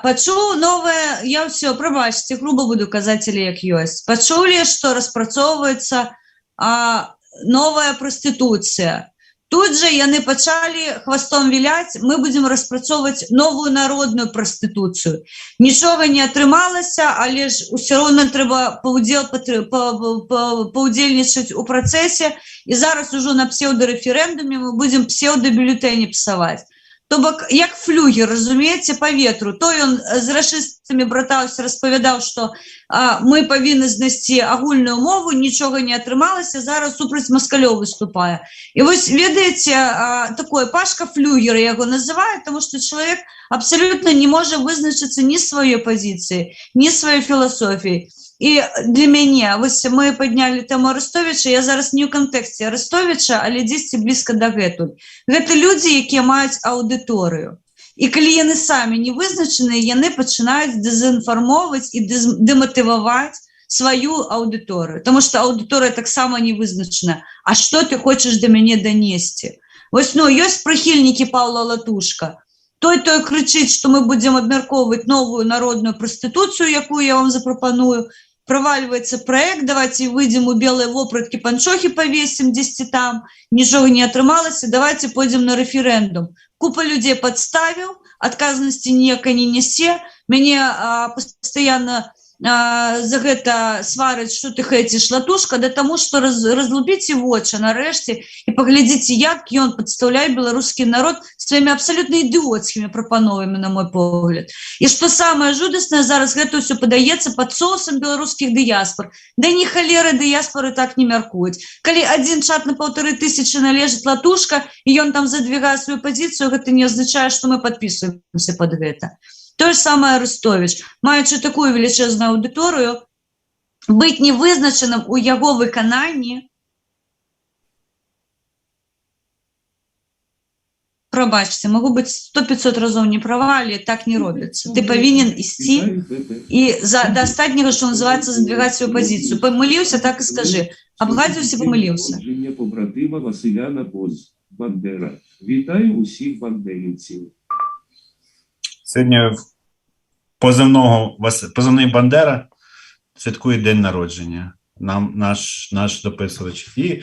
Почув нове, я все, пробачте, грубо буду казати, як ёсць. Почули, що розпрацьовується нова проституція. Тут же яны пачалі хвастом віляць, мы будзем распрацоўваць новую народную прастытуцыю. Нічога не атрымалася, але ж усё роўна трэба паўдзельнічаць у працэсе, і зараз ужо на псеўдарэферэндуме мы будзем псеўдабюлетэні псаваць. То бок, як флюгер, разумееце, па ветру. То ён з рашыстамі братаўся, распавядаў, што мы павінны знайсці агульную мову, нічога не атрымалася, зараз супраць маскалёў выступае. І вось, ведаеце, такое Пашка флюгера яго называюць, таму што чалавек абсалютна не можа вызначыцца ні сваёй пазіцыі, ні сваёй філасофіі. І для мяне, вось мы паднялі тэму Арестовича, я зараз не ў кантэксце Арестовича, але дзесьці блізка дагэтуль. Гэта людзі, якія маюць аўдыторыю. І калі яны самі не вызначаныя, яны пачынаюць дэзінфармоўваць і дэматываваць сваю аўдыторыю. Таму што аўдыторыя таксама не вызначана. А што ты хочаш да мяне данесці? Вось, ёсць прыхільнікі Паўла Латушка. Той крычыць, што мы будзем абмяркоўваць новую народную прастытуцыю, якую я вам запрапаную. Проваливается проект, давайте выйдем у белые вопратки, панчохи повесим 10 там, ничего не атрымалася, давайте пойдем на референдум. Купа людей подставил, отказности ніякай не несе, мяне постоянно за гэта сварыць, што ты хэціш, Латушка, да таму, што разлупіце вочы нарэшце і паглядзіце, як ён падстаўляе беларускі народ сваімі абсалютна ідыоцкімі прапановамі, на мой погляд. І што самае жудаснае, зараз гэта ўсё падаецца пад соусам беларускіх дыяспор. Да ні халеры дыяспоры так не мяркуюць. Калі адзін чат на 1500 належыць Латушка, і ён там задвигае сваю пазіцыю, гэта не азначае, што мы падпісваемся пад гэта. То же самое Арестович, маючы такую величезную аудиторию, быть невызначаным у яго выкананні, пробачьте, могу быть 100-500 разов не права, але так не робится. Ты повинен ісці и до остатнего, что называется, задвигать свою позицию. Помылился, так и скажи. Обгадился, помылился. Побратима Василяна Поз, Бандера. Вітаю усіх бандерівців. Сьогодні позивний Бандера святкує день народження. Наш дописувач. І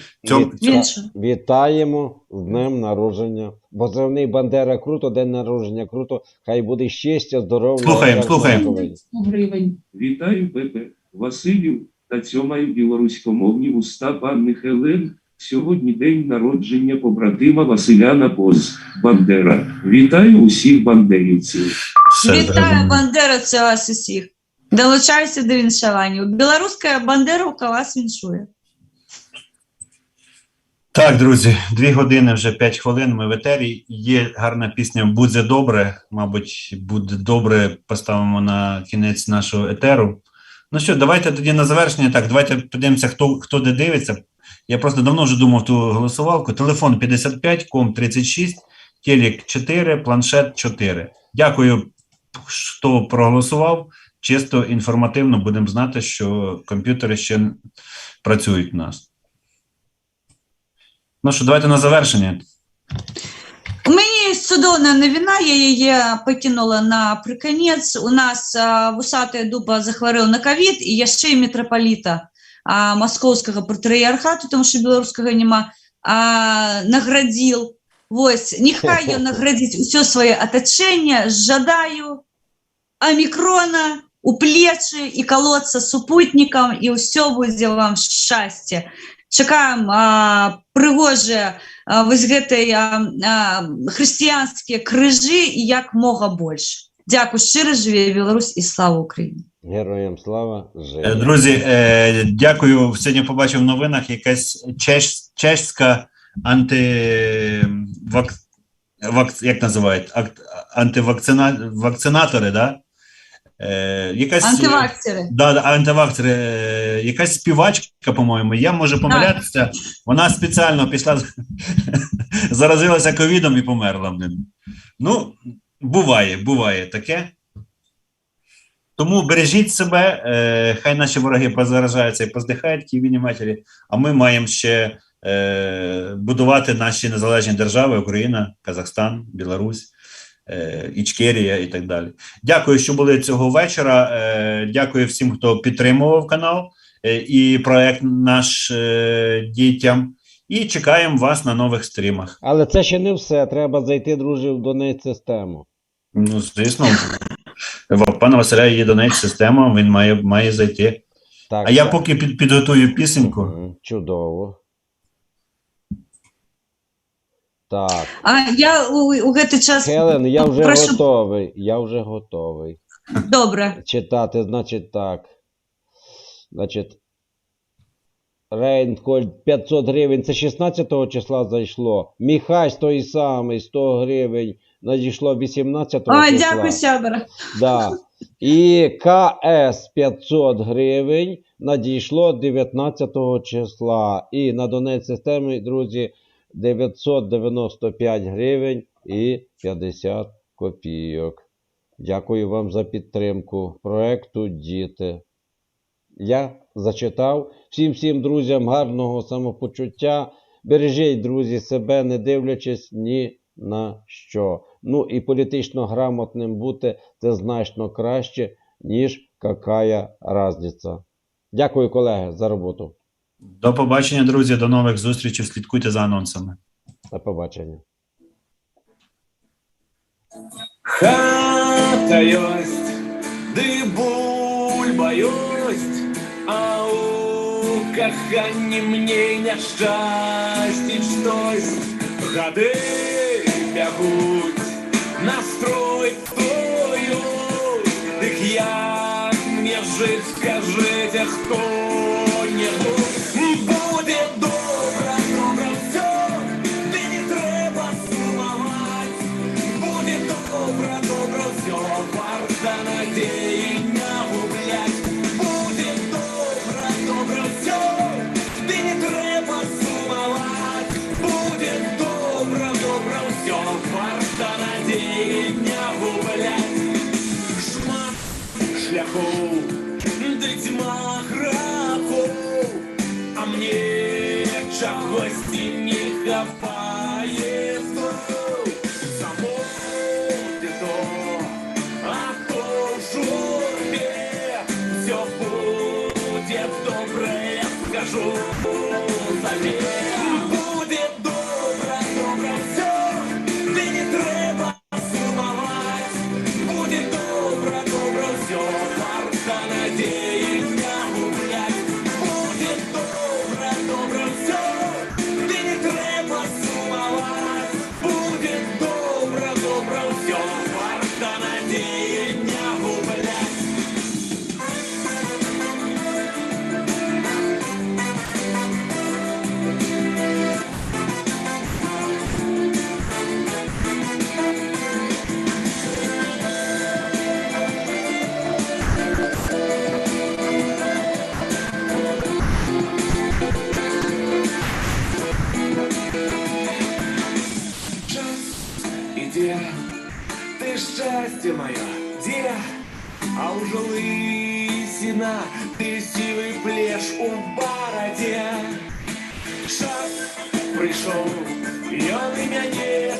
вітаємо з днем народження. Позивний Бандера круто, день народження круто. Хай буде щастя, здоров'я. Слухаємо. Вітаю, Пепе, Василів та цьомаю білоруськомовні уста панни Хелен. Сьогодні день народження побратима Василяна Поз, Бандера. Вітаю усіх бандерівців. Вітаю, бандеровці, вас усіх. Долучаюся до віншування. Білоруська бандеровка вас віншує. Так, друзі, 2 години, вже 5 хвилин ми в етері. Є гарна пісня «Буде добре». Мабуть, «Буде добре» поставимо на кінець нашого етеру. Ну що, давайте тоді на завершення. Так, давайте подивимося, хто де дивиться. Я просто давно вже думав ту голосувалку. Телефон 55, ком 36, телек 4, планшет 4. Дякую, хто проголосував. Чисто інформативно будемо знати, що комп'ютери ще працюють у нас. Ну що, давайте на завершення. У меня есть цудоўная навіна, я яе пакінула напрыканец. У нас вусатая дуба захварэў на ковід, і яшчэ і мітрапаліта маскоўскага патрыярхату, тому што беларускага няма, наградзіл. Вось, нехай ён наградзіць усё сваё атачэнне. Жадаю амікрона у плечы і колоцца супутнікам, і ўсё будзе вам шчасце. Чакаем прыгожыя вось гэтыя хрысціянскія крыжы і як мога больш. Дзякуй, шчыра жыве Беларусь і слава Україні. Героям слава, живе. Друзі, дякую. Сьогодні побачив в новинах якась чеська як називають? Антивакцинатори, да? Антиваксери. Да, антиваксери. Якась співачка, по-моєму, я можу помилятися, вона спеціально пішла, заразилася ковідом і померла. Ну, буває таке. Тому бережіть себе, хай наші вороги позаражаються і поздихають ті війні матері, а ми маємо ще будувати наші незалежні держави: Україна, Казахстан, Білорусь, Ічкерія і так далі. Дякую, що були цього вечора. Дякую всім, хто підтримував канал і проект наш дітям. І чекаємо вас на нових стрімах. Але це ще не все. Треба зайти, друзі, в донейт-систему. Ну, звісно, в пана Василя є донейт-система, він має зайти. Так, а я поки підготую пісеньку. Чудово. Так. Я у гэты час... Хелен, я вже прошу... готовий. Я вже готовий. Добре. Читати, значить так. Значить, Рейнкольд 500 гривень, це 16-го числа зайшло. Міхась той самий, 100 гривень, надійшло 18-го числа. Дякую, сябра. Да. І КС 500 гривень надійшло 19-го числа. І на донейт-системі, друзі, 995 гривень і 50 копійок. Дякую вам за підтримку проекту «Діти». Я зачитав. Всім друзям гарного самопочуття. Бережіть, друзі, себе, не дивлячись ні на що. Ну і політично грамотним бути – це значно краще, ніж какая разниця. Дякую, колеги, за роботу. До побачення, друзі, до нових зустрічей. Слідкуйте за анонсами. До побачення. Хата ёсць, ды бульба ёсць, а у каханні мне няшчасціць штось. Гады бягуць, настрой той ёсць, дык як мне жыць, скажыце хто-небудь. Будзе добра, добра ўсё, ды не трэба сумаваць. Будзе добра, добра ўсё, варта надзеі не губляць. Будзе добра, добра ўсё, ды не трэба сумаваць. Будзе добра, добра ўсё, варта надзеі не губляць. Шмат шляхоў, ды цьма грахоў, а мне чагосьці не хапае зноў. Самоты то, а то в журбе, всё будзе добра, я скажу табе. Будзе добра, добра всё, ды не трэба сумаваць. Будзе добра, добра всё, варта надзеі не губляць. Будзе добра, добра всё, где? Ты счастье мое, где? А уже лысина, ты сивый плешь у бороде. Час прийшов, ён і мяне